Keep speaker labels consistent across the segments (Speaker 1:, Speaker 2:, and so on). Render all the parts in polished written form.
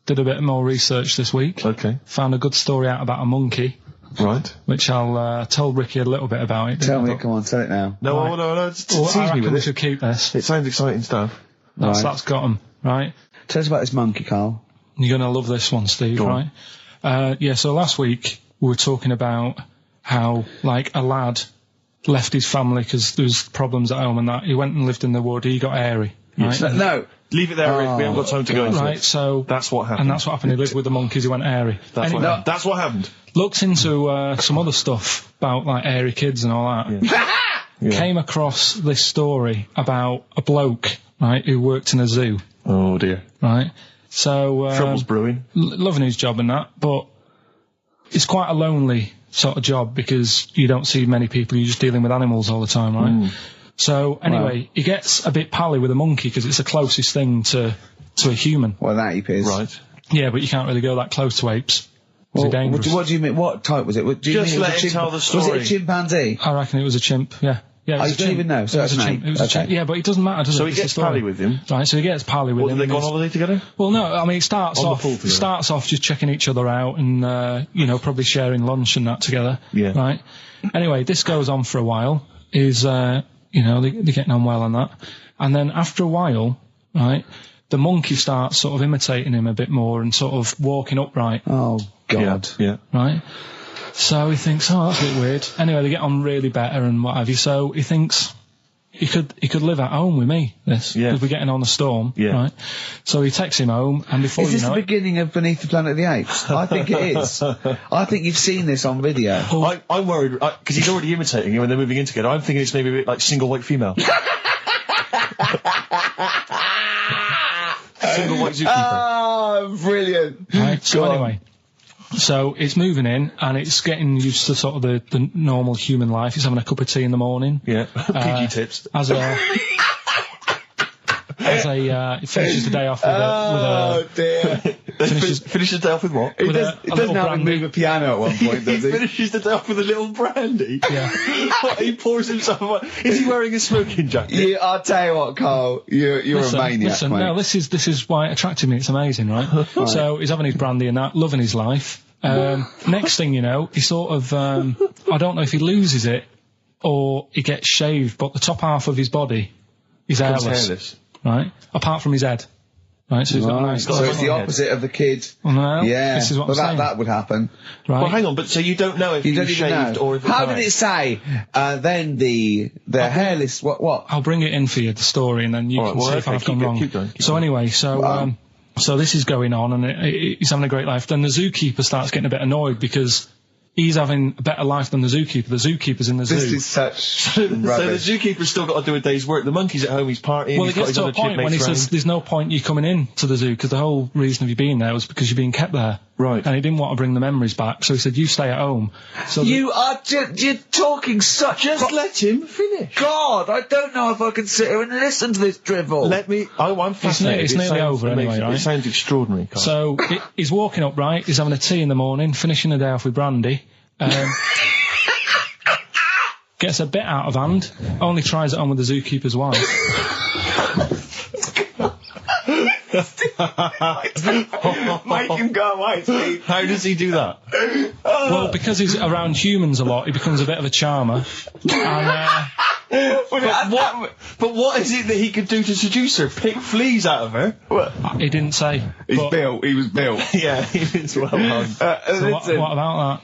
Speaker 1: did a bit more research this week.
Speaker 2: Okay.
Speaker 1: Found a good story out about a monkey.
Speaker 2: Right.
Speaker 1: Which I'll tell Ricky a little bit about it.
Speaker 3: Tell me, come on, tell it now.
Speaker 2: No, tease
Speaker 1: I
Speaker 2: me
Speaker 1: reckon
Speaker 2: with
Speaker 1: we
Speaker 2: it.
Speaker 1: should keep this.
Speaker 2: It sounds exciting stuff.
Speaker 1: That's got him, right?
Speaker 3: Tell us about this monkey, Karl.
Speaker 1: You're going to love this one, Steve, right? So last week we were talking about how, like, a lad left his family because there was problems at home and that. He went and lived in the wood. He got airy. Right?
Speaker 2: Yes. No. Leave it there, Rick. We haven't got time to go into it.
Speaker 1: Right, so...
Speaker 2: That's what happened.
Speaker 1: And that's what happened. He lived with the monkeys. He went airy.
Speaker 2: That's what happened.
Speaker 1: Looked into some other stuff about, like, airy kids and all that.
Speaker 2: Yeah.
Speaker 1: Came across this story about a bloke, right, who worked in a zoo.
Speaker 2: Oh, dear.
Speaker 1: Right? So...
Speaker 2: Trouble's brewing.
Speaker 1: Loving his job and that, but it's quite a lonely sort of job because you don't see many people. You're just dealing with animals all the time, right? So, anyway, he gets a bit pally with a monkey because it's the closest thing to a human.
Speaker 3: Well, that ape is.
Speaker 2: Right.
Speaker 1: Yeah, but you can't really go that close to apes.
Speaker 3: Well,
Speaker 1: dangerous.
Speaker 3: What do you mean? What type was it? Do you
Speaker 2: Just
Speaker 3: mean
Speaker 2: let him tell the story.
Speaker 3: Was it a chimpanzee?
Speaker 1: I reckon it was a chimp, yeah. Yeah,
Speaker 3: You don't even know, so
Speaker 1: it was
Speaker 3: that's
Speaker 1: a
Speaker 3: an
Speaker 1: chimp.
Speaker 3: ape.
Speaker 1: It was a chimp. Yeah, but it doesn't matter, does it?
Speaker 2: So he
Speaker 1: It's the
Speaker 2: gets
Speaker 1: story.
Speaker 2: pally with him.
Speaker 1: Right, so he gets pally with him.
Speaker 2: Did they go on holiday together?
Speaker 1: Well, no, I mean, it starts
Speaker 2: On the
Speaker 1: off
Speaker 2: pool together.
Speaker 1: starts off just checking each other out and, probably sharing lunch and that together.
Speaker 2: Yeah.
Speaker 1: Right? Anyway, this goes on for a while. They're getting on well on that. And then after a while, right, the monkey starts sort of imitating him a bit more and sort of walking upright.
Speaker 3: Oh, God.
Speaker 2: Yeah.
Speaker 1: Right? So he thinks, oh, that's a bit weird. Anyway, they get on really better and what have you. So he thinks he could live at home with me, this.
Speaker 2: Yeah.
Speaker 1: Because we're getting on the storm.
Speaker 2: Yeah.
Speaker 1: Right? So he takes him home and before
Speaker 3: Is
Speaker 1: you
Speaker 3: this
Speaker 1: know
Speaker 3: the
Speaker 1: it...
Speaker 3: beginning of Beneath the Planet of the Apes? I think it is. I think you've seen this on video.
Speaker 2: I'm worried, because he's already imitating him when they're moving in together. I'm thinking it's maybe a bit like Single White Female. Single White Zookeeper.
Speaker 3: Oh, brilliant.
Speaker 1: Right, so anyway, so it's moving in and it's getting used to sort of the normal human life. He's having a cup of tea in the morning.
Speaker 2: Yeah. PG tips.
Speaker 1: He finishes the day off with a
Speaker 3: dear.
Speaker 2: Finishes the day off with what?
Speaker 3: He
Speaker 1: with
Speaker 3: doesn't have him move a piano at one point, does
Speaker 2: He
Speaker 3: he?
Speaker 2: finishes the day off with a little brandy.
Speaker 1: Yeah.
Speaker 2: He pours himself. Is he wearing a smoking jacket?
Speaker 3: I'll tell you what, Karl. You're a maniac, mate.
Speaker 1: No, this is why it attracted me. It's amazing, right? So he's having his brandy and that, loving his life. Next thing you know, he sort of, I don't know if he loses it or he gets shaved, but the top half of his body is hairless. Right? Apart from his head. Right, so he's got a nice...
Speaker 3: So it's the opposite of the kid.
Speaker 1: Well,
Speaker 3: yeah.
Speaker 1: this is what I'm saying.
Speaker 3: That would happen.
Speaker 1: Right.
Speaker 2: Well, hang on, but so you don't know if
Speaker 3: You
Speaker 2: he
Speaker 3: don't
Speaker 2: was
Speaker 3: even
Speaker 2: shaved
Speaker 3: know.
Speaker 2: or if it's
Speaker 3: How did it say? Then the hairless... What?
Speaker 1: I'll bring it in for you, the story, and then you can see if I've gone wrong.
Speaker 2: Keep going.
Speaker 1: Anyway, so this is going on, and he's having a great life. Then the zookeeper starts getting a bit annoyed because he's having a better life than the zookeeper. The zookeeper's in the zoo.
Speaker 3: This is such
Speaker 2: So the
Speaker 3: rubbish.
Speaker 2: zookeeper's still got to do a day's work. The monkey's at home, he's partying.
Speaker 1: Well, it
Speaker 2: he's got
Speaker 1: gets
Speaker 2: his
Speaker 1: to a
Speaker 2: other
Speaker 1: point when he
Speaker 2: chipmates
Speaker 1: says there's no point you coming in to the zoo because the whole reason of you being there was because you're being kept there.
Speaker 2: Right.
Speaker 1: And he didn't want to bring the memories back, so he said, you stay at home. So
Speaker 3: You're talking such...
Speaker 2: Just let him finish.
Speaker 3: God, I don't know if I can sit here and listen to this drivel.
Speaker 2: I'm fascinated.
Speaker 1: It's nearly over anyway, right?
Speaker 2: It sounds extraordinary, Carl.
Speaker 1: So he's walking up, right? He's having a tea in the morning, finishing the day off with brandy. Gets a bit out of hand. Only tries it on with the zookeeper's wife.
Speaker 3: Make him go away, Steve.
Speaker 2: How does he do that?
Speaker 1: Well, because he's around humans a lot, he becomes a bit of a charmer. And,
Speaker 2: But what is it that he could do to seduce her? Pick fleas out of her?
Speaker 1: he didn't say.
Speaker 3: He was built.
Speaker 2: Yeah, he's well done.
Speaker 1: So what about that?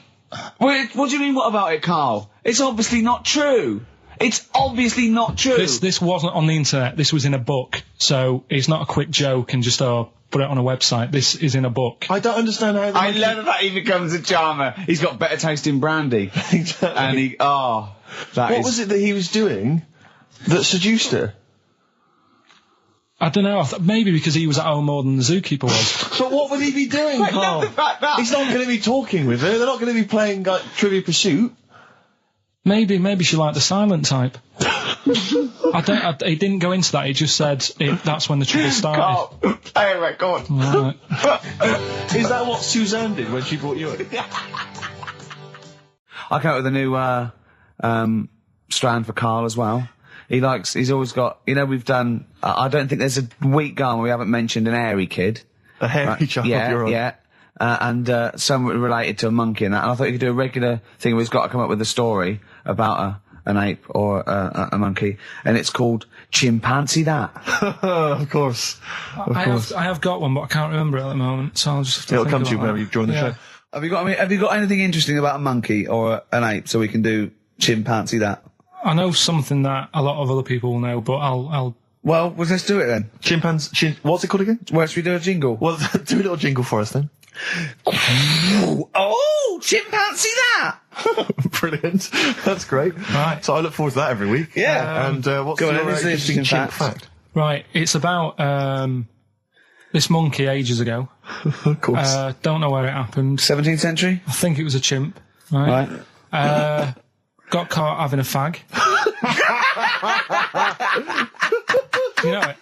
Speaker 3: What do you mean, what about it, Karl? It's obviously not true. It's obviously not true.
Speaker 1: This wasn't on the internet. This was in a book. So it's not a quick joke and just put it on a website. This is in a book.
Speaker 2: I don't understand how...
Speaker 3: I love that he becomes a charmer. He's got better taste in brandy.
Speaker 2: Exactly.
Speaker 3: And
Speaker 2: What was it that he was doing that seduced her?
Speaker 1: I don't know. Maybe because he was at home more than the zookeeper was.
Speaker 2: But what would he be doing,
Speaker 3: Wait,
Speaker 2: Carl?
Speaker 3: no, the fact that-
Speaker 2: He's not going to be talking with her. They're not going to be playing Trivia Pursuit.
Speaker 1: Maybe she liked the silent type. He didn't go into that. He just said that's when the trouble started.
Speaker 3: Carl, play a record.
Speaker 1: Right.
Speaker 2: Is that what Suzanne did when she brought you in?
Speaker 3: I came up with a new strand for Karl as well. He's always got, we've done, I don't think there's a week gone where we haven't mentioned an airy kid.
Speaker 2: A hairy chap
Speaker 3: yeah,
Speaker 2: of your own.
Speaker 3: Yeah. And some related to a monkey and that. And I thought you could do a regular thing where he's got to come up with a story about an ape or a monkey, and it's called Chimpanzee That.
Speaker 2: Of course.
Speaker 1: I have got one, but I can't remember it at the moment, so I'll just have to
Speaker 2: It'll
Speaker 1: think
Speaker 2: come to you
Speaker 1: about
Speaker 2: whenever you join the show.
Speaker 3: Have you got anything interesting about a monkey or an ape so we can do Chimpanzee That?
Speaker 1: I know something that a lot of other people will know, but I'll
Speaker 3: Well, let's do it then.
Speaker 2: What's it called again?
Speaker 3: Where should we do a jingle?
Speaker 2: Well, do a little jingle for us then.
Speaker 3: Oh, Chimpanzee That!
Speaker 2: Brilliant. That's great.
Speaker 1: Right.
Speaker 2: So I look forward to that every week.
Speaker 3: Yeah.
Speaker 2: And what's
Speaker 3: Go on,
Speaker 2: your
Speaker 3: this is an
Speaker 2: interesting
Speaker 3: interesting
Speaker 2: chimp fact?
Speaker 1: Right, it's about this monkey ages ago.
Speaker 2: Of course.
Speaker 1: Don't know where it happened.
Speaker 3: 17th century?
Speaker 1: I think it was a chimp. Right. Got caught having a fag. You know it?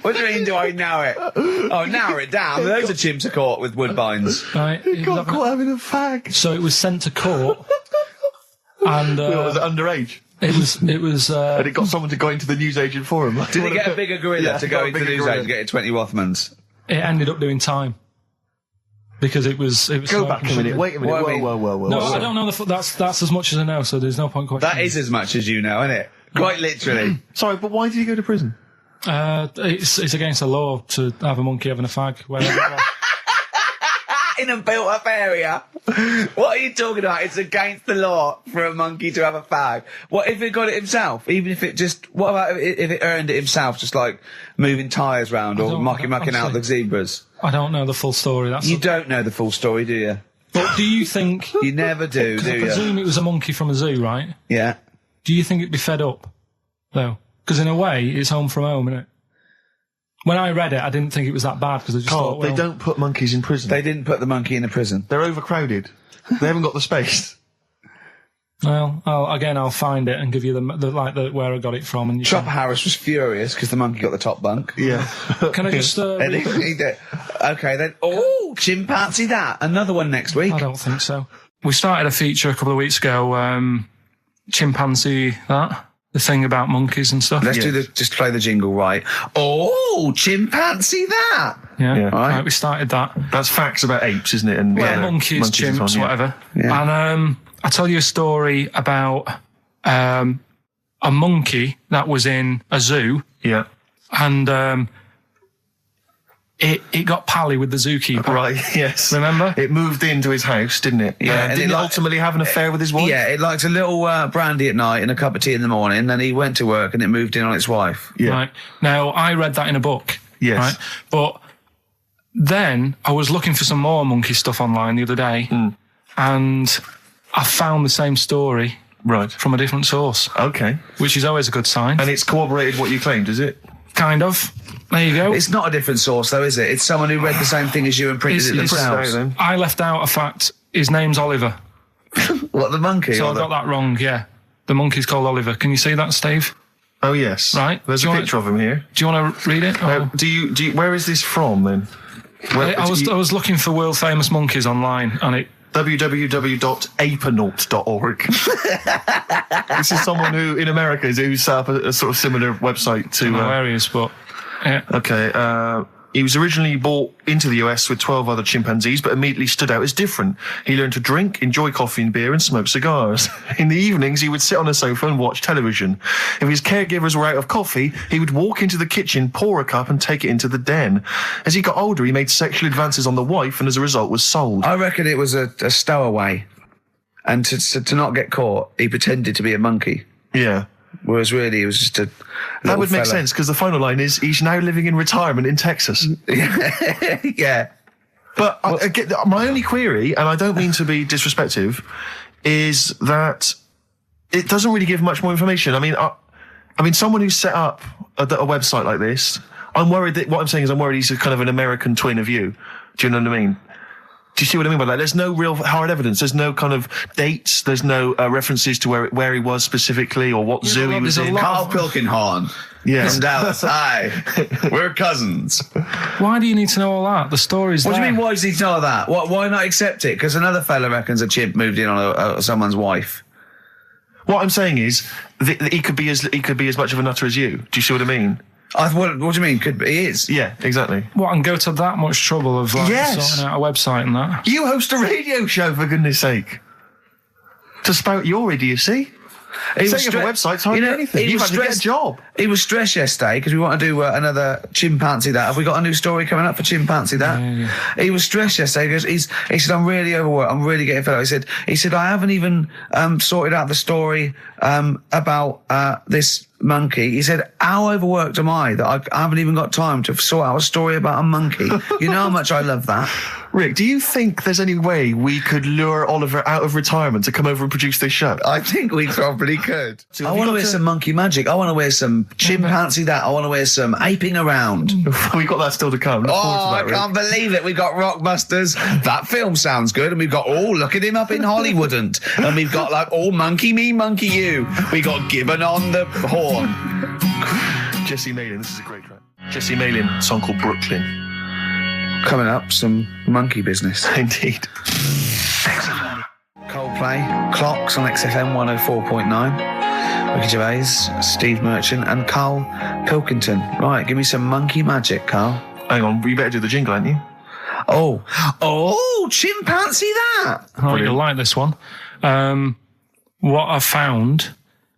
Speaker 3: What do you mean, do I know it? Oh, narrow it down. Those are chimps are caught with woodbines.
Speaker 1: Right.
Speaker 2: He got caught having a fag.
Speaker 1: So it was sent to court. And
Speaker 2: Was it underage?
Speaker 1: it was
Speaker 2: And it got someone to go into the newsagent for him.
Speaker 3: Did he get a bigger gorilla to go into the newsagent and get 20 Rothmans?
Speaker 1: it ended up doing time. Because it was
Speaker 2: Go back a minute. Wait a minute.
Speaker 3: What I mean-
Speaker 2: Whoa.
Speaker 1: No, I don't know that's as much as I know, so there's no point questioning.
Speaker 3: That is as much as you know, isn't it? Quite literally.
Speaker 2: Sorry, but why did he go to prison?
Speaker 1: It's against the law to have a monkey having a fag.
Speaker 3: In a built-up area. What are you talking about? It's against the law for a monkey to have a fag. What if it got it himself? Even if it just... What about if it earned it himself, just like moving tyres round or mucking out the zebras?
Speaker 1: I don't know the full story.
Speaker 3: You don't know the full story, do you?
Speaker 1: But do you think...
Speaker 3: You never do,
Speaker 1: Because I
Speaker 3: do you?
Speaker 1: presume it was a monkey from a zoo, right?
Speaker 3: Yeah.
Speaker 1: Do you think it'd be fed up, though? Because in a way, it's home from home, isn't it? When I read it, I didn't think it was that bad, because I just thought, well...
Speaker 2: They don't put monkeys in prison.
Speaker 3: They didn't put the monkey in a prison.
Speaker 2: They're overcrowded. They haven't got the space.
Speaker 1: Well, I'll find it and give you the where I got it from. And you
Speaker 3: Chopper Harris was furious because the monkey got the top bunk.
Speaker 2: Yeah.
Speaker 1: Can I just...
Speaker 3: And he did. Okay, then. Oh, Chimpanzee That. Another one next week.
Speaker 1: I don't think so. We started a feature a couple of weeks ago, Chimpanzee That. The thing about monkeys and stuff.
Speaker 3: Let's just play the jingle, right? Oh, Chimpanzee That.
Speaker 1: Yeah.
Speaker 3: Right.
Speaker 1: We started that.
Speaker 2: That's facts about apes, isn't it? And
Speaker 1: Monkeys, chimps, whatever.
Speaker 3: Yeah.
Speaker 1: And I'll tell you a story about a monkey that was in a zoo.
Speaker 2: Yeah.
Speaker 1: And it got pally with the zookeeper.
Speaker 2: Right, yes.
Speaker 1: Remember?
Speaker 2: It moved into his house, didn't it?
Speaker 3: Yeah, and
Speaker 2: Didn't it ultimately have an affair with his wife?
Speaker 3: Yeah, it likes a little brandy at night and a cup of tea in the morning. Then he went to work and it moved in on its wife.
Speaker 2: Yeah.
Speaker 1: Right. Now, I read that in a book.
Speaker 2: Yes.
Speaker 1: Right? But then I was looking for some more monkey stuff online the other day. And I found the same story
Speaker 2: Right.
Speaker 1: from a different source,
Speaker 2: Okay.
Speaker 1: which is always a good sign.
Speaker 2: And it's corroborated what you claimed, is it?
Speaker 1: Kind of. There you go.
Speaker 3: It's not a different source, though, is it? It's someone who read the same thing as you and printed it
Speaker 1: It's-
Speaker 3: themselves.
Speaker 2: then.
Speaker 1: I left out a fact. His name's Oliver.
Speaker 3: What, the monkey?
Speaker 1: So
Speaker 3: or
Speaker 1: I
Speaker 3: the-
Speaker 1: got that wrong, yeah. The monkey's called Oliver. Can you see that, Steve?
Speaker 2: Oh, yes.
Speaker 1: Right.
Speaker 2: There's
Speaker 1: Do
Speaker 2: a
Speaker 1: you
Speaker 2: picture of him here.
Speaker 1: Do you want to read it? or-
Speaker 2: Do you, where is this from, then?
Speaker 1: I was looking for world famous monkeys online, and it
Speaker 2: www.apanaut.org. This is someone who, in America, who set up a sort of similar website to...
Speaker 1: no areas, but yeah.
Speaker 2: Okay, he was originally brought into the US with 12 other chimpanzees, but immediately stood out as different. He learned to drink, enjoy coffee and beer, and smoke cigars. In the evenings, he would sit on a sofa and watch television. If his caregivers were out of coffee, he would walk into the kitchen, pour a cup, and take it into the den. As he got older, he made sexual advances on the wife, and as a result was sold.
Speaker 3: I reckon it was a stowaway. And to not get caught, he pretended to be a monkey.
Speaker 2: Yeah.
Speaker 3: Whereas really, it was just a
Speaker 2: That would make
Speaker 3: fella.
Speaker 2: sense, because the final line is, he's now living in retirement in Texas.
Speaker 3: Yeah.
Speaker 2: But my only query, and I don't mean to be disrespectful, is that it doesn't really give much more information. I mean, someone who's set up a website like this, I'm worried that what I'm saying is I'm worried he's a kind of an American twin of you. Do you know what I mean? Do you see what I mean by that? There's no real hard evidence. There's no kind of dates. There's no references to where he was specifically or what zoo he was
Speaker 1: there's a
Speaker 2: in.
Speaker 1: lot
Speaker 3: Karl Pilkington.
Speaker 2: Yeah.
Speaker 3: From Dallas. Hi. We're cousins.
Speaker 1: Why do you need to know all that? The story's
Speaker 3: What do
Speaker 1: there.
Speaker 3: you mean, why does he know that? Why not accept it? Because another fella reckons a chimp moved in on someone's wife.
Speaker 2: What I'm saying is that he could be as much of a nutter as you. Do you see what I mean?
Speaker 3: What do you mean? Could be? He is.
Speaker 2: Yeah, exactly.
Speaker 1: What, and go to that much trouble of like
Speaker 2: Yes.
Speaker 1: sorting out a website and that?
Speaker 2: You host a radio show, for goodness sake. To spout your idiocy. Setting up a website's hardly anything. You've had to get a job.
Speaker 3: He was stressed yesterday because we want to do another Chimpanzee That. Have we got a new story coming up for Chimpanzee That?
Speaker 1: Yeah.
Speaker 3: He was stressed yesterday because he said, I'm really overworked. I'm really getting fed up. He said, I haven't even sorted out the story about this monkey. He said, how overworked am I that I haven't even got time to sort out a story about a monkey? You know how much I love that.
Speaker 2: Rick, do you think there's any way we could lure Oliver out of retirement to come over and produce this show?
Speaker 3: I think we probably could. I want to wear some monkey magic. I want to wear some Chimpanzee That. I want to wear some aping around.
Speaker 2: We've got that still to come. Look forward to that,
Speaker 3: I
Speaker 2: Rick.
Speaker 3: can't believe it. We've got Rockbusters. That film sounds good. And we've got, look at him up in Hollywoodant. And we've got like, monkey me, monkey you. We got Gibbon on the horn.
Speaker 2: Jesse Malin, this is a great track. Jesse Malin, a song called Brooklyn.
Speaker 3: Coming up, some monkey business.
Speaker 2: Indeed.
Speaker 3: Coldplay, Clocks on XFM 104.9. Ricky Gervais, Steve Merchant, and Karl Pilkington. Right, give me some monkey magic, Karl.
Speaker 2: Hang on, you better do the jingle, ain't you?
Speaker 3: Oh, Chimpanzee That.
Speaker 1: Oh, you'll like this one. What I found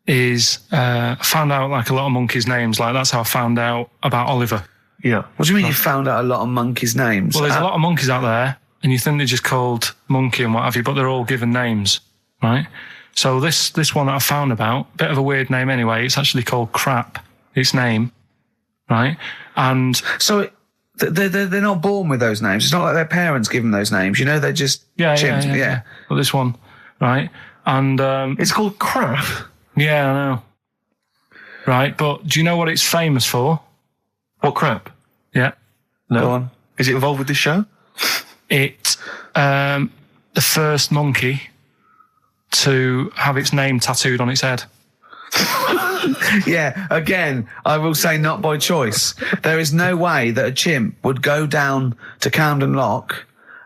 Speaker 1: is I found out like a lot of monkeys' names. Like that's how I found out about Oliver.
Speaker 2: Yeah.
Speaker 3: What do you mean you found out a lot of monkeys' names?
Speaker 1: Well, there's a lot of monkeys out there, and you think they're just called monkey and what have you, but they're all given names, right? So this one that I found about, bit of a weird name anyway. It's actually called Crap. Its name, right? And
Speaker 3: so they're not born with those names. It's not like their parents give them those names. You know, they're just chimps. Yeah.
Speaker 1: Well, this one, right? And
Speaker 2: it's called Crap.
Speaker 1: Yeah, I know. Right, but do you know what it's famous for?
Speaker 2: What crap?
Speaker 1: Yeah.
Speaker 2: No.
Speaker 3: Go on.
Speaker 2: Is it involved with this show?
Speaker 1: It's the first monkey to have its name tattooed on its head.
Speaker 3: Yeah, again, I will say not by choice. There is no way that a chimp would go down to Camden Lock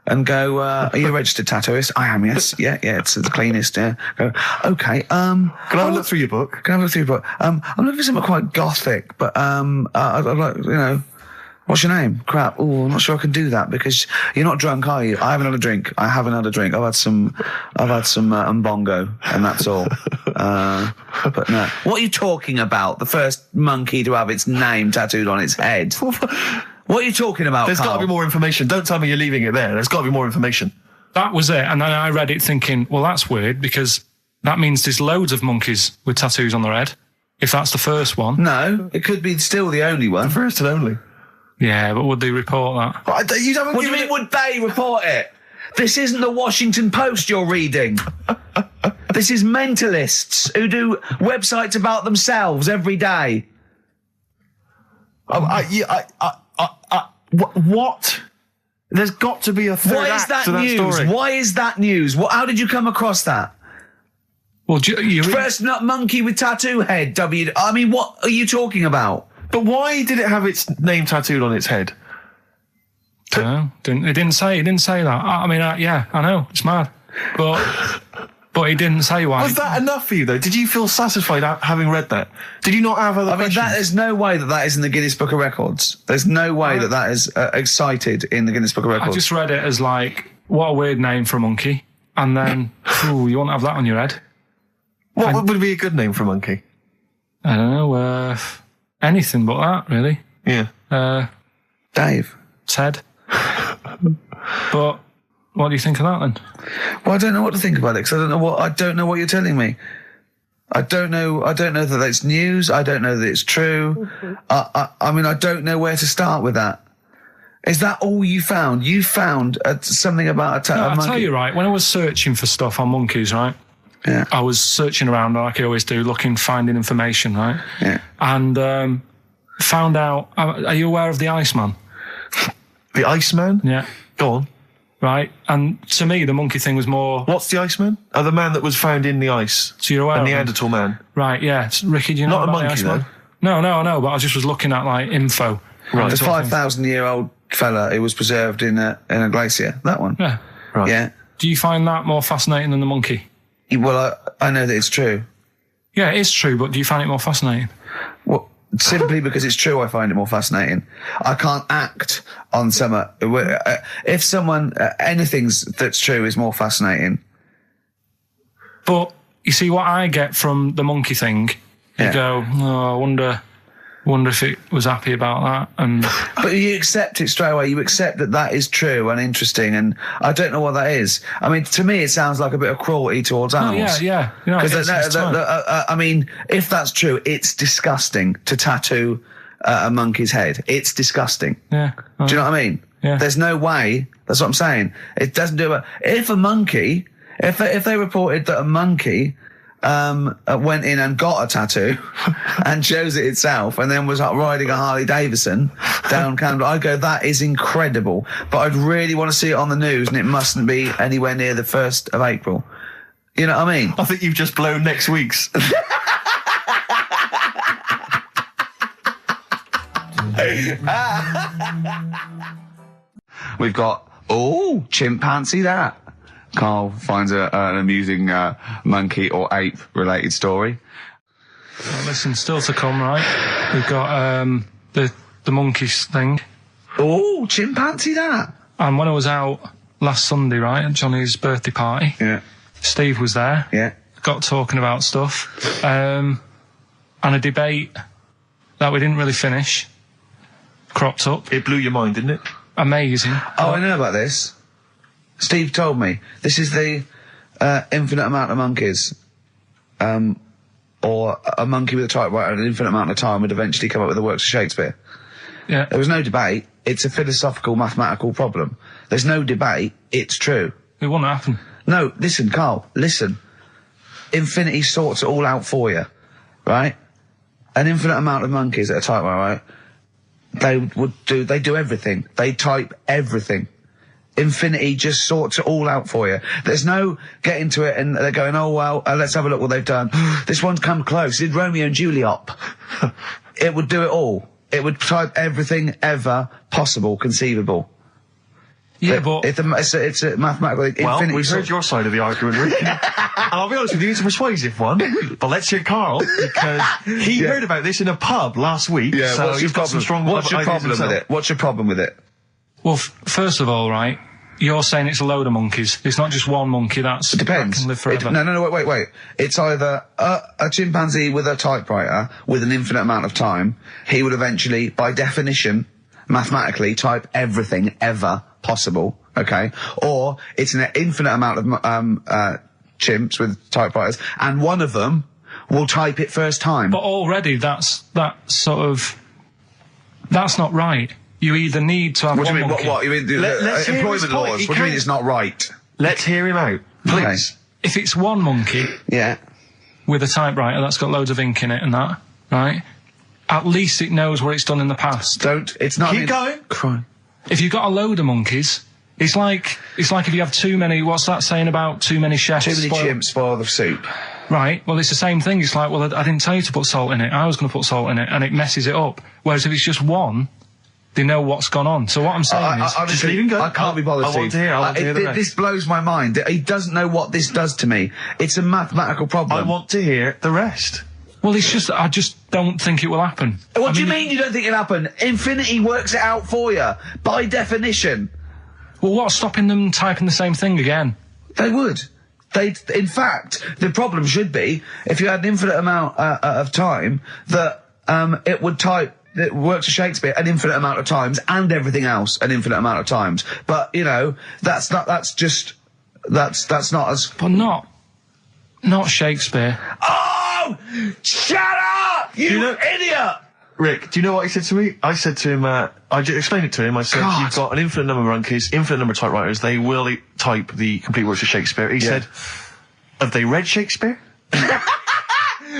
Speaker 3: and go, are you a registered tattooist? I am, yes. Yeah, it's the cleanest, yeah. Go, okay,
Speaker 2: Can I have a look through your book?
Speaker 3: Can I have a look through your book? I'm looking for something quite gothic, but I'd like, you know, what's your name? Crap. Oh, I'm not sure I can do that because you're not drunk, are you? I haven't had a drink. I've had some Mbongo, and that's all. But no. What are you talking about? The first monkey to have its name tattooed on its head. What are you talking about,
Speaker 2: There's got
Speaker 3: Karl?
Speaker 2: to be more information. Don't tell me you're leaving it there. There's got to be more information.
Speaker 1: That was it. And then I read it thinking, well, that's weird because that means there's loads of monkeys with tattoos on their head. If that's the first one.
Speaker 3: No, it could be still the only one.
Speaker 2: The first and only.
Speaker 1: Yeah, but would they report that?
Speaker 3: What do you mean, would they report it? This isn't the Washington Post you're reading. This is mentalists who do websites about themselves every day.
Speaker 2: What? There's got to be a third
Speaker 3: Why is
Speaker 2: act
Speaker 3: that
Speaker 2: to that
Speaker 3: news?
Speaker 2: story.
Speaker 3: Why is that news? How did you come across that?
Speaker 1: Well, you
Speaker 3: First nut monkey with tattoo head. I mean, what are you talking about?
Speaker 2: But why did it have its name tattooed on its head?
Speaker 1: No, it didn't say that. I mean, yeah, I know, it's mad. But he didn't say why.
Speaker 2: Was that enough for you, though? Did you feel satisfied having read that? Did you not have other questions?
Speaker 3: There's no way that is in the Guinness Book of Records. There's no way that is cited in the Guinness Book of Records.
Speaker 1: I just read it as like, what a weird name for a monkey. And then, you won't have that on your head.
Speaker 2: What would be a good name for a monkey?
Speaker 1: I don't know, anything but that, really.
Speaker 2: Yeah.
Speaker 3: Dave.
Speaker 1: Ted. But what do you think of that then?
Speaker 3: Well, I don't know what to think about it because I don't know what you're telling me. I don't know that it's news. I don't know that it's true. I mean, I don't know where to start with that. Is that all you found? You found something about a monkey?
Speaker 1: I'll tell you, right, when I was searching for stuff on monkeys, right?
Speaker 3: Yeah.
Speaker 1: I was searching around like I always do, finding information, right?
Speaker 3: Yeah.
Speaker 1: And found out, are you aware of the Iceman?
Speaker 2: The Iceman?
Speaker 1: Yeah.
Speaker 2: Go on.
Speaker 1: Right? And to me, the monkey thing was more...
Speaker 2: What's the Iceman? Oh, the man that was found in the ice.
Speaker 1: So you're aware
Speaker 2: A
Speaker 1: of him?
Speaker 2: Neanderthal man.
Speaker 1: Right, yeah. Ricky, do you know
Speaker 2: Not a
Speaker 1: about the
Speaker 2: monkey,
Speaker 1: Iceman?
Speaker 2: though.
Speaker 1: No, I know, but I just was looking at, like, info.
Speaker 2: Right.
Speaker 3: The 5,000-year-old fella who was preserved in a glacier. That one.
Speaker 1: Yeah.
Speaker 2: Right.
Speaker 3: Yeah.
Speaker 1: Do you find that more fascinating than the monkey?
Speaker 3: Well, I know that it's true.
Speaker 1: Yeah, it is true, but do you find it more fascinating?
Speaker 3: Well, Simply because it's true, I find it more fascinating. I can't act on some. If someone anything's that's true is more fascinating.
Speaker 1: But you see, what I get from the monkey thing, you go, oh, I wonder if it was happy about that. And
Speaker 3: but you accept it straight away. You accept that is true and interesting, and I don't know what that is. I mean, to me, it sounds like a bit of cruelty towards animals.
Speaker 1: Yeah. You know,
Speaker 3: I mean, if that's true, it's disgusting to tattoo a monkey's head. It's disgusting.
Speaker 1: Yeah.
Speaker 3: Do you know what I mean?
Speaker 1: Yeah.
Speaker 3: There's no way. That's what I'm saying. It doesn't do it. If they reported that a monkey went in and got a tattoo and chose it itself and then was riding a Harley Davidson down Camden, I'd go, that is incredible. But I'd really want to see it on the news, and it mustn't be anywhere near the 1st of April. You know what I mean?
Speaker 2: I think you've just blown next week's.
Speaker 3: We've got, chimpanzee that. Karl finds an amusing monkey or ape related story.
Speaker 1: Well, listen, still to come, right? We've got the monkeys thing.
Speaker 3: Oh, chimpanzee that.
Speaker 1: And when I was out last Sunday, right, at Johnny's birthday party, Steve was there.
Speaker 3: Yeah.
Speaker 1: Got talking about stuff. And a debate that we didn't really finish cropped up.
Speaker 2: It blew your mind, didn't it?
Speaker 1: Amazing.
Speaker 3: I know about this. Steve told me this is the infinite amount of monkeys, or a monkey with a typewriter at an infinite amount of time would eventually come up with the works of Shakespeare.
Speaker 1: Yeah.
Speaker 3: There was no debate. It's a philosophical, mathematical problem. There's no debate. It's true.
Speaker 1: It wouldn't happen.
Speaker 3: No, listen, Karl, listen. Infinity sorts it all out for you, right? An infinite amount of monkeys at a typewriter, right? They do everything. They type everything. Infinity just sorts it all out for you. There's no getting to it and they're going, oh, well, let's have a look what they've done. This one's come close. Did Romeo and Juliet. It would do it all. It would type everything ever possible, conceivable.
Speaker 1: Yeah, but
Speaker 3: it's a mathematical infinity.
Speaker 2: Well, we've heard your side of the argument, Rick. And I'll be honest with you, it's a persuasive one. But let's hear Karl, because he heard about this in a pub last week.
Speaker 3: Yeah,
Speaker 2: so he's got some strong
Speaker 3: What's your
Speaker 2: ideas
Speaker 3: problem with
Speaker 2: himself.
Speaker 3: it? What's your problem with it?
Speaker 1: well, first of all, right, you're saying it's a load of monkeys. It's not just one monkey. It
Speaker 3: depends.
Speaker 1: That can live forever.
Speaker 3: No, wait. It's either a chimpanzee with a typewriter with an infinite amount of time. He would eventually, by definition, mathematically, type everything ever possible. Okay, or it's an infinite amount of chimps with typewriters, and one of them will type it first time.
Speaker 1: But already, that's not right. You either need to have
Speaker 3: What do
Speaker 1: one
Speaker 3: you mean?
Speaker 1: monkey.
Speaker 3: What? You mean
Speaker 2: Let's hear his
Speaker 3: employment
Speaker 2: point.
Speaker 3: laws?
Speaker 2: He
Speaker 3: What do you mean
Speaker 2: can't-
Speaker 3: it's not right?
Speaker 2: Let's hear him out, please.
Speaker 1: If it's one monkey
Speaker 3: Yeah.
Speaker 1: with a typewriter that's got loads of ink in it and that, right? At least it knows what it's done in the past.
Speaker 3: It's not.
Speaker 2: Keep going.
Speaker 3: Crime.
Speaker 1: If you've got a load of monkeys, it's like if you have too many. What's that saying about too many chefs?
Speaker 3: Too many chimps spoil the soup.
Speaker 1: Right. Well, it's the same thing. It's like, well, I didn't tell you to put salt in it. I was going to put salt in it, and it messes it up. Whereas if it's just one, they know what's gone on. So what I'm saying is,
Speaker 2: just leave him go.
Speaker 3: I can't be bothered.
Speaker 2: I want to hear. I want to hear the rest.
Speaker 3: This blows my mind. He doesn't know what this does to me. It's a mathematical problem.
Speaker 2: I want to hear the rest.
Speaker 1: well, it's just I just don't think it will happen.
Speaker 3: What do you mean you don't think it'll happen? Infinity works it out for you by definition.
Speaker 1: Well, what's stopping them typing the same thing again?
Speaker 3: They would. In fact, the problem should be if you had an infinite amount of time that it would type. It works for Shakespeare an infinite amount of times and everything else an infinite amount of times. But you know, that's not as.
Speaker 1: But not Shakespeare.
Speaker 3: Oh, shut up, you idiot!
Speaker 2: Rick, do you know what he said to me? I said to him, I just explained it to him. I said,
Speaker 3: God.
Speaker 2: you've got an infinite number of monkeys, infinite number of typewriters. They will type the complete works of Shakespeare. He said, have they read Shakespeare?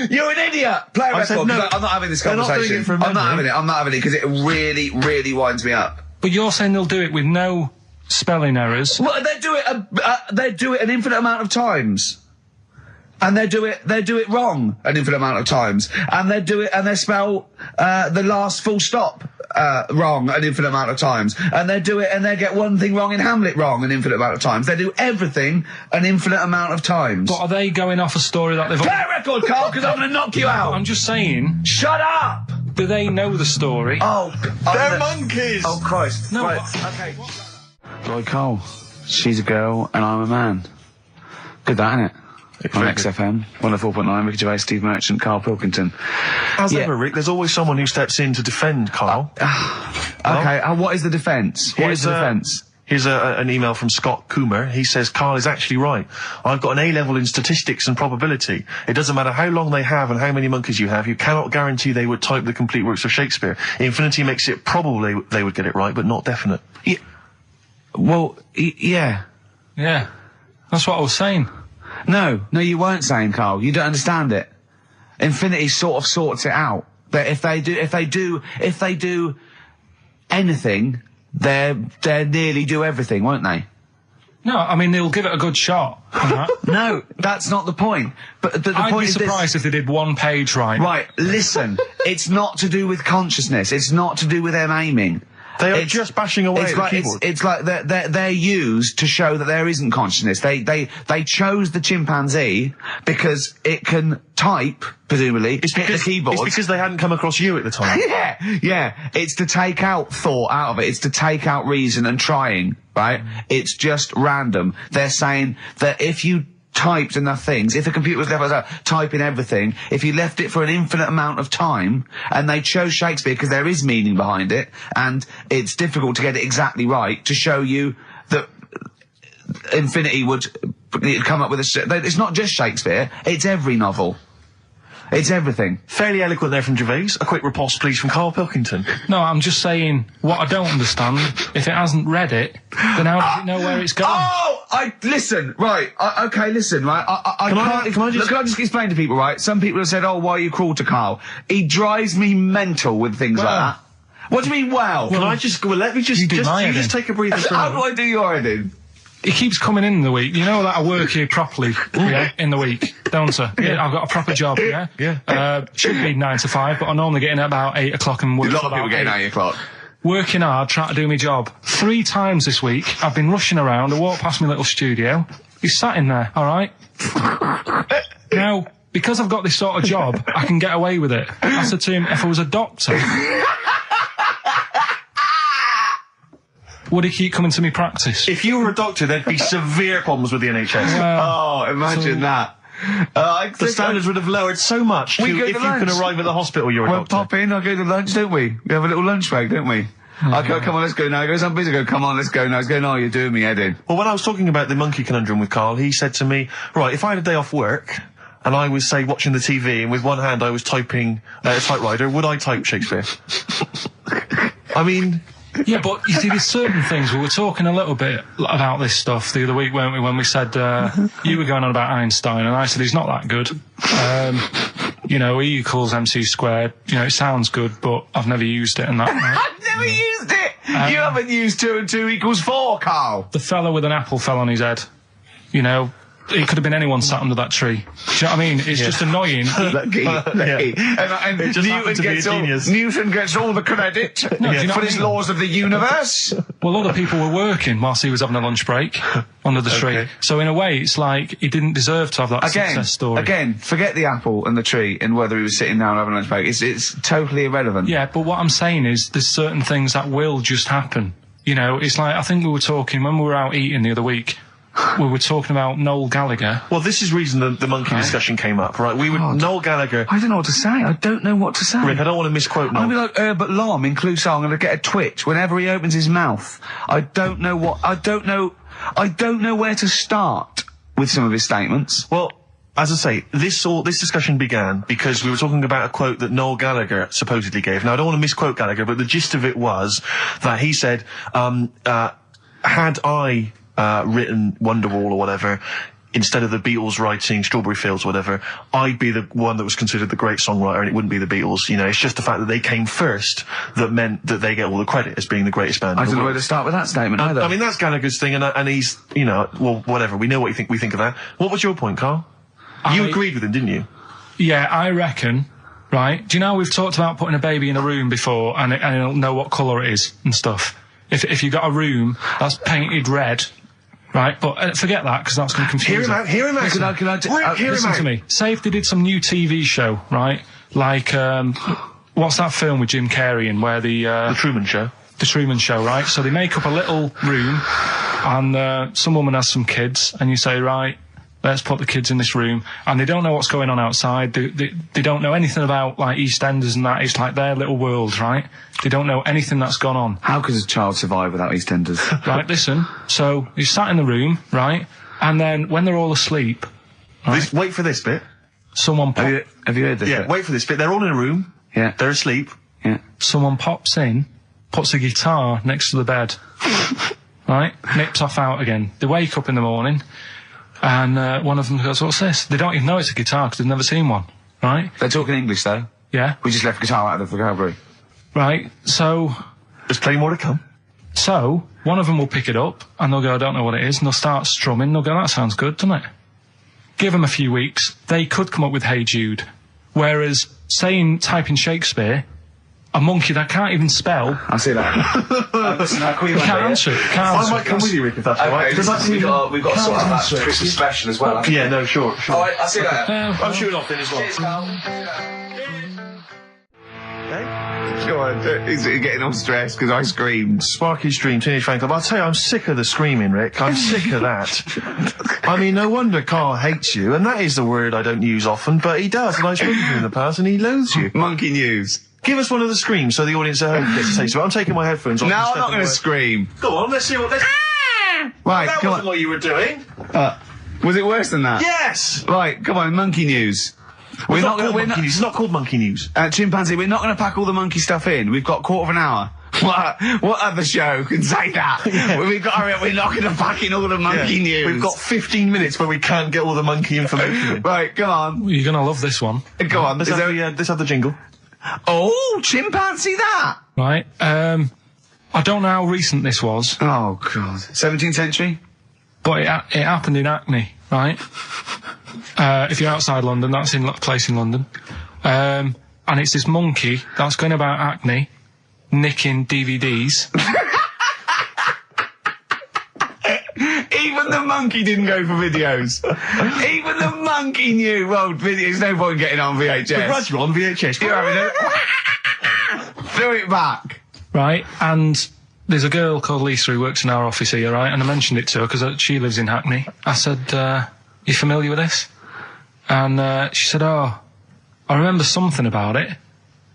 Speaker 3: You're an idiot! Play a
Speaker 2: I
Speaker 3: record,
Speaker 2: said, no,
Speaker 3: 'cause I'm not having this
Speaker 2: they're not doing
Speaker 3: conversation.
Speaker 2: it from
Speaker 3: I'm not
Speaker 2: memory.
Speaker 3: having it because it really, really winds me up.
Speaker 1: But you're saying they'll do it with no spelling errors.
Speaker 3: Well, they do it an infinite amount of times. And they do it wrong an infinite amount of times. And they spell the last full stop wrong an infinite amount of times. And they do it and they get one thing wrong in Hamlet wrong an infinite amount of times. They do everything an infinite amount of times.
Speaker 1: But are they going off a story that they've...
Speaker 3: Play a record, Karl, because I'm going to knock you out.
Speaker 1: I'm just saying...
Speaker 3: Shut up!
Speaker 1: do they know the story?
Speaker 3: Oh,
Speaker 2: They're monkeys!
Speaker 3: Oh, Christ.
Speaker 1: No,
Speaker 3: Right,
Speaker 1: but-
Speaker 3: okay. Roy Cole. She's a girl and I'm a man. Good that, innit? On XFM, 104.9, Ricky Gervais, Steve Merchant, Karl Pilkington.
Speaker 2: As ever, Rick, there's always someone who steps in to defend Karl.
Speaker 3: Okay, what is the defence? What is the defence?
Speaker 2: Here's an email from Scott Coomer. He says, Karl is actually right. I've got an A-level in statistics and probability. It doesn't matter how long they have and how many monkeys you have. You cannot guarantee they would type the complete works of Shakespeare. Infinity makes it probably they would get it right, but not definite.
Speaker 3: Yeah. Well, yeah.
Speaker 1: Yeah. That's what I was saying.
Speaker 3: No, you weren't saying, Karl. You don't understand it. Infinity sort of sorts it out. That if they do anything, they nearly do everything, won't they?
Speaker 1: No, I mean, they'll give it a good shot.
Speaker 3: No, that's not the point. But the
Speaker 1: I'd
Speaker 3: point
Speaker 1: be
Speaker 3: is
Speaker 1: surprised if they did one page right.
Speaker 3: Right, listen. It's not to do with consciousness. It's not to do with them aiming.
Speaker 2: They are just bashing away at the keyboard.
Speaker 3: It's like they're used to show that there isn't consciousness. They chose the chimpanzee because it can type, presumably, hit the keyboard.
Speaker 2: It's because they hadn't come across you at the time.
Speaker 3: Yeah. It's to take out thought out of it. It's to take out reason and trying, right? It's just random. They're saying that if you typed enough things, if the computer was left typing everything, if you left it for an infinite amount of time, and they chose Shakespeare because there is meaning behind it, and it's difficult to get it exactly right, to show you that Infinity would come up with it's not just Shakespeare, it's every novel. It's everything.
Speaker 2: Fairly eloquent there from Gervais. A quick riposte, please, from Karl Pilkington.
Speaker 1: No, I'm just saying, what I don't understand, if it hasn't read it, then how does it know where it's going?
Speaker 3: Listen, right, listen, right, can I just explain to people, right, some people have said, why are you cruel to Karl? He drives me mental with things like that. What do you mean, wow?
Speaker 2: Let me just take a breather for a
Speaker 3: How do
Speaker 2: moment.
Speaker 3: I do your editing?
Speaker 1: He keeps coming in the week. You know that I work here properly, in the week, don't I? Yeah, I've got a proper job,
Speaker 2: Yeah.
Speaker 1: Should be 9 to 5, but I normally get in at about 8 o'clock and work
Speaker 3: A lot
Speaker 1: till
Speaker 3: of people
Speaker 1: about
Speaker 3: getting
Speaker 1: 8.
Speaker 3: 8 o'clock.
Speaker 1: Working hard, trying to do my job. 3 times this week, I've been rushing around. I walked past my little studio. He's sat in there, all right? Now, because I've got this sort of job, I can get away with it. I said to him, if I was a doctor, would he keep coming to me practice?
Speaker 2: If you were a doctor, there'd be severe problems with the NHS.
Speaker 3: Imagine that.
Speaker 2: The standards would have lowered so much if you can arrive at the hospital, you're a
Speaker 3: We'll
Speaker 2: doctor.
Speaker 3: pop in, I'll go to lunch, don't we? We have a little lunch break, don't we? I go, come on, let's go now. He goes, I'm busy. I go, come on, let's go now. He's going, you're doing me head in.
Speaker 2: Well, when I was talking about the monkey conundrum with Karl, he said to me, right, if I had a day off work, and I was, say, watching the TV, and with one hand I was typing a typewriter, would I type Shakespeare? I mean...
Speaker 1: Yeah, but you see, there's certain things. We were talking a little bit about this stuff the other week, weren't we, when we said, you were going on about Einstein, and I said he's not that good. E equals MC squared. It sounds good, but I've never used it and that.
Speaker 3: I've never used it! You haven't used 2 and 2 equals 4, Karl!
Speaker 1: The fella with an apple fell on his head. It could have been anyone sat under that tree. Do you know what I mean? It's just annoying.
Speaker 3: Lucky. And
Speaker 2: It just happened to be a genius.
Speaker 3: Newton gets all the credit
Speaker 1: do you know
Speaker 3: for
Speaker 1: what
Speaker 3: his
Speaker 1: I mean?
Speaker 3: laws of the universe.
Speaker 1: Well, other people were working whilst he was having a lunch break under the tree. So in a way, it's like he didn't deserve to have that success story.
Speaker 3: Again, forget the apple and the tree and whether he was sitting down having a lunch break. It's totally irrelevant.
Speaker 1: Yeah, but what I'm saying is there's certain things that will just happen. It's like, I think we were talking, when we were out eating the other week, we were talking about Noel Gallagher.
Speaker 2: Well, this is reason the monkey discussion came up, right? Noel Gallagher...
Speaker 3: I don't know what to say. I don't know what to say.
Speaker 2: Rick, I don't want to misquote Noel.
Speaker 3: I'll be like Herbert Lom in Clouseau. I'm going to get a twitch whenever he opens his mouth. I don't know where to start with some of his statements.
Speaker 2: Well, as I say, this discussion began because we were talking about a quote that Noel Gallagher supposedly gave. Now, I don't want to misquote Gallagher, but the gist of it was that he said, had I... written Wonderwall or whatever, instead of the Beatles writing Strawberry Fields or whatever, I'd be the one that was considered the great songwriter and it wouldn't be the Beatles. It's just the fact that they came first that meant that they get all the credit as being the greatest band
Speaker 3: I
Speaker 2: in the
Speaker 3: don't know
Speaker 2: world.
Speaker 3: where to start with that statement either.
Speaker 2: I mean, that's Gallagher's thing and he's, well, whatever. We know what we think of that. What was your point, Karl? You agreed with him, didn't you?
Speaker 1: Yeah, I reckon, right? Do you know we've talked about putting a baby in a room before and it'll know what colour it is and stuff? If you've got a room that's painted red... Right, but forget that, because that's going to confuse
Speaker 2: Hear him out.
Speaker 1: Listen to me. Say if they did some new TV show, right? Like, what's that film with Jim Carrey in where
Speaker 2: The Truman Show.
Speaker 1: The Truman Show, right? So they make up a little room, and some woman has some kids, and you say, right, let's put the kids in this room, and they don't know what's going on outside. They don't know anything about, like, EastEnders and that. It's like their little world, right? They don't know anything that's gone on.
Speaker 3: How could a child survive without EastEnders?
Speaker 1: Right, listen. So he's sat in the room, right? And then when they're all asleep, right,
Speaker 2: Wait for this bit.
Speaker 1: someone
Speaker 3: Have you heard this?
Speaker 2: Yeah,
Speaker 3: bit?
Speaker 2: wait for this bit. They're all in a room.
Speaker 3: Yeah.
Speaker 2: They're asleep.
Speaker 3: Yeah.
Speaker 1: someone pops in, puts a guitar next to the bed, right? Nips off out again. They wake up in the morning, and one of them goes, "What's this?" They don't even know it's a guitar because they've never seen one, right?
Speaker 3: They're talking English, though.
Speaker 1: Yeah.
Speaker 3: We just left guitar out of the vocabulary.
Speaker 1: Right. So
Speaker 2: There's plenty more to come.
Speaker 1: one of them will pick it up, and they'll go, "I don't know what it is," and they'll start strumming. They'll go, "That sounds good, doesn't it?" Give them a few weeks, they could come up with Hey Jude. Whereas, type in Shakespeare, a monkey that can't even spell,
Speaker 3: I see that.
Speaker 1: can't answer it.
Speaker 2: I might come with you, Rick, if that's all right.
Speaker 3: Because we've got to sort out that Christmas special as well.
Speaker 2: Yeah, no, sure.
Speaker 3: Alright, I'll see you later.
Speaker 2: I'm shooting off then as well.
Speaker 3: Cheers, Carl. Go on, he's getting all stressed because I screamed.
Speaker 2: Sparky's Dream, Teenage Fan Club. I'll tell you, I'm sick of the screaming, Rick. I'm sick of that. I mean, no wonder Carl hates you, and that is the word I don't use often, but he does, and I've spoken to him in the past, and he loathes you.
Speaker 3: Monkey news.
Speaker 2: Give us one of the screams so the audience at home gets a taste of it. I'm taking my headphones off.
Speaker 3: No,
Speaker 2: and
Speaker 3: I'm not
Speaker 2: stepping
Speaker 3: going to
Speaker 2: away.
Speaker 3: scream.
Speaker 2: Go on, let's see what...
Speaker 3: Right,
Speaker 2: That
Speaker 3: come
Speaker 2: wasn't
Speaker 3: on.
Speaker 2: what you were doing.
Speaker 3: Was it worse than that?
Speaker 2: Yes!
Speaker 3: Right, come on, monkey news. We're not going
Speaker 2: Monkey News. It's not called Monkey News.
Speaker 3: Chimpanzee, we're not going to pack all the monkey stuff in. We've got a quarter of an hour. What other show can say that?
Speaker 2: Yeah.
Speaker 3: We're not going to pack in all the monkey news.
Speaker 2: We've got 15 minutes where we can't get all the monkey information in.
Speaker 3: Right, come on.
Speaker 1: You're going to love this one.
Speaker 3: Go on.
Speaker 2: Let's have the jingle.
Speaker 3: Oh, chimpanzee that!
Speaker 1: Right. I don't know how recent this was,
Speaker 3: Oh, God. 17th century?
Speaker 1: but it happened in Hackney, right? If you're outside London, that's in a place in London. And it's this monkey that's going about Hackney, nicking DVDs.
Speaker 3: Even the monkey didn't go for videos. Even the monkey knew, well, videos, no point getting on VHS.
Speaker 2: We're glad you're on VHS.
Speaker 3: You're having it. Throw it back.
Speaker 1: Right, and there's a girl called Lisa who works in our office here, right? And I mentioned it to her because she lives in Hackney. I said, you familiar with this? And she said, oh, I remember something about it,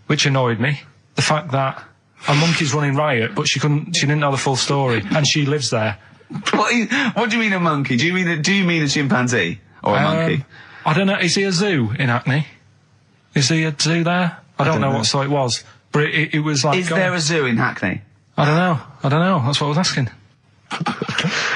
Speaker 1: which annoyed me. The fact that a monkey's running riot, but she didn't know the full story, and she lives there.
Speaker 3: What do you mean a monkey? Do you mean a chimpanzee? Or a monkey?
Speaker 1: I don't know, is he a zoo in Hackney? Is he a zoo there? I don't know what sort it was. But it was like...
Speaker 3: Is there a zoo in Hackney?
Speaker 1: I don't know. That's what I was asking.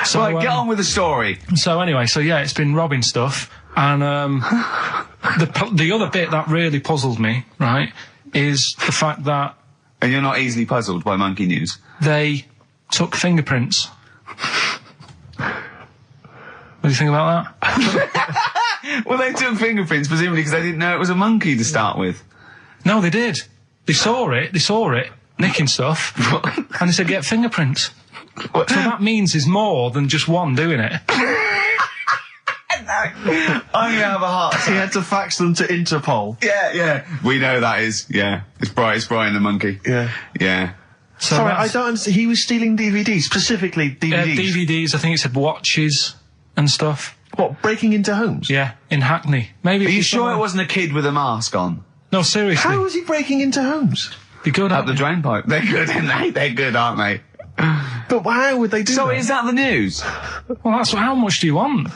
Speaker 1: So,
Speaker 3: Right, get on with the story.
Speaker 1: So anyway, yeah, it's been robbing stuff. And the other bit that really puzzled me, right, is the fact that...
Speaker 3: And you're not easily puzzled by monkey news?
Speaker 1: They took fingerprints. What do you think about that?
Speaker 3: Well, they took fingerprints, presumably because they didn't know it was a monkey to start with.
Speaker 1: No, they did. They saw it, nicking stuff, and they said, get fingerprints. So that means there's more than just one doing it.
Speaker 3: I'm going to have a heart attack.
Speaker 2: He had to fax them to Interpol.
Speaker 3: Yeah. We know that is, It's Brian the monkey.
Speaker 2: Yeah.
Speaker 3: Yeah.
Speaker 1: So
Speaker 2: Sorry, I
Speaker 1: that's-
Speaker 2: don't understand. He was stealing DVDs, specifically DVDs.
Speaker 1: DVDs, I think it said watches and stuff.
Speaker 2: What, breaking into homes?
Speaker 1: Yeah, in Hackney. Maybe.
Speaker 3: Are you sure it wasn't a kid with a mask on?
Speaker 1: No, seriously.
Speaker 2: How was he breaking into homes?
Speaker 1: Be good
Speaker 3: Up
Speaker 1: at
Speaker 3: the drain pipe. They're good, aren't they? They're good, aren't they?
Speaker 2: But how would they do
Speaker 3: So
Speaker 2: that?
Speaker 3: is that the news?
Speaker 1: Well, that's how much do you want
Speaker 3: Is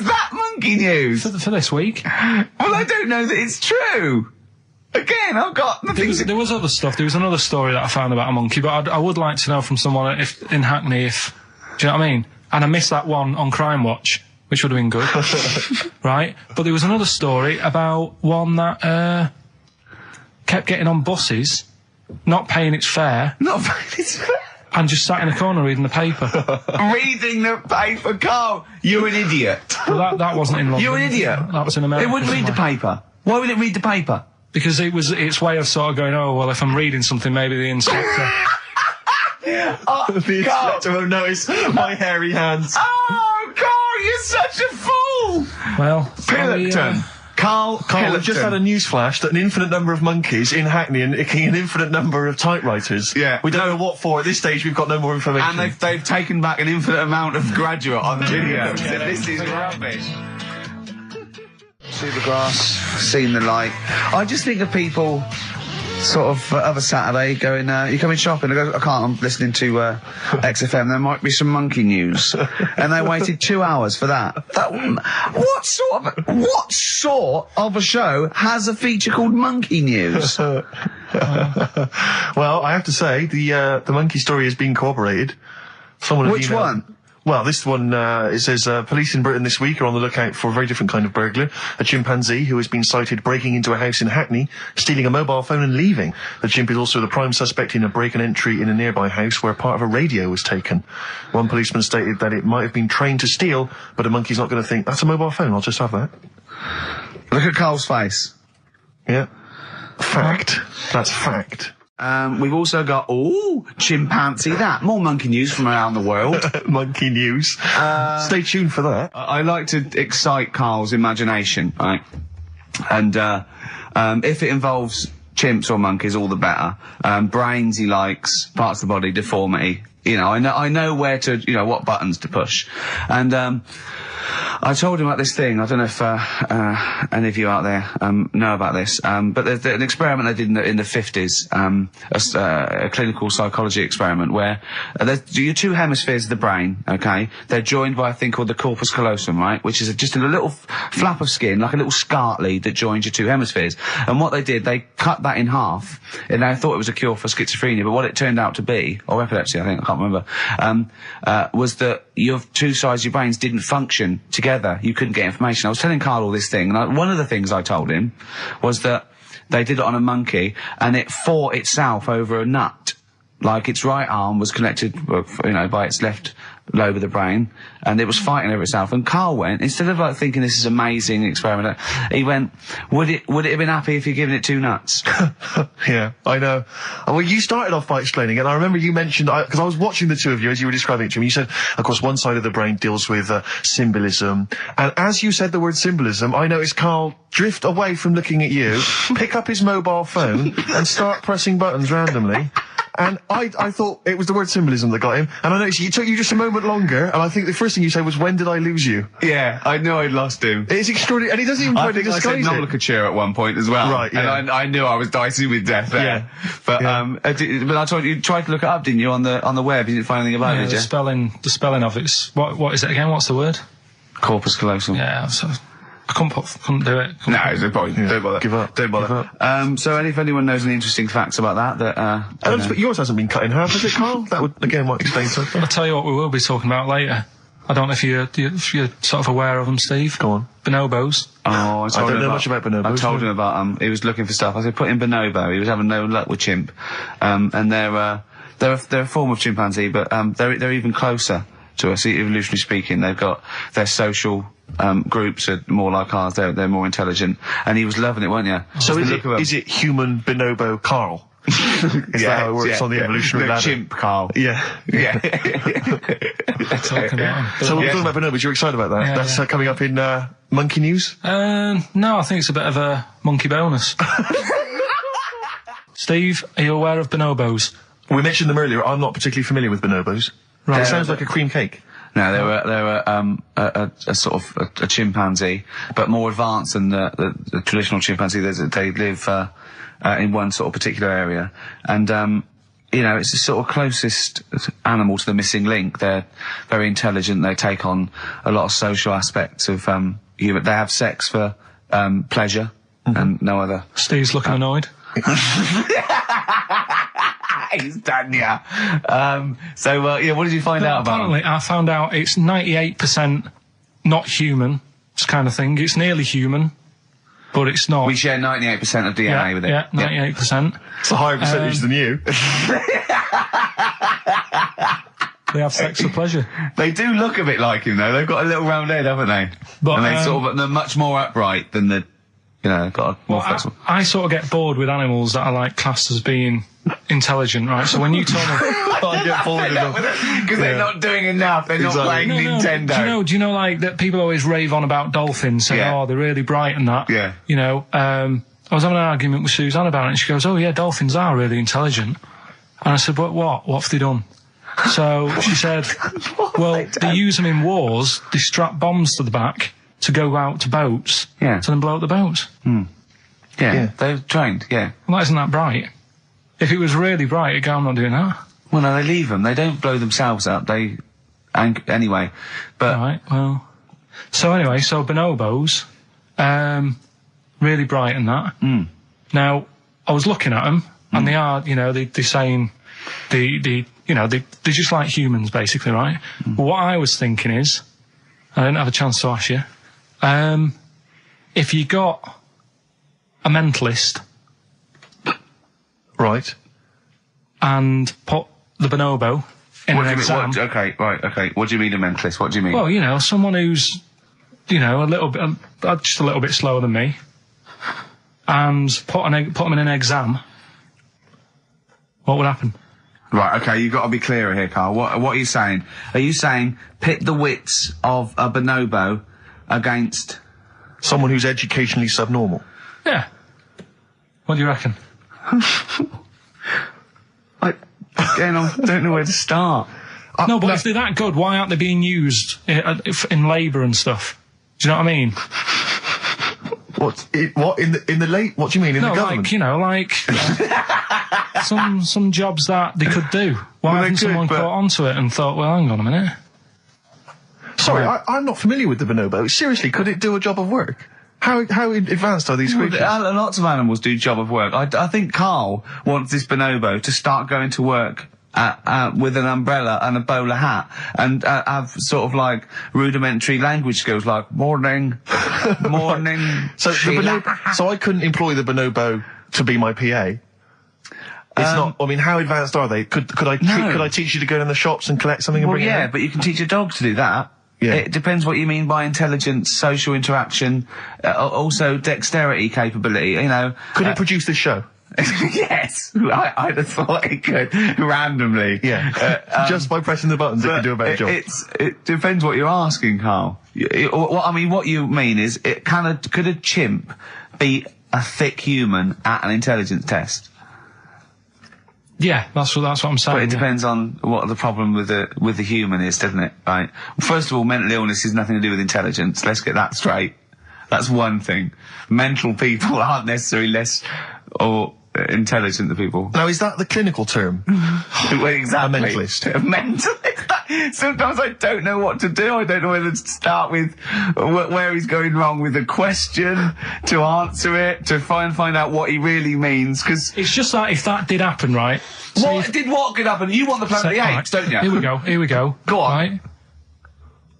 Speaker 3: that monkey news?
Speaker 1: for this week?
Speaker 3: Well, I don't know that it's true. Again, I've got the things.
Speaker 1: There was other stuff. There was another story that I found about a monkey, but I would like to know from someone in Hackney do you know what I mean? And I missed that one on Crime Watch, which would have been good, right? But there was another story about one that kept getting on buses, not paying its fare, and just sat in a corner reading the paper.
Speaker 3: Reading the paper, Carl. You're an idiot.
Speaker 1: Well, that wasn't in London.
Speaker 3: You're an idiot.
Speaker 1: That was in America.
Speaker 3: It wouldn't read the
Speaker 1: somewhere.
Speaker 3: paper. Why would it read the paper?
Speaker 1: Because it was its way of sort of going, oh, well, if I'm reading something, maybe the inspector...
Speaker 2: The inspector will notice my hairy hands.
Speaker 3: Oh, Carl, you're such a fool.
Speaker 1: Well,
Speaker 3: Pilkington. Karl,
Speaker 2: we've just had a news flash that an infinite number of monkeys in Hackney are nicking an infinite number of typewriters.
Speaker 3: Yeah.
Speaker 2: We don't know what for. At this stage, we've got no more information.
Speaker 3: And they've taken back an infinite amount of graduate on video. So this is rubbish. See the grass, seen the light. I just think of people sort of of a Saturday going, you coming shopping? I go, I can't, I'm listening to XFM, there might be some monkey news. And they waited 2 hours for that. What sort of a show has a feature called Monkey News?
Speaker 2: Well, I have to say, the monkey story has been corroborated.
Speaker 3: Which one?
Speaker 2: Well, this one, it says, police in Britain this week are on the lookout for a very different kind of burglar. A chimpanzee who has been sighted breaking into a house in Hackney, stealing a mobile phone and leaving. The chimp is also the prime suspect in a break and entry in a nearby house where part of a radio was taken. One policeman stated that it might have been trained to steal, but a monkey's not going to think, that's a mobile phone, I'll just have that.
Speaker 3: Look at Karl's face.
Speaker 2: Yeah. Fact. That's fact.
Speaker 3: We've also got, chimpanzee that. More monkey news from around the world.
Speaker 2: Monkey news. Stay tuned for that.
Speaker 3: I like to excite Karl's imagination, right? And if it involves chimps or monkeys, all the better. Brains he likes, parts of the body, deformity. You know, I know where to, what buttons to push. And I told him about this thing. I don't know if any of you out there know about this, but there's an experiment they did in the 50s, a clinical psychology experiment where there's your two hemispheres of the brain, okay? They're joined by a thing called the corpus callosum, right? Which is just a little flap of skin, like a little scarlet lead that joins your two hemispheres. And what they did, they cut that in half, and they thought it was a cure for schizophrenia, but what it turned out to be, or epilepsy, I think, I can't remember, was that your two sides of your brains didn't function together. You couldn't get information. I was telling Karl all this thing, and one of the things I told him was that they did it on a monkey, and it fought itself over a nut. Like its right arm was connected, by its left lobe of the brain, and it was fighting over itself. And Karl went, instead of like thinking this is amazing experiment, he went, would it have been happy if you'd given it two nuts?
Speaker 2: Yeah, I know. Well, you started off by explaining it, and I remember you mentioned, because I was watching the two of you as you were describing it to me, you said, of course, one side of the brain deals with symbolism, and as you said the word symbolism, I noticed Karl drift away from looking at you, pick up his mobile phone, and start pressing buttons randomly. And I thought it was the word symbolism that got him. And I noticed it took you just a moment longer. And I think the first thing you said was, when did I lose you?
Speaker 3: Yeah, I knew I'd lost him.
Speaker 2: It's extraordinary. And he doesn't even try to disguise it.
Speaker 3: I said nomenclature at one point as well.
Speaker 2: Right, yeah.
Speaker 3: And I knew I was dicey with death there.
Speaker 2: Yeah.
Speaker 3: But, but I told you, tried to look it up, didn't you, on the web? You didn't find anything about it, did you?
Speaker 1: The spelling of it's, what is it again? What's the word?
Speaker 3: Corpus callosum.
Speaker 1: Yeah, I couldn't do it.
Speaker 3: No, it's no point. Yeah. Don't bother.
Speaker 2: Give up.
Speaker 3: Don't bother. So if anyone knows any interesting facts about that,
Speaker 2: yours hasn't been cut in half, has it, Karl? That would, again, might explain something.
Speaker 1: I'll tell you what we will be talking about later. I don't know if you're sort of aware of them, Steve.
Speaker 2: Go on.
Speaker 1: Bonobos.
Speaker 3: Oh, I
Speaker 2: don't know much about bonobos.
Speaker 3: I told him about, he was looking for stuff. I said, put in bonobo. He was having no luck with chimp. And they're a form of chimpanzee, but, they're even closer to us, evolutionarily speaking. They've got their social groups are more like ours. They're more intelligent, and he was loving it, weren't you?
Speaker 2: So is it human bonobo Karl? Is that how it works on the evolutionary ladder?
Speaker 3: Chimp Karl.
Speaker 2: Yeah.
Speaker 3: Yeah.
Speaker 1: Talking about
Speaker 2: So we're talking about bonobos. You're excited about that?
Speaker 1: Yeah,
Speaker 2: That's coming up in monkey news.
Speaker 1: No, I think it's a bit of a monkey bonus. Steve, are you aware of bonobos?
Speaker 2: We mentioned them earlier. I'm not particularly familiar with bonobos. Right. It sounds like a cream cake.
Speaker 3: No, they were a sort of a chimpanzee, but more advanced than the traditional chimpanzee. They live in one sort of particular area, and it's the sort of closest animal to the missing link. They're very intelligent. They take on a lot of social aspects of human. They have sex for pleasure and no other.
Speaker 1: Steve's looking annoyed.
Speaker 3: He's done, yeah. What did you find out about
Speaker 1: apparently, I found out it's 98% not human, this kind of thing. It's nearly human, but it's not.
Speaker 3: We share 98% of DNA with it.
Speaker 1: Yeah, 98%.
Speaker 2: It's a higher percentage than you.
Speaker 1: They have sex for pleasure.
Speaker 3: They do look a bit like him, though. They've got a little round head, haven't they?
Speaker 1: But,
Speaker 3: and they're much more upright than the got a more flexible.
Speaker 1: I sort of get bored with animals that are like classed as being intelligent, right? So when you told me,
Speaker 2: I get bored with them
Speaker 3: because they're not doing enough. They're not playing Nintendo.
Speaker 1: Do you know like that people always rave on about dolphins, saying, "Oh, they're really bright and that."
Speaker 3: Yeah.
Speaker 1: I was having an argument with Suzanne about it, and she goes, "Oh yeah, dolphins are really intelligent." And I said, "But what? What have they done?" So she said, "Well, they use them in wars. They strap bombs to the back to go out to boats, to then blow up the boats."
Speaker 3: Yeah, they're trained. Yeah.
Speaker 1: Well, that isn't that bright. If it was really bright, it'd go, "I'm not doing that."
Speaker 3: Well, no, they leave them. They don't blow themselves up. Anyway, but
Speaker 1: right. Well, so bonobos, really bright and that. Now, I was looking at them, and they are, they're saying, they're just like humans, basically, right? But what I was thinking is, I didn't have a chance to ask you, if you got a mentalist,
Speaker 2: right, and
Speaker 1: put the bonobo in an exam.
Speaker 3: Okay. What do you mean a mentalist? What do you mean?
Speaker 1: Well, someone who's, a little bit, just a little bit slower than me, and put them in an exam. What would happen?
Speaker 3: Right, okay, you've got to be clearer here, Karl. What are you saying? Are you saying pit the wits of a bonobo against
Speaker 2: someone who's educationally subnormal?
Speaker 1: Yeah. What do you reckon?
Speaker 3: I don't know where to start.
Speaker 1: No, but if they're that good, why aren't they being used in labour and stuff? Do you know what I mean?
Speaker 2: What in the late? What do you mean in the government?
Speaker 1: Like some jobs that they could do. Why hasn't someone caught onto it and thought, well, hang on a minute?
Speaker 2: Sorry, I'm not familiar with the bonobo. Seriously, could it do a job of work? How advanced are these creatures?
Speaker 3: Lots of animals do job of work. I think Karl wants this bonobo to start going to work with an umbrella and a bowler hat and have sort of like rudimentary language skills like morning.
Speaker 2: So I couldn't employ the bonobo to be my PA. It's not. I mean, how advanced are they? Could I teach you to go in the shops and collect something and bring it in?
Speaker 3: But you can teach a dog to do that.
Speaker 2: Yeah.
Speaker 3: It depends what you mean by intelligence, social interaction, also dexterity capability,
Speaker 2: Could it produce this show?
Speaker 3: Yes, I'd have thought it could, randomly.
Speaker 2: Yeah. Just by pressing the buttons, it could do a better job.
Speaker 3: It depends what you're asking, Karl. What you mean is, could a chimp beat a thick human at an intelligence test?
Speaker 1: Yeah, that's what I'm saying.
Speaker 3: But it depends on what the problem with the human is, doesn't it? Right. First of all, mental illness has nothing to do with intelligence. Let's get that straight. That's one thing. Mental people aren't necessarily less or intelligent than people.
Speaker 2: Now, is that the clinical term?
Speaker 3: Well, exactly.
Speaker 2: A mentalist.
Speaker 3: A mentalist. Sometimes I don't know what to do. I don't know whether to start with where he's going wrong with the question, to answer it, to find out what he really means, because
Speaker 1: it's just that if that did happen, right?
Speaker 3: What could happen? You want the Planet of the Apes, don't you?
Speaker 1: Here we go.
Speaker 3: Go on.
Speaker 1: Right?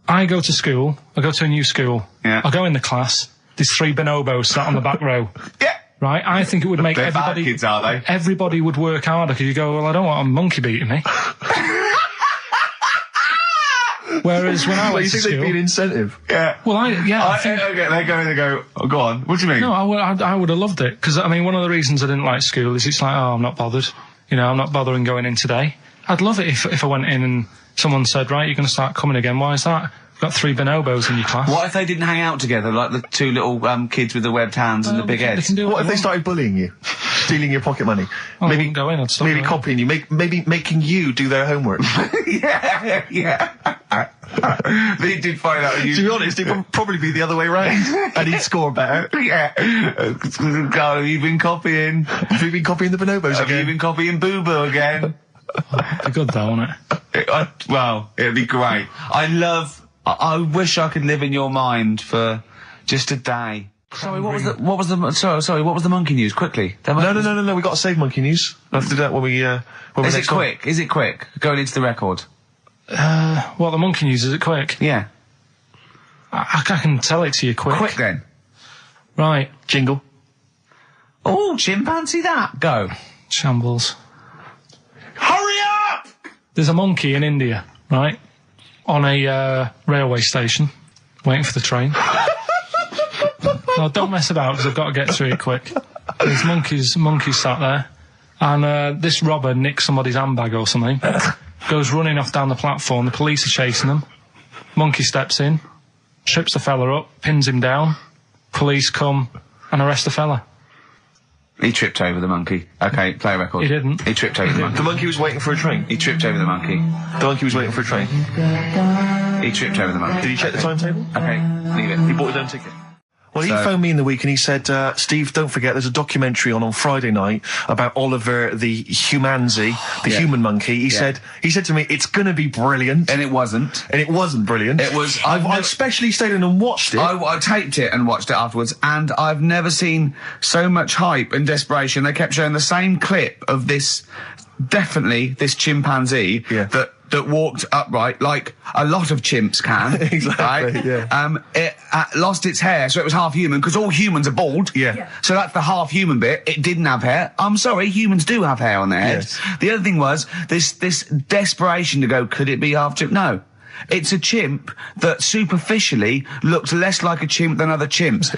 Speaker 1: I go to school. I go to a new school.
Speaker 3: Yeah.
Speaker 1: I go in the class. There's 3 bonobos sat on the back row.
Speaker 3: Yeah.
Speaker 1: Right? I think it would make everybody...
Speaker 3: They're bad kids, are they?
Speaker 1: Everybody would work harder because you go, well, I don't want a monkey beating me. Whereas when I went to school...
Speaker 2: You think they'd be an incentive?
Speaker 3: Yeah.
Speaker 1: Well, I think...
Speaker 3: Okay, they go, oh, go on. What do you mean?
Speaker 1: No, I would have loved it. Because, one of the reasons I didn't like school is it's like, oh, I'm not bothered. I'm not bothering going in today. I'd love it if I went in and someone said, right, you're going to start coming again. Why is that? You've got 3 bonobos in your class.
Speaker 3: What if they didn't hang out together, like the 2 little kids with the webbed hands and the big heads?
Speaker 2: What if they started bullying you? Stealing your pocket money?
Speaker 1: Well, maybe go in. I'd stop
Speaker 2: maybe copying you. Maybe making you do their homework.
Speaker 3: Yeah. They did find out.
Speaker 2: To be honest, it would probably be the other way round, and he'd score better.
Speaker 3: Yeah. Karl, have you been copying?
Speaker 2: Have you been copying the bonobos again?
Speaker 3: Have you been copying Boo Boo again?
Speaker 1: It'd be good though, wouldn't it?
Speaker 3: Well, it'd be great. I wish I could live in your mind for just a day. Sorry, what was the monkey news? Quickly.
Speaker 2: No. We got to save monkey news. We'll have to do that when we.
Speaker 3: Is it quick? Is it quick? Going into the record.
Speaker 1: The monkey news, is it quick?
Speaker 3: Yeah.
Speaker 1: I can tell it to you quick.
Speaker 3: Quick then.
Speaker 1: Right.
Speaker 2: Jingle.
Speaker 3: Oh, chimpanzee that. Go.
Speaker 1: Shambles.
Speaker 3: Hurry up!
Speaker 1: There's a monkey in India, right? On a railway station, waiting for the train. No, don't mess about because I've got to get through it quick. There's monkeys sat there, and this robber nicks somebody's handbag or something. Goes running off down the platform. The police are chasing them. Monkey steps in, trips the fella up, pins him down. Police come and arrest the fella.
Speaker 3: He tripped over the monkey. Okay, play a record.
Speaker 1: He didn't.
Speaker 3: He tripped over the monkey.
Speaker 2: The monkey was waiting for a train.
Speaker 3: He tripped over the monkey.
Speaker 2: The monkey was waiting for a train.
Speaker 3: He tripped over the monkey.
Speaker 2: Did he check the timetable?
Speaker 3: Okay, leave it.
Speaker 2: He bought his own ticket. Well, he phoned me in the week and he said, Steve, don't forget, there's a documentary on Friday night about Oliver the humanzi, the human monkey. He said to me, it's going to be brilliant.
Speaker 3: And it wasn't.
Speaker 2: And it wasn't brilliant.
Speaker 3: It was.
Speaker 2: I've specially stayed in and watched it.
Speaker 3: I taped it and watched it afterwards, and I've never seen so much hype and desperation. They kept showing the same clip of this chimpanzee that walked upright like a lot of chimps can.
Speaker 2: Exactly,
Speaker 3: right?
Speaker 2: yeah.
Speaker 3: It lost its hair, so it was half human, because all humans are bald.
Speaker 2: Yeah.
Speaker 3: So that's the half human bit. It didn't have hair. I'm sorry, humans do have hair on their heads.
Speaker 2: Yes.
Speaker 3: The other thing was this desperation to go, could it be half chimp? No. It's a chimp that superficially looks less like a chimp than other chimps.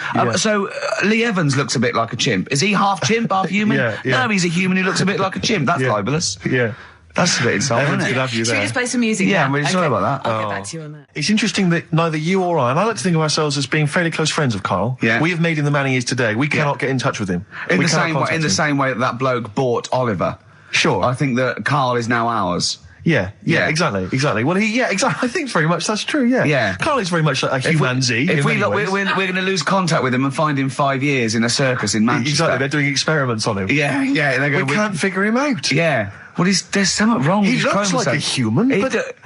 Speaker 3: Lee Evans looks a bit like a chimp. Is he half chimp, half human? No, he's a human who looks a bit like a chimp. That's libelous.
Speaker 2: Yeah.
Speaker 3: That's a bit insulting, isn't it?
Speaker 2: Have you
Speaker 4: Should we
Speaker 2: there.
Speaker 4: just play some music?
Speaker 3: Yeah,
Speaker 4: now?
Speaker 3: I'm really sorry about that.
Speaker 4: I'll get back to you on that.
Speaker 2: It's interesting that neither you or I like to think of ourselves as being fairly close friends of Karl.
Speaker 3: Yeah.
Speaker 2: We have made him the man he is today. We cannot get in touch with him.
Speaker 3: In
Speaker 2: We
Speaker 3: the
Speaker 2: cannot
Speaker 3: same way,
Speaker 2: contact him.
Speaker 3: same way that bloke bought Oliver.
Speaker 2: Sure.
Speaker 3: I think that Karl is now ours.
Speaker 2: Yeah, exactly. Well, exactly. I think very much that's true. Yeah.
Speaker 3: Yeah.
Speaker 2: Karl is very much like a humanzi.
Speaker 3: If we
Speaker 2: in
Speaker 3: look,
Speaker 2: many
Speaker 3: we're
Speaker 2: ways.
Speaker 3: going to lose contact with him and find him 5 years in a circus in Manchester.
Speaker 2: Exactly. They're doing experiments on him.
Speaker 3: Yeah. They're going,
Speaker 2: We can't figure him out.
Speaker 3: Yeah. Well, there's something wrong with
Speaker 2: He
Speaker 3: his
Speaker 2: looks like a
Speaker 3: chromosomes.
Speaker 2: human, but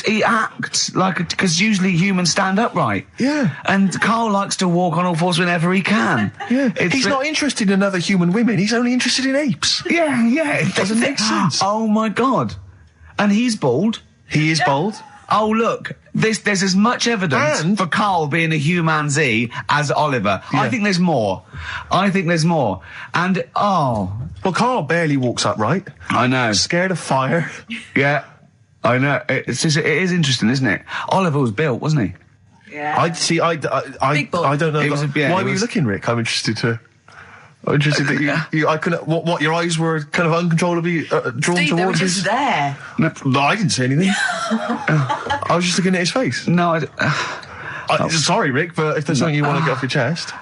Speaker 3: He acts like because usually humans stand upright.
Speaker 2: Yeah.
Speaker 3: And Karl likes to walk on all fours whenever he can.
Speaker 2: yeah, he's not interested in other human women. He's only interested in apes.
Speaker 3: Yeah. It
Speaker 2: doesn't make sense.
Speaker 3: Oh my God. And he's bald.
Speaker 2: He is bald.
Speaker 3: Oh, look, there's as much evidence
Speaker 2: And-
Speaker 3: for Karl being a humanzi as Oliver.
Speaker 2: Yeah.
Speaker 3: I think there's more. And,
Speaker 2: Well, Karl barely walks upright.
Speaker 3: I know.
Speaker 2: Scared of fire.
Speaker 3: Yeah, I know. It is interesting, isn't it? Oliver was built, wasn't he?
Speaker 4: Yeah.
Speaker 2: I don't know.
Speaker 3: It was
Speaker 2: Why were you looking, Rick? I'm interested that you I couldn't. What your eyes were kind of uncontrollably drawn
Speaker 4: Steve, they were
Speaker 2: towards
Speaker 4: just
Speaker 2: his.
Speaker 4: there.
Speaker 2: No, I didn't say anything. I was just looking at his face.
Speaker 3: No,
Speaker 2: Sorry, Rick, but if there's something you want to get off your chest.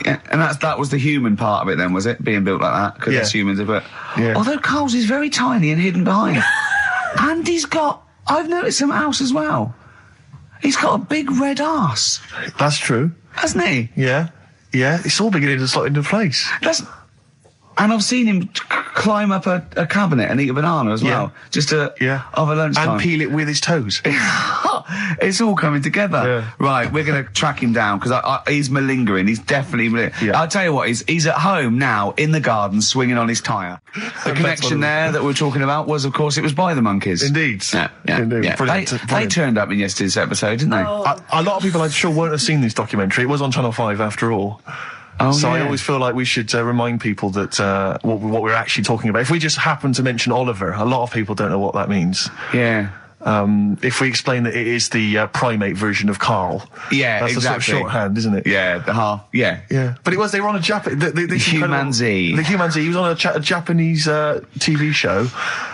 Speaker 3: yeah, and that was the human part of it then, was it? Being built like that? Because it's humans, but...
Speaker 2: Yeah.
Speaker 3: Although Karl's is very tiny and hidden behind. And I've noticed something else as well. He's got a big red arse,
Speaker 2: That's true.
Speaker 3: hasn't he?
Speaker 2: Yeah. It's all beginning to slot into place.
Speaker 3: And I've seen him climb up a cabinet and eat a banana as well. Just over lunchtime.
Speaker 2: And peel it with his toes.
Speaker 3: It's all coming together.
Speaker 2: Yeah.
Speaker 3: Right, we're going to track him down because he's malingering. He's definitely
Speaker 2: Yeah.
Speaker 3: I'll tell you what, he's at home now in the garden swinging on his tyre. The connection there that we're talking about was, of course, it was by the monkeys.
Speaker 2: Indeed.
Speaker 3: Yeah.
Speaker 2: Indeed. Brilliant.
Speaker 3: They turned up in yesterday's episode, didn't they?
Speaker 2: A lot of people, I'm sure, won't have seen this documentary. It was on Channel 5 after all. So I always feel like we should remind people that what we're actually talking about. If we just happen to mention Oliver, a lot of people don't know what that means.
Speaker 3: Yeah.
Speaker 2: If we explain that it is the primate version of Karl.
Speaker 3: Yeah,
Speaker 2: that's
Speaker 3: exactly.
Speaker 2: the sort of shorthand, isn't it?
Speaker 3: Yeah, the half. Yeah.
Speaker 2: Yeah. But they were on a Japanese... The
Speaker 3: humanzi.
Speaker 2: The humanzi. He was on a Japanese TV show.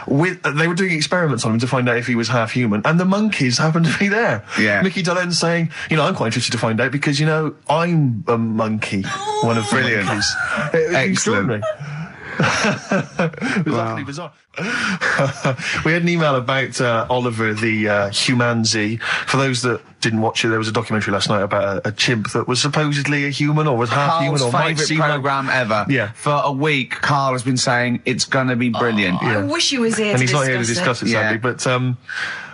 Speaker 2: They were doing experiments on him to find out if he was half human. And the monkeys happened to be there.
Speaker 3: Yeah.
Speaker 2: Mickey Dolenz saying, I'm quite interested to find out because, I'm a monkey. One of the
Speaker 3: Brilliant.
Speaker 2: monkeys. It was
Speaker 3: Excellent.
Speaker 2: extraordinary. It was utterly bizarre. We had an email about Oliver the humanzi. For those that didn't watch it, there was a documentary last night about a chimp that was supposedly a human or was half human
Speaker 3: Karl's
Speaker 2: or might
Speaker 3: favourite
Speaker 2: seem
Speaker 3: programme ever.
Speaker 2: Yeah.
Speaker 3: For a week, Karl has been saying it's going to be brilliant.
Speaker 4: I wish he was here
Speaker 2: and
Speaker 4: to
Speaker 2: he's not here to discuss it, sadly.
Speaker 3: Yeah.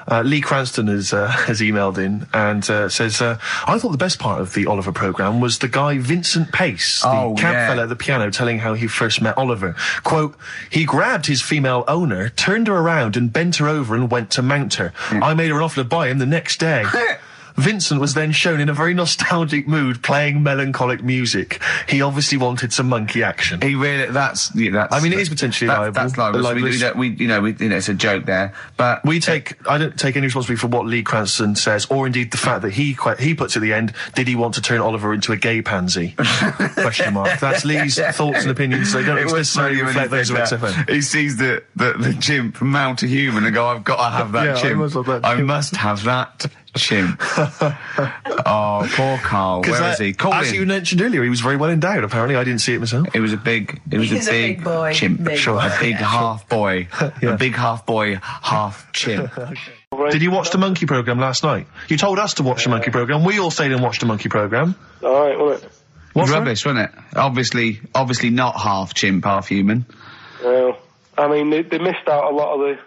Speaker 2: But Lee Cranston has emailed in and says, I thought the best part of the Oliver programme was the guy Vincent Pace, the camp fella at the piano, telling how he first met Oliver. Quote, he grabbed his female owner, turned her around and bent her over and went to mount her. I made her an offer to buy him the next day. Vincent was then shown in a very nostalgic mood playing melancholic music. He obviously wanted some monkey action.
Speaker 3: He really, that's
Speaker 2: I mean, it is potentially liable.
Speaker 3: That's liable. We, it's a joke there. But
Speaker 2: I don't take any responsibility for what Lee Cranston says, or indeed the fact that he puts at the end, did he want to turn Oliver into a gay pansy? Question mark. That's Lee's thoughts and opinions. They don't necessarily reflect those of XFM.
Speaker 3: He sees the chimp mount a human and go, I've got to have that chimp. I must have that chimp. Oh, poor Karl. Where is he?
Speaker 2: As you mentioned earlier, he was very well endowed, apparently. I didn't see it myself.
Speaker 3: It was a big
Speaker 4: boy.
Speaker 3: Chimp.
Speaker 2: Sure.
Speaker 3: A big half boy.
Speaker 2: Yeah.
Speaker 3: A big half boy, half chimp.
Speaker 2: Did you watch the monkey programme last night? You told us to watch the monkey programme. We all stayed and watched the monkey programme.
Speaker 5: Alright, wasn't it?
Speaker 3: What's rubbish, wasn't it? Obviously not half chimp, half human.
Speaker 5: Well, I mean, they missed out a lot of the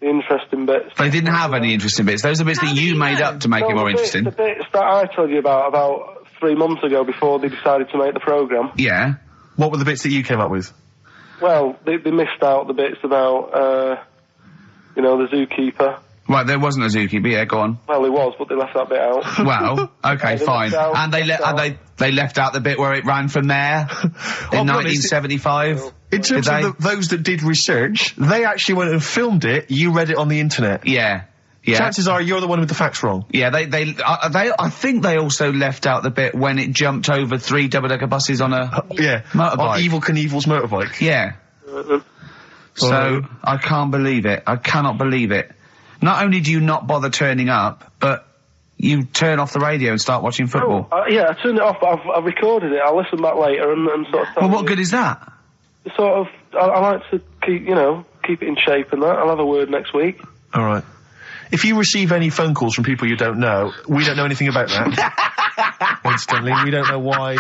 Speaker 5: interesting bits.
Speaker 3: They didn't have any interesting bits. Those are bits that you made up to make it more interesting.
Speaker 5: The bits that I told you about 3 months ago before they decided to make the programme.
Speaker 3: Yeah.
Speaker 2: What were the bits that you came up with?
Speaker 5: Well, they missed out the bits about, the zookeeper.
Speaker 3: Right, there wasn't a zookeeper, yeah, go on.
Speaker 5: Well, there was, but they left that bit out.
Speaker 3: Well, okay, fine. And they left out the bit where it ran from there in 1975.
Speaker 2: In terms of those that did research, they actually went and filmed it. You read it on the internet.
Speaker 3: Yeah. Yeah.
Speaker 2: Chances are you're the one with the facts wrong.
Speaker 3: Yeah, I think they also left out the bit when it jumped over 3 double-decker buses on a motorbike.
Speaker 2: On Evel Knievel's motorbike.
Speaker 3: Yeah. So, I can't believe it. I cannot believe it. Not only do you not bother turning up, but you turn off the radio and start watching football.
Speaker 5: I turned it off, but I've recorded it. I'll listen back later and sort of...
Speaker 3: Well, what good is that?
Speaker 5: Sort of, I like to keep it in shape and that. I'll have a word next week.
Speaker 2: All right. If you receive any phone calls from people you don't know, we don't know anything about that. Instantly, we don't know why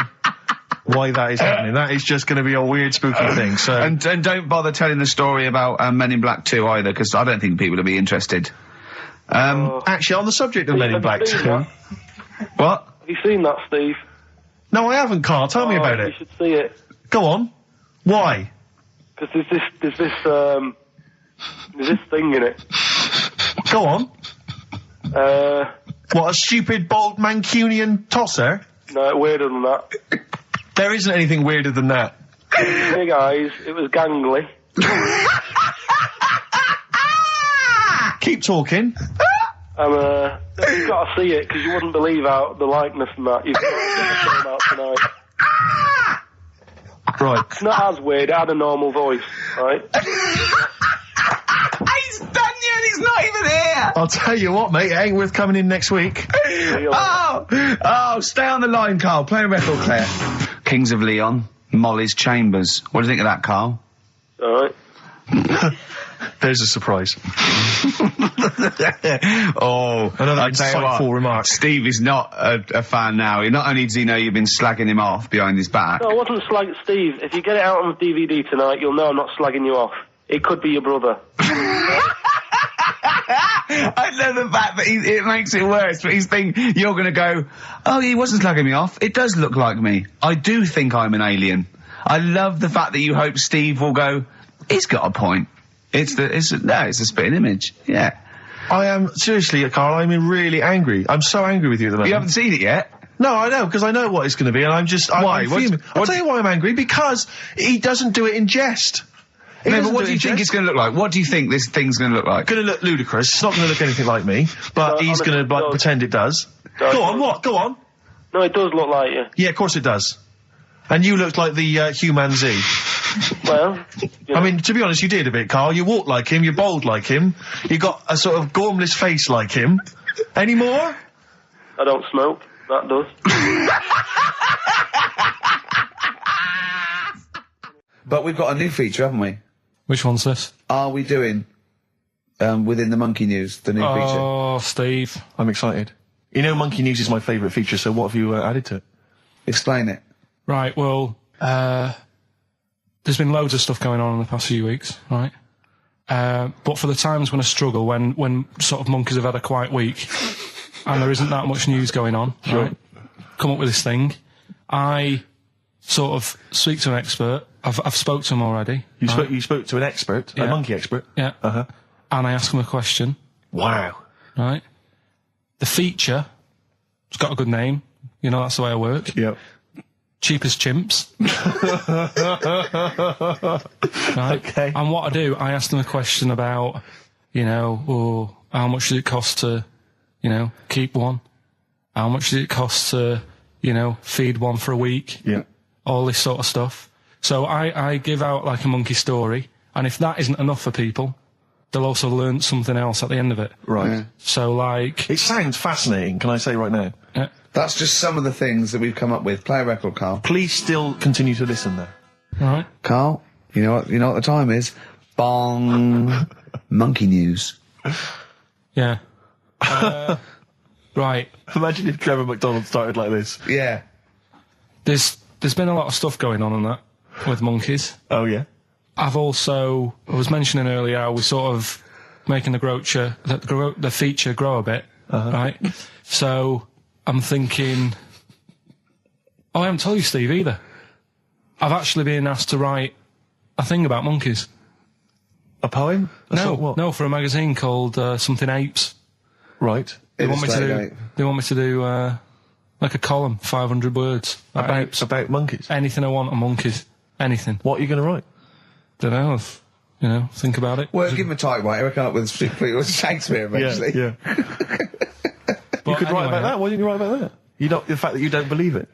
Speaker 2: that is happening. That is just going to be a weird, spooky thing. So
Speaker 3: and don't bother telling the story about Men in Black 2 either, because I don't think people will be interested.
Speaker 2: Actually, on the subject of Men in Black 2, what?
Speaker 5: Have you seen that, Steve?
Speaker 2: No, I haven't, Karl. Tell me about it.
Speaker 5: You should see it.
Speaker 2: Go on. Why?
Speaker 5: Because there's this thing in it.
Speaker 2: Go on. What, a stupid, bald Mancunian tosser?
Speaker 5: No, weirder than that.
Speaker 2: There isn't anything weirder than that.
Speaker 5: Big eyes, it was gangly.
Speaker 2: Keep talking.
Speaker 5: And, you've got to see it, because you wouldn't believe how the likeness and that. You've got to get the film out tonight.
Speaker 2: Right.
Speaker 5: It's not as weird, it had a normal voice, right?
Speaker 3: He's done you and he's not even here!
Speaker 2: I'll tell you what, mate, it ain't worth coming in next week.
Speaker 3: Stay on the line, Karl. Play a record player. Kings of Leon, Molly's Chambers. What do you think of that, Karl?
Speaker 5: Alright.
Speaker 2: There's a surprise.
Speaker 3: Another
Speaker 2: insightful remark.
Speaker 3: Steve is not a fan now. Not only does he know you've been slagging him off behind his back.
Speaker 5: No, I wasn't slagging Steve. If you get it out on the DVD tonight, you'll know I'm not slagging you off. It could be your brother.
Speaker 3: I love the fact that it makes it worse, but he's thinking you're going to go, oh, he wasn't slagging me off. It does look like me. I do think I'm an alien. I love the fact that you hope Steve will go, he's got a point. It's a spitting image. Yeah.
Speaker 2: I am, seriously, Karl, I'm really angry. I'm so angry with you at the moment.
Speaker 3: You haven't seen it yet?
Speaker 2: No, I know, because I know what it's going to be, and I'm just...
Speaker 3: Why?
Speaker 2: I'll tell you why I'm angry, because he doesn't do it in jest.
Speaker 3: No, but what do you think it's going to look like? What do you think this thing's going to look like?
Speaker 2: Going to look ludicrous. It's not going to look anything like me, but he's going to pretend it does. Go on, what? Go on.
Speaker 5: No, it does look like you.
Speaker 2: Yeah, of course it does. And you looked like the Human Z.
Speaker 5: Well,
Speaker 2: I mean, to be honest, you did a bit, Karl. You walk like him, you're bold like him, you got a sort of gormless face like him. Any more?
Speaker 5: I don't smoke. That does.
Speaker 3: But we've got a new feature, haven't we?
Speaker 1: Which one's this?
Speaker 3: Are we doing within the Monkey News, the new feature?
Speaker 1: Oh, Steve.
Speaker 2: I'm excited. You know Monkey News is my favourite feature, so what have you added to it?
Speaker 3: Explain it.
Speaker 1: Right, well, there's been loads of stuff going on in the past few weeks, right? But for the times when I struggle, when sort of monkeys have had a quiet week, and there isn't that much news going on, right? Come up with this thing. I sort of speak to an expert. I've spoke to him already.
Speaker 2: You spoke to an expert, a monkey expert?
Speaker 1: Yeah.
Speaker 2: Uh-huh.
Speaker 1: And I ask him a question.
Speaker 2: Wow.
Speaker 1: Right? The feature It's got a good name. You know, that's the way I work.
Speaker 2: Yep.
Speaker 1: Cheapest chimps. Right?
Speaker 2: Okay.
Speaker 1: And what I do, I ask them a question about, how much does it cost to, keep one? How much does it cost to, feed one for a week?
Speaker 2: Yeah.
Speaker 1: All this sort of stuff. So I give out like a monkey story, and if that isn't enough for people, they'll also learn something else at the end of it.
Speaker 2: Right.
Speaker 3: Yeah.
Speaker 1: So like...
Speaker 2: It sounds fascinating, can I say right now?
Speaker 3: That's just some of the things that we've come up with. Play a record, Carl.
Speaker 2: Please still continue to listen there.
Speaker 1: All right.
Speaker 3: Carl, you know what the time is? Bong. Monkey news.
Speaker 1: Yeah. Right.
Speaker 2: Imagine if Trevor McDonald started like this.
Speaker 3: Yeah.
Speaker 1: There's been a lot of stuff going on that with monkeys.
Speaker 2: Oh, yeah?
Speaker 1: I was mentioning earlier how we're sort of making the feature grow a bit, right? So I'm thinking, I haven't told you, Steve, either. I've actually been asked to write a thing about monkeys.
Speaker 2: A poem?
Speaker 1: No, for a magazine called Something Apes.
Speaker 2: Right.
Speaker 1: They want me to do like a column, 500 words
Speaker 2: About monkeys?
Speaker 1: anything I want on monkeys. Anything.
Speaker 2: What are you going to write?
Speaker 1: Don't know. Think about it.
Speaker 3: Well, give him a typewriter. Come up with Shakespeare eventually.
Speaker 2: Yeah. You could write about that. Why didn't you write about that? The fact that you don't believe it.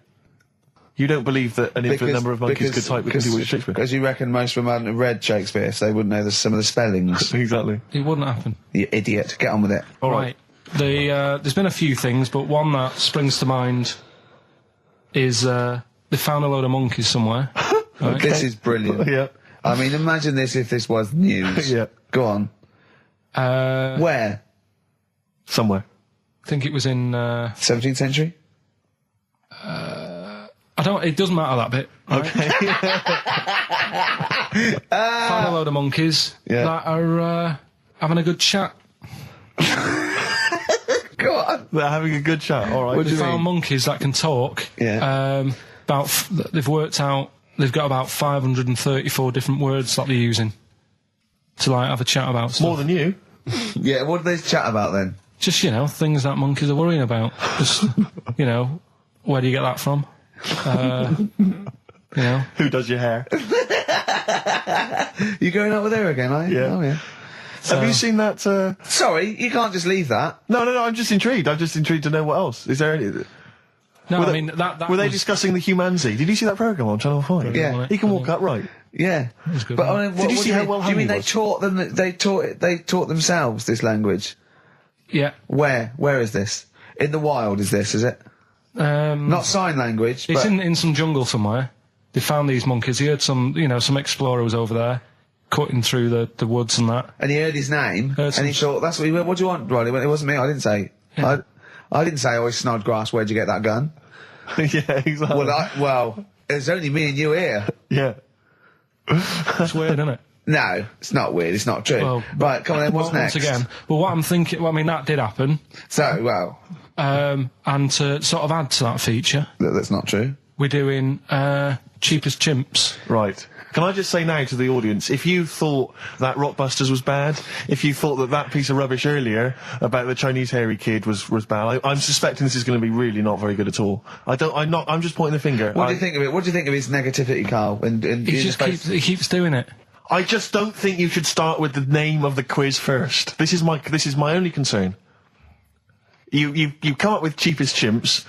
Speaker 2: You don't believe that an infinite number of monkeys could type with Shakespeare.
Speaker 3: Because you reckon most of them hadn't read Shakespeare, so they wouldn't know some of the spellings.
Speaker 2: Exactly.
Speaker 1: It wouldn't happen.
Speaker 3: You idiot. Get on with it.
Speaker 2: All right.
Speaker 1: There's been a few things, but one that springs to mind is they found a load of monkeys somewhere. Right?
Speaker 3: This is brilliant.
Speaker 2: Yeah.
Speaker 3: I mean, imagine this if this was news.
Speaker 2: Yeah.
Speaker 3: Go on. Where?
Speaker 2: Somewhere.
Speaker 1: I think it was in...
Speaker 3: 17th century?
Speaker 1: It doesn't matter that bit. Right?
Speaker 2: Okay.
Speaker 1: Found a load of monkeys that are having a good chat.
Speaker 3: Go on.
Speaker 2: They're having a good chat. All right.
Speaker 1: They found monkeys that can talk.
Speaker 3: Yeah.
Speaker 1: They've worked out... They've got about 534 different words that they're using to like have a chat about stuff.
Speaker 2: More than you.
Speaker 3: Yeah, what do they chat about then?
Speaker 1: Just, things that monkeys are worrying about. Just, where do you get that from?
Speaker 2: Who does your hair?
Speaker 3: You going out with her again, are you?
Speaker 2: Yeah.
Speaker 3: Oh, yeah.
Speaker 2: Have you seen that?
Speaker 3: Sorry, you can't just leave that.
Speaker 2: No. I'm just intrigued. I'm just intrigued to know what else. Is there any?
Speaker 1: No,
Speaker 2: were
Speaker 1: I mean that.
Speaker 2: Were they discussing the humanity? Did you see that program on Channel 5?
Speaker 3: Yeah.
Speaker 2: He can walk upright.
Speaker 3: Yeah.
Speaker 1: was good,
Speaker 3: But
Speaker 1: man.
Speaker 3: I mean,
Speaker 2: Did you
Speaker 3: what
Speaker 2: see
Speaker 3: do
Speaker 2: how
Speaker 3: mean?
Speaker 2: well
Speaker 3: Do you
Speaker 2: hung
Speaker 3: mean
Speaker 2: he
Speaker 3: they
Speaker 2: was?
Speaker 3: taught them? They taught themselves this language?
Speaker 1: Yeah.
Speaker 3: Where is this? In the wild? Is it? Not sign language.
Speaker 1: It's
Speaker 3: but
Speaker 1: in some jungle somewhere. They found these monkeys. He heard some explorer was over there, cutting through the woods and that.
Speaker 3: and he heard his name,
Speaker 1: Heard
Speaker 3: and he thought, "That's what he went. What do you want, Riley?" He went, "It wasn't me. I didn't say.
Speaker 1: Yeah.
Speaker 3: I didn't say. Oh, it's Snodgrass. Where'd you get that gun?"
Speaker 2: Yeah, exactly.
Speaker 3: Well, it's only me and you here.
Speaker 2: Yeah.
Speaker 1: It's weird, isn't it?
Speaker 3: No, it's not weird. It's not true.
Speaker 1: Well,
Speaker 3: right, come on then. What's next?
Speaker 1: Once again, what I'm thinking. Well, I mean, that did happen.
Speaker 3: So, well,
Speaker 1: And to sort of add to that feature,
Speaker 3: that's not true.
Speaker 1: we're doing cheapest chimps.
Speaker 2: Right. Can I just say now to the audience, if you thought that Rockbusters was bad, if you thought that piece of rubbish earlier about the Chinese hairy kid was bad, I'm suspecting this is going to be really not very good at all. I'm just pointing the finger.
Speaker 3: What do you think of it? What do you think of his negativity, Carl?
Speaker 1: He keeps doing it.
Speaker 2: I just don't think you should start with the name of the quiz first. This is my only concern. You come up with cheapest chimps,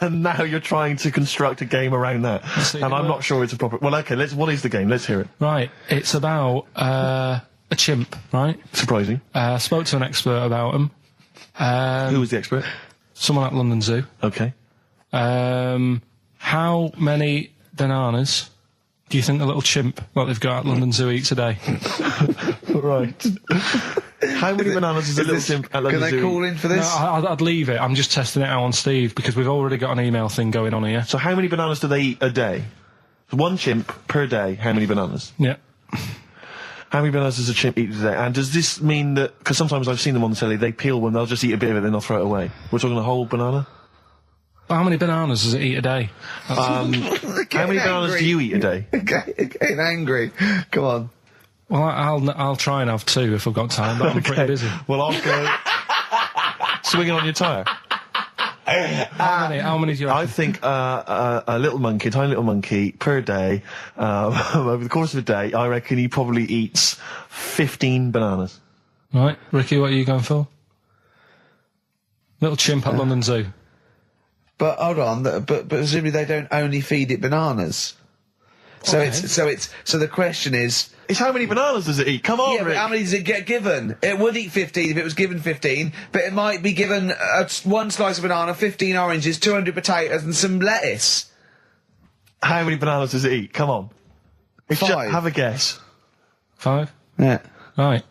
Speaker 2: and now you're trying to construct a game around that. And I'm not sure it's a proper... Well, okay, what is the game? Let's hear it.
Speaker 1: Right, it's about a chimp, right?
Speaker 2: Surprising.
Speaker 1: Spoke to an expert about him.
Speaker 2: Who was the expert?
Speaker 1: Someone at London Zoo.
Speaker 2: Okay.
Speaker 1: How many bananas do you think the little chimp that they've got at London Zoo eats a day?
Speaker 2: Right. How many bananas does a little chimp at London
Speaker 3: Can
Speaker 2: Zoo
Speaker 3: they call
Speaker 2: eat?
Speaker 3: in for this?
Speaker 1: No, I'd leave it. I'm just testing it out on Steve because we've already got an email thing going on here.
Speaker 2: So how many bananas do they eat a day? One chimp per day, how many bananas?
Speaker 1: Yeah.
Speaker 2: How many bananas does a chimp eat a day? And does this mean that... Because sometimes I've seen them on the telly, they peel one, they'll just eat a bit of it, then they'll throw it away. We're talking a whole banana?
Speaker 1: How many bananas does it eat a day?
Speaker 2: How many bananas do you eat a day?
Speaker 3: Getting angry. Come on.
Speaker 1: Well, I'll try and have two if I've got time, but I'm pretty busy.
Speaker 2: Well, I'll go swinging on your tyre.
Speaker 1: How many do you reckon?
Speaker 2: I think a little monkey, a tiny little monkey, per day, over the course of a day, I reckon he probably eats 15 bananas.
Speaker 1: Right, Ricky, what are you going for? Little chimp at London Zoo.
Speaker 3: But hold on, but presumably they don't only feed it bananas. So
Speaker 1: Okay.
Speaker 3: so the question is,
Speaker 2: It's how many bananas does it eat? Come on,
Speaker 3: yeah, but
Speaker 2: Rick.
Speaker 3: how many does it get given? It would eat 15 if it was given 15, but it might be given one slice of banana, 15 oranges, 200 potatoes, and some lettuce.
Speaker 2: How many bananas does it eat? Come on. It's
Speaker 3: 5.
Speaker 2: have a guess.
Speaker 1: 5?
Speaker 3: Yeah.
Speaker 1: Right.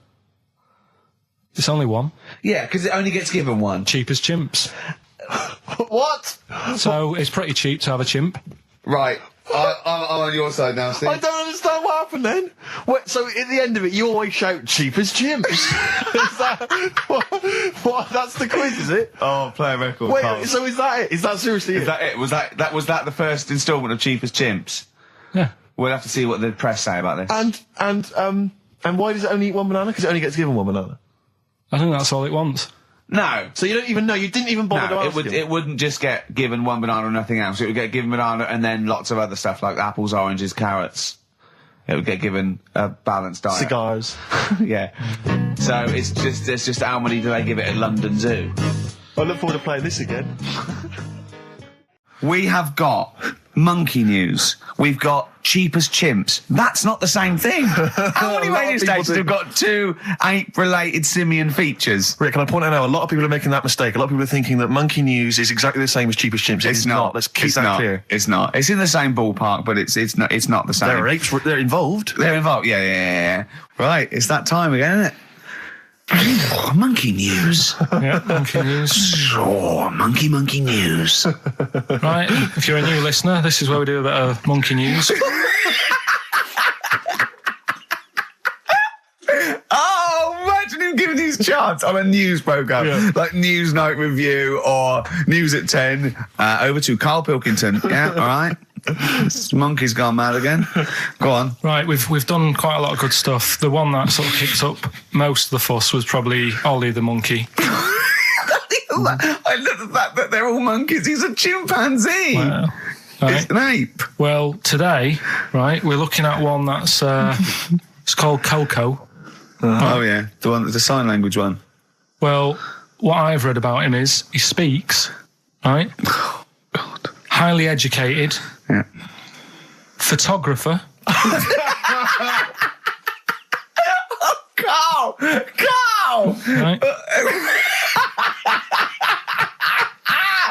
Speaker 1: It's only one.
Speaker 3: Yeah, because it only gets given one.
Speaker 1: Cheap as chimps.
Speaker 2: What?
Speaker 1: So it's pretty cheap to have a chimp.
Speaker 3: Right. I'm on your side now, Steve.
Speaker 2: I don't understand what happened then. So at the end of it, you always shout cheap as chimps. Is that what? That's the quiz, is it?
Speaker 3: Oh, play a record.
Speaker 2: Wait, so is that it? Is that seriously
Speaker 3: Is
Speaker 2: it?
Speaker 3: that it? Was that the first instalment of Cheap as Chimps?
Speaker 1: Yeah.
Speaker 3: We'll have to see what the press say about this.
Speaker 2: And why does it only eat one banana? Because it only gets given one banana.
Speaker 1: I think that's all it wants.
Speaker 3: No.
Speaker 2: So you don't even know. You didn't even bother to
Speaker 3: No,
Speaker 2: ask him.
Speaker 3: it wouldn't just get given one banana and nothing else. It would get given banana and then lots of other stuff like apples, oranges, carrots. It would get given a balanced diet.
Speaker 2: Cigars.
Speaker 3: Yeah. So it's just how many do they give it at London Zoo?
Speaker 2: I look forward to playing this again.
Speaker 3: We have got monkey news. We've got Cheap as Chimps. That's not the same thing. How many
Speaker 2: A lot of
Speaker 3: radio
Speaker 2: people
Speaker 3: stations
Speaker 2: do.
Speaker 3: have got 2 ape-related simian features?
Speaker 2: Rick, can I point out now, a lot of people are making that mistake. A lot of people are thinking that monkey news is exactly the same as Cheap as Chimps. It's not. Let's keep that clear.
Speaker 3: It's not. It's in the same ballpark, but it's not the same.
Speaker 2: There are apes. They're involved.
Speaker 3: They're involved. Yeah. Right, it's that time again, isn't it? Oh, monkey news.
Speaker 1: Yeah, monkey news.
Speaker 3: Oh, monkey news.
Speaker 1: Right, if you're a new listener, this is where we do a bit of monkey news.
Speaker 3: Oh, imagine him giving these charts on a news programme,
Speaker 1: Yeah.
Speaker 3: like News Night Review or News at 10. Over to Karl Pilkington. Yeah, all right. Monkey's gone mad again. Go on.
Speaker 1: Right, we've done quite a lot of good stuff. The one that sort of kicked up most of the fuss was probably Ollie the monkey.
Speaker 3: I love the fact that they're all monkeys. He's a chimpanzee.
Speaker 1: Well,
Speaker 3: It's
Speaker 1: right.
Speaker 3: an ape.
Speaker 1: Well, today, right, we're looking at one that's it's called Coco.
Speaker 3: Oh yeah, the sign language one.
Speaker 1: Well, what I've read about him is he speaks, right?
Speaker 3: God.
Speaker 1: Highly educated,
Speaker 3: Yeah.
Speaker 1: photographer.
Speaker 3: Carl!
Speaker 1: Right?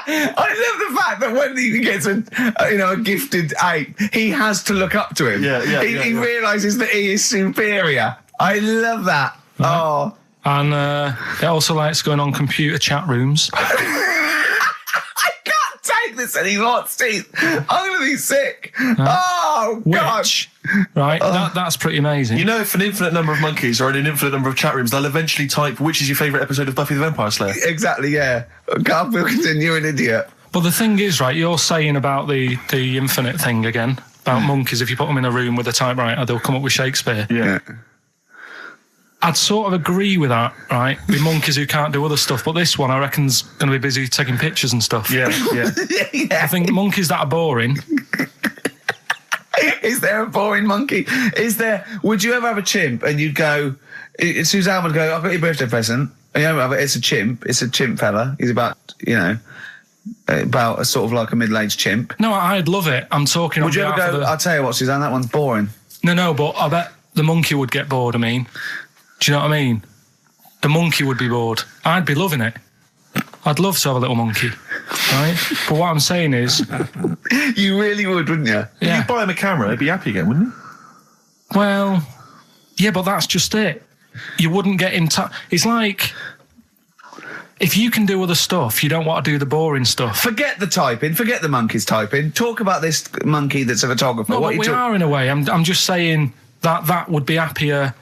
Speaker 3: I love the fact that when he gets a gifted ape, he has to look up to him. He realises that he is superior. I love that.
Speaker 1: Right.
Speaker 3: Oh.
Speaker 1: And he also likes going on computer chat rooms.
Speaker 3: I can't take this anymore, Steve. I'm going to be sick. Oh, God.
Speaker 1: Which, right, that's pretty amazing.
Speaker 2: You know, if an infinite number of monkeys are in an infinite number of chat rooms, they'll eventually type, which is your favourite episode of Buffy the Vampire Slayer?
Speaker 3: Exactly, yeah. Karl Pilkington, you're an idiot.
Speaker 1: But the thing is, right, you're saying about the infinite thing again, about monkeys, if you put them in a room with a typewriter, they'll come up with Shakespeare.
Speaker 2: Yeah.
Speaker 1: I'd sort of agree with that, right, with monkeys who can't do other stuff, but this one I reckon's going to be busy taking pictures and stuff.
Speaker 2: Yeah.
Speaker 1: I think monkeys that are boring...
Speaker 3: Is there a boring monkey? Would you ever have a chimp and you'd go, Suzanne would go, I've got your birthday present. And you know, it's a chimp fella. He's about, about a sort of like a middle-aged chimp.
Speaker 1: No, I'd love it. I'm talking on
Speaker 3: Would you ever
Speaker 1: behalf
Speaker 3: go,
Speaker 1: of the...
Speaker 3: I'll tell you what, Suzanne, that one's boring.
Speaker 1: No, but I bet the monkey would get bored, I mean. Do you know what I mean? The monkey would be bored. I'd be loving it. I'd love to have a little monkey, right? But what I'm saying is...
Speaker 3: You really would, wouldn't you?
Speaker 2: If
Speaker 1: Yeah.
Speaker 2: you buy him a camera, he'd be happy again, wouldn't he?
Speaker 1: Well, yeah, but that's just it. You wouldn't get in touch. It's like... If you can do other stuff, you don't want to do the boring stuff.
Speaker 3: Forget the typing. Forget the monkey's typing. Talk about this monkey that's a photographer.
Speaker 1: No, but we are in a way. I'm just saying that would be happier...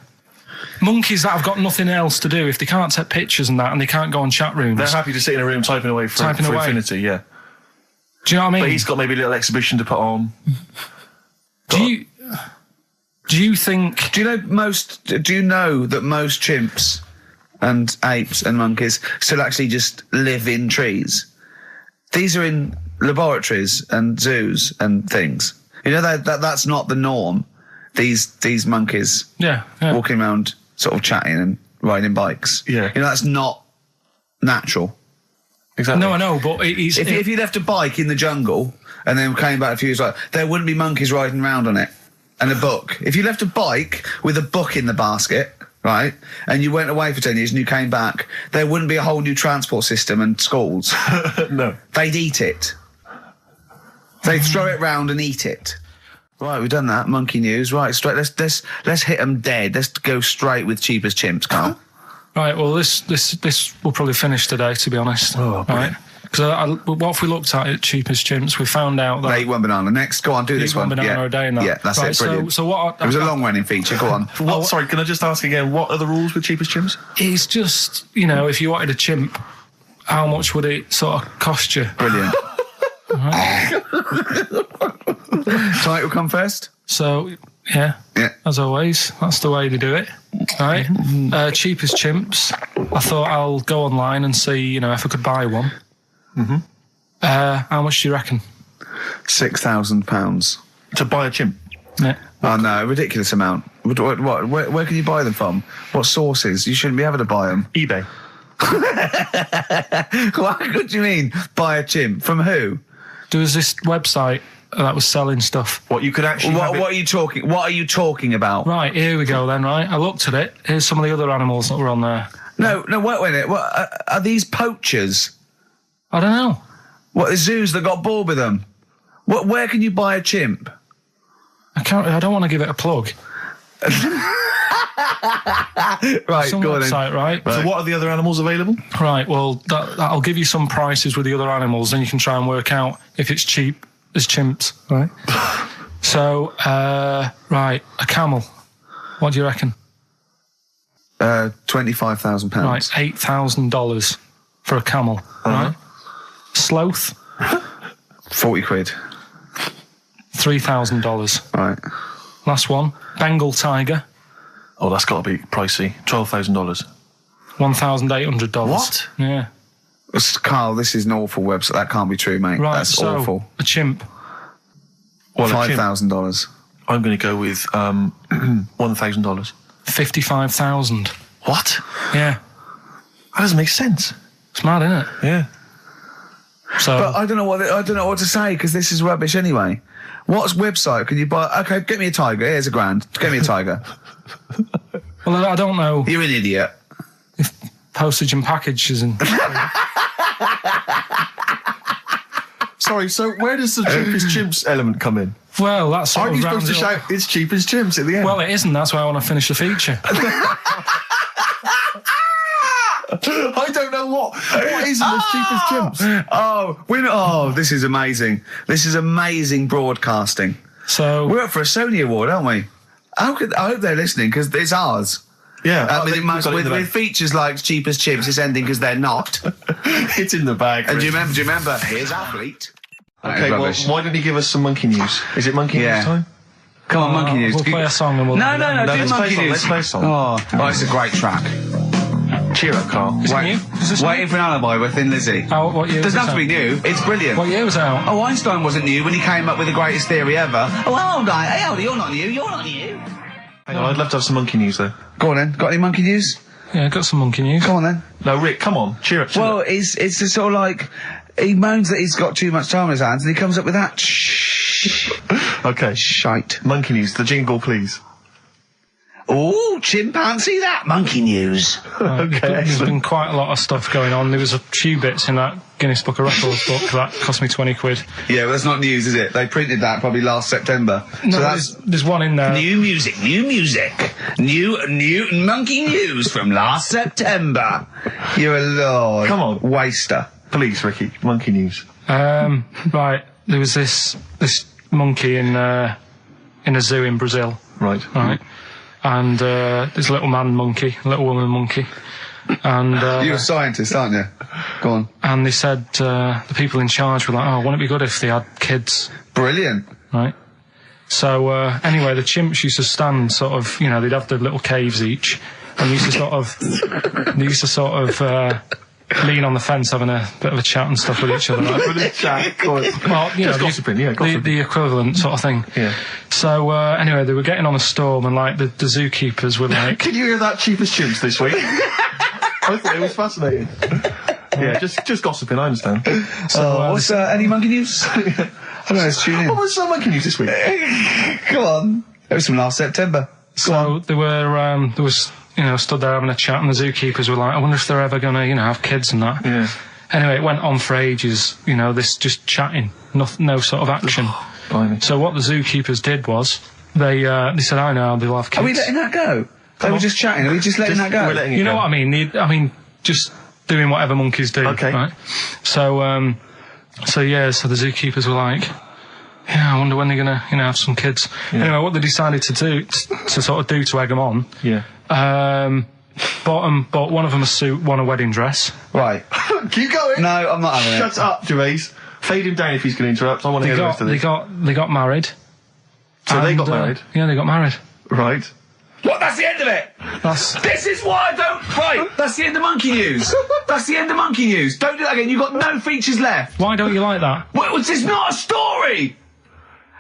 Speaker 1: Monkeys that have got nothing else to do, if they can't take pictures and that, and they can't go on chat rooms.
Speaker 2: They're happy to sit in a room typing away for infinity, yeah.
Speaker 1: Do you know what I mean?
Speaker 2: But he's got maybe a little exhibition to put on.
Speaker 1: Do you think...
Speaker 3: Do you know that most chimps and apes and monkeys still actually just live in trees? these are in laboratories and zoos and things. You know, that's not the norm. These monkeys walking around sort of chatting and riding bikes.
Speaker 2: Yeah.
Speaker 3: You know, that's not natural.
Speaker 2: Exactly.
Speaker 1: No, I know, but
Speaker 3: If you left a bike in the jungle and then came back a few years later, there wouldn't be monkeys riding around on it. And a book. If you left a bike with a book in the basket, right, and you went away for 10 years and you came back, there wouldn't be a whole new transport system and schools.
Speaker 2: No.
Speaker 3: They'd eat it. They'd throw it round and eat it. Right, we've done that. Monkey news. Right, straight. Let's hit them dead. Let's go straight with cheap as chimps, Carl.
Speaker 1: Right, well, this will probably finish today, to be honest.
Speaker 2: Oh,
Speaker 1: right? Because what if we looked at it, cheap as chimps, we found out that...
Speaker 3: Eat one banana. Next, go on, do this one.
Speaker 1: One banana a day and that.
Speaker 3: Yeah, that's it, brilliant.
Speaker 1: So what...
Speaker 3: It was a long-running feature, go on.
Speaker 2: Sorry, can I just ask again, what are the rules with cheapest chimps?
Speaker 1: It's just, you know, if you wanted a chimp, how much would it sort of cost you?
Speaker 3: Brilliant.
Speaker 1: Right?
Speaker 3: Title come first?
Speaker 1: So, yeah, as always, that's the way to do it. Right? Cheapest chimps. I thought I'll go online and see, you know, if I could buy one.
Speaker 2: Mm-hmm.
Speaker 1: How much do you reckon?
Speaker 3: £6,000.
Speaker 2: To buy a chimp?
Speaker 1: Yeah.
Speaker 3: Oh, no, ridiculous amount. Where can you buy them from? What sources? You shouldn't be able to buy them.
Speaker 2: eBay.
Speaker 3: What do you mean, buy a chimp? From who?
Speaker 1: There was this website that was selling stuff.
Speaker 2: What, you could actually
Speaker 3: What are you talking about?
Speaker 1: Right, here we go then, right? I looked at it. Here's some of the other animals that were on there.
Speaker 3: No, wait a minute. What, are these poachers?
Speaker 1: I don't know.
Speaker 3: What, the zoos that got bored with them? Where can you buy a chimp?
Speaker 1: I don't want to give it a plug.
Speaker 3: Right,
Speaker 1: Some
Speaker 3: go on
Speaker 1: website,
Speaker 3: then.
Speaker 1: right?
Speaker 2: So what are the other animals available?
Speaker 1: Right, well, that'll give you some prices with the other animals, then you can try and work out if it's cheap as chimps, right? So, right, a camel. What do you reckon?
Speaker 3: £25,000.
Speaker 1: Right, $8,000 for a camel, right? Sloth,
Speaker 3: 40 quid.
Speaker 1: $3,000.
Speaker 3: Right.
Speaker 1: Last one, Bengal tiger,
Speaker 2: Oh, that's got to be pricey. $12,000.
Speaker 1: $1,800.
Speaker 2: What?
Speaker 1: Yeah.
Speaker 3: Carl, this is an awful website. That can't be true, mate.
Speaker 1: Right,
Speaker 3: That's
Speaker 1: so
Speaker 3: awful.
Speaker 1: a chimp,
Speaker 2: Well, a chimp,
Speaker 3: $5,000.
Speaker 2: I'm going to go with $1,000.
Speaker 1: $55,000.
Speaker 2: What?
Speaker 1: Yeah.
Speaker 2: That doesn't make sense.
Speaker 1: It's mad, isn't it?
Speaker 2: Yeah.
Speaker 1: So,
Speaker 3: But I don't know what to say because this is rubbish anyway. What website can you buy? Okay, get me a tiger. Here's £1,000. Get me a tiger.
Speaker 1: well, I don't know
Speaker 3: You're an idiot.
Speaker 1: if postage and package isn't.
Speaker 2: Sorry, so where does the cheapest chimps element come in?
Speaker 1: Well, that's sort
Speaker 2: Aren't
Speaker 1: of
Speaker 2: you supposed
Speaker 1: rounds
Speaker 2: to
Speaker 1: it up.
Speaker 2: shout, it's cheapest chimps at the end?
Speaker 1: Well, it isn't. That's why I want to finish the feature.
Speaker 2: I don't know what is the cheapest chimps?
Speaker 3: This is amazing. This is amazing broadcasting.
Speaker 1: So
Speaker 3: We're up for a Sony Award, aren't we? I hope they're listening because it's ours.
Speaker 2: Yeah.
Speaker 3: With features like cheapest chimps, it's ending because they're not.
Speaker 2: It's in the bag.
Speaker 3: And do you remember? Here's Athlete.
Speaker 2: Okay, well, why don't you give us some monkey news? Is it monkey news time?
Speaker 3: Come on, monkey news.
Speaker 1: we'll play a song and we'll...
Speaker 3: No, do
Speaker 2: let's
Speaker 3: monkey
Speaker 2: play a
Speaker 3: news.
Speaker 2: song. Let's play a song.
Speaker 3: Oh, it's a great track.
Speaker 2: Cheer up, Carl.
Speaker 1: Is it new? Is this
Speaker 3: Waiting for an Alibi with Thin Lizzy.
Speaker 1: what year was
Speaker 3: Doesn't have to
Speaker 1: out?
Speaker 3: be new. It's brilliant.
Speaker 1: What year was it out?
Speaker 3: Oh, Einstein wasn't new when he came up with the greatest theory ever. Oh, hold on. Hey, hold on. You're not new. You're not new.
Speaker 2: Hang on, I'd love to have some monkey news, though.
Speaker 3: Go on then. Got any monkey news?
Speaker 1: Yeah, got some monkey news.
Speaker 3: Go on then.
Speaker 2: No, Rick, come on. Cheer up.
Speaker 3: Well, it's just sort of like he moans that he's got too much time on his hands, and he comes up with that
Speaker 2: Okay.
Speaker 3: shite.
Speaker 2: Monkey news. The jingle, please.
Speaker 3: Oh, chimpanzee, that monkey news.
Speaker 2: Okay,
Speaker 1: There's
Speaker 2: excellent.
Speaker 1: been quite a lot of stuff going on. There was a few bits in that Guinness Book of Records book that cost me 20 quid.
Speaker 3: Yeah, well, that's not news, is it? They printed that probably last September.
Speaker 1: No,
Speaker 3: so that's
Speaker 1: there's one in there.
Speaker 3: new music, new monkey news from last September. You're a lord.
Speaker 2: Come on.
Speaker 3: Waster.
Speaker 2: Please, Ricky. Monkey news.
Speaker 1: Right, there was this monkey in a zoo in Brazil.
Speaker 2: Right.
Speaker 1: Right. And this little man monkey, little woman monkey. And
Speaker 3: You're a scientist, aren't you? Go on.
Speaker 1: and they said the people in charge were like, oh, wouldn't it be good if they had kids?
Speaker 3: Brilliant.
Speaker 1: Right. So anyway, the chimps used to stand sort of, they'd have their little caves each, and they used to sort of lean on the fence having a bit of a chat and stuff with each other. Right?
Speaker 2: With a chat, go on.
Speaker 1: Well, you know,
Speaker 2: gossiping, gossiping.
Speaker 1: The equivalent sort of thing.
Speaker 2: Yeah.
Speaker 1: So, anyway, they were getting on a storm and, like, the zookeepers were like...
Speaker 2: Can you hear that cheapest chimps this week? I thought it was fascinating. Yeah, just gossiping, I understand.
Speaker 3: So, what's any monkey news? I don't know, let's tune in.
Speaker 2: What was monkey news this week?
Speaker 3: Come on. It was from last September.
Speaker 1: So they were, there was, you know, stood there having a chat, and the zookeepers were like, I wonder if they're ever going to, you know, have kids and that.
Speaker 2: Yeah.
Speaker 1: Anyway, it went on for ages, you know, this just chatting, no sort of action. So what the zookeepers did was, they said, I know, they'll have kids.
Speaker 3: Are we letting that go? They were just chatting, are we just letting that go?
Speaker 2: We're letting it
Speaker 1: You know
Speaker 2: go.
Speaker 1: what I mean? Just doing whatever monkeys do.
Speaker 2: Okay.
Speaker 1: Right? So the zookeepers were like, yeah, I wonder when they're gonna, you know, have some kids.
Speaker 2: Yeah.
Speaker 1: Anyway, what they decided to do, to sort of do to egg them on, bought one of them a suit, one a wedding dress.
Speaker 3: Right.
Speaker 2: Keep going.
Speaker 3: No, I'm not having it.
Speaker 2: Shut up, Gervais. Fade him down if he's going to interrupt. I want to hear the rest of this.
Speaker 1: They got married.
Speaker 2: So they got married?
Speaker 1: Yeah, they got married.
Speaker 2: Right.
Speaker 3: What? That's the end of it. This is why I don't. Right. That's the end of monkey news. That's the end of monkey news. Don't do that again. You've got no features left.
Speaker 1: Why don't you like that?
Speaker 3: Well, it's not a story.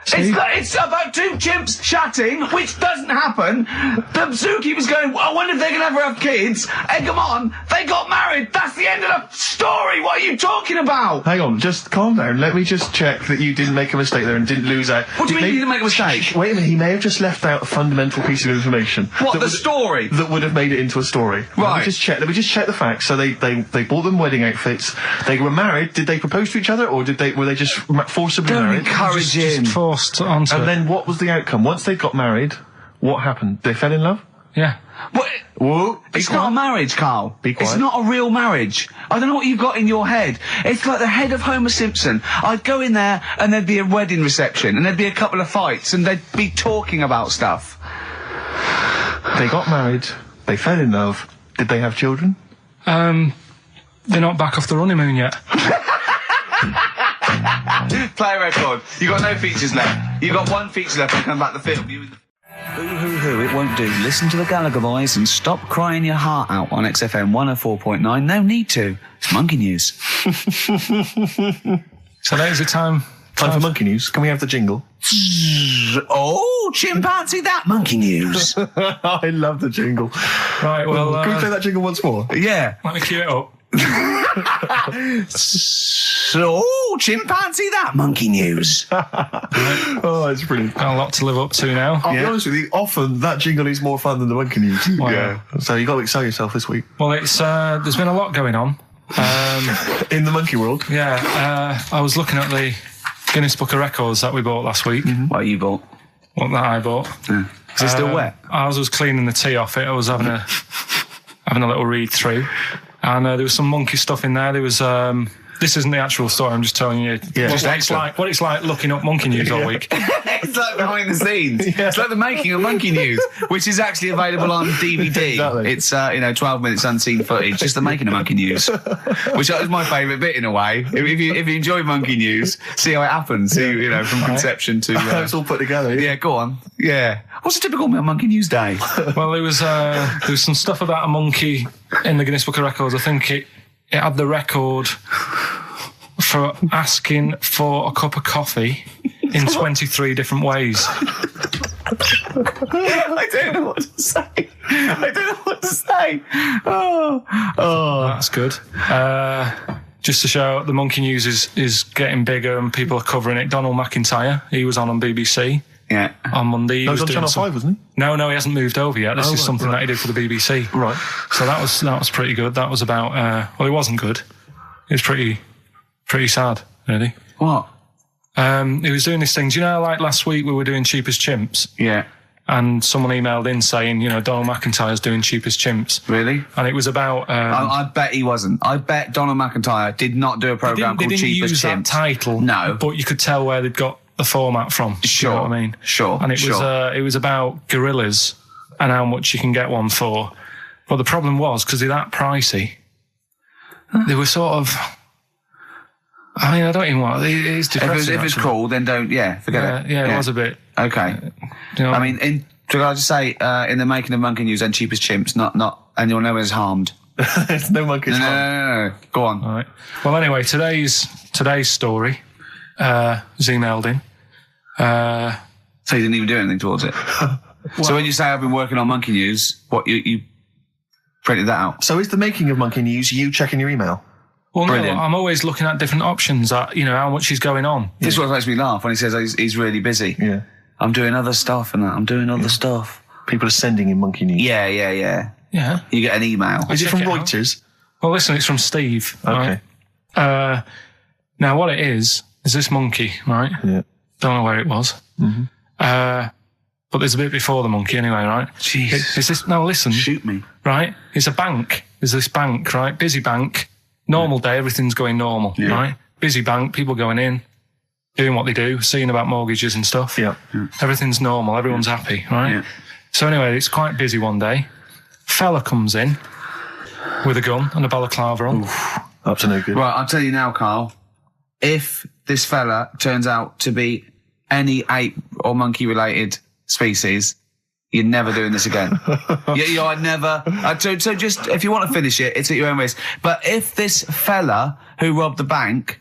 Speaker 3: It's about two chimps chatting, which doesn't happen. The zookeeper's going, I wonder if they're going to ever have kids. Egg them on. They got married. That's the end of the story. What are you talking about?
Speaker 2: Hang on, just calm down. Let me just check that you didn't make a mistake there and didn't lose out.
Speaker 3: What do you mean you didn't make a mistake?
Speaker 2: Wait a minute, he may have just left out a fundamental piece of information.
Speaker 3: What, the story?
Speaker 2: That would have made it into a story.
Speaker 3: Right.
Speaker 2: Let me just check the facts. So they bought them wedding outfits. They were married. Did they propose to each other, or were they just forcibly
Speaker 3: Don't
Speaker 2: married?
Speaker 3: encourage him.
Speaker 1: Just forced onto
Speaker 2: And
Speaker 1: it.
Speaker 2: then what was the outcome? Once they got married, what happened? They fell in love?
Speaker 1: Yeah.
Speaker 3: What?
Speaker 2: Whoa.
Speaker 3: It's not a marriage, Carl.
Speaker 2: Be quiet.
Speaker 3: It's not a real marriage. I don't know what you've got in your head. It's like the head of Homer Simpson. I'd go in there and there'd be a wedding reception and there'd be a couple of fights and they'd be talking about stuff.
Speaker 2: They got married. They fell in love. Did they have children?
Speaker 1: They're not back off the honeymoon yet.
Speaker 3: Play a record. You got no features left. You got one feature left and come back to the film. Boo-hoo-hoo, it won't do. Listen to the Gallagher Boys and stop crying your heart out on XFM 104.9. No need to. It's monkey news.
Speaker 1: So there's the time.
Speaker 2: Time for monkey news. Can we have the jingle?
Speaker 3: Oh, chimpanzee, that monkey news.
Speaker 2: I love the jingle.
Speaker 1: Right, well...
Speaker 2: Can we play that jingle once more?
Speaker 3: Yeah.
Speaker 1: Let me cue it up.
Speaker 3: So, chimpanzee, that monkey news.
Speaker 2: Oh, it's brilliant.
Speaker 1: Got a lot to live up to now.
Speaker 2: I'll be honest with you, often that jingle is more fun than the monkey news.
Speaker 1: Wow.
Speaker 2: Yeah. So you got to excel yourself this week.
Speaker 1: Well, it's there's been a lot going on.
Speaker 2: In the monkey world.
Speaker 1: Yeah, I was looking at the Guinness Book of Records that we bought last week.
Speaker 3: What you bought?
Speaker 1: What that I bought.
Speaker 3: Yeah. Is it still wet?
Speaker 1: As I was cleaning the tea off it, I was having a little read through, and there was some monkey stuff in there. There was this isn't the actual story. I'm just telling you what it's like looking up monkey news all week.
Speaker 3: It's like behind the scenes. Yeah. It's like the making of Monkey News, which is actually available on DVD.
Speaker 2: Exactly.
Speaker 3: It's 12 minutes unseen footage, just the making of Monkey News, which is my favourite bit in a way. If you enjoy Monkey News, see how it happens. See, from conception to
Speaker 2: it's all put together.
Speaker 3: yeah, go on. Yeah. What's a typical Monkey News day?
Speaker 1: Well, there was some stuff about a monkey in the Guinness Book of Records. I think it had the record for asking for a cup of coffee in 23 different ways.
Speaker 3: I don't know what to say. Oh.
Speaker 1: That's good. Just to show the monkey news is getting bigger and people are covering it. Donald McIntyre, he was on BBC.
Speaker 3: Yeah.
Speaker 1: On Monday. He
Speaker 2: was on Channel 5, wasn't he?
Speaker 1: No, he hasn't moved over yet. This is something that he did for the BBC.
Speaker 2: Right.
Speaker 1: So that was pretty good. That was about, well, it wasn't good. It was pretty sad, really.
Speaker 3: What?
Speaker 1: He was doing these things. You know, like last week we were doing Cheapest Chimps.
Speaker 3: Yeah.
Speaker 1: And someone emailed in saying, Donald McIntyre's doing Cheapest Chimps.
Speaker 3: Really?
Speaker 1: And it was about...
Speaker 3: I bet he wasn't. I bet Donald McIntyre did not do a programme called Cheapest Chimps.
Speaker 1: They didn't use that title.
Speaker 3: No.
Speaker 1: But you could tell where they'd got the format from.
Speaker 3: Sure.
Speaker 1: You know what I mean?
Speaker 3: Sure.
Speaker 1: And it was about gorillas and how much you can get one for. But the problem was, because they're that pricey, they were sort of... I mean, I don't even want... It's depressing,
Speaker 3: if it's cool, then don't... Yeah, forget it.
Speaker 1: Yeah, it was a bit...
Speaker 3: Okay.
Speaker 1: You know,
Speaker 3: I mean, can I just say, in the making of Monkey News and Cheapest Chimps, not anyone ever is harmed.
Speaker 2: There's no monkeys.
Speaker 3: No. Go on.
Speaker 1: All right. Well, anyway, today's story was emailed in.
Speaker 3: So you didn't even do anything towards it. So when you say I've been working on Monkey News, what you printed that out?
Speaker 2: So is the making of Monkey News you checking your email?
Speaker 1: Well,
Speaker 3: Brilliant.
Speaker 1: no, I'm always looking at different options at, how much is going on.
Speaker 3: This is what makes me laugh when he says he's really busy.
Speaker 2: Yeah.
Speaker 3: I'm doing other stuff and that. I'm doing other stuff.
Speaker 2: People are sending in Monkey News.
Speaker 3: Yeah.
Speaker 1: Yeah.
Speaker 3: You get an email.
Speaker 2: Is it from
Speaker 1: check it out.
Speaker 2: Reuters?
Speaker 1: Well, listen, it's from Steve.
Speaker 2: Okay.
Speaker 1: Right? Now, what it is this monkey, right?
Speaker 2: Yeah.
Speaker 1: Don't know where it was.
Speaker 2: Mm-hmm.
Speaker 1: But there's a bit before the monkey anyway, right?
Speaker 3: Jeez.
Speaker 1: It's this, now listen.
Speaker 3: Shoot me.
Speaker 1: Right? It's a bank. There's this bank, right? Busy bank. Normal day, everything's going normal, right? Busy bank, people going in, doing what they do, seeing about mortgages and stuff.
Speaker 2: Yeah.
Speaker 1: Everything's normal, everyone's happy, right?
Speaker 3: Yeah.
Speaker 1: So anyway, it's quite busy one day. Fella comes in with a gun and a balaclava on.
Speaker 2: Up to no good.
Speaker 3: Right, I'll tell you now, Carl. If this fella turns out to be any ape or monkey related species, you're never doing this again. You're never. So just, if you want to finish it, it's at your own risk. But if this fella who robbed the bank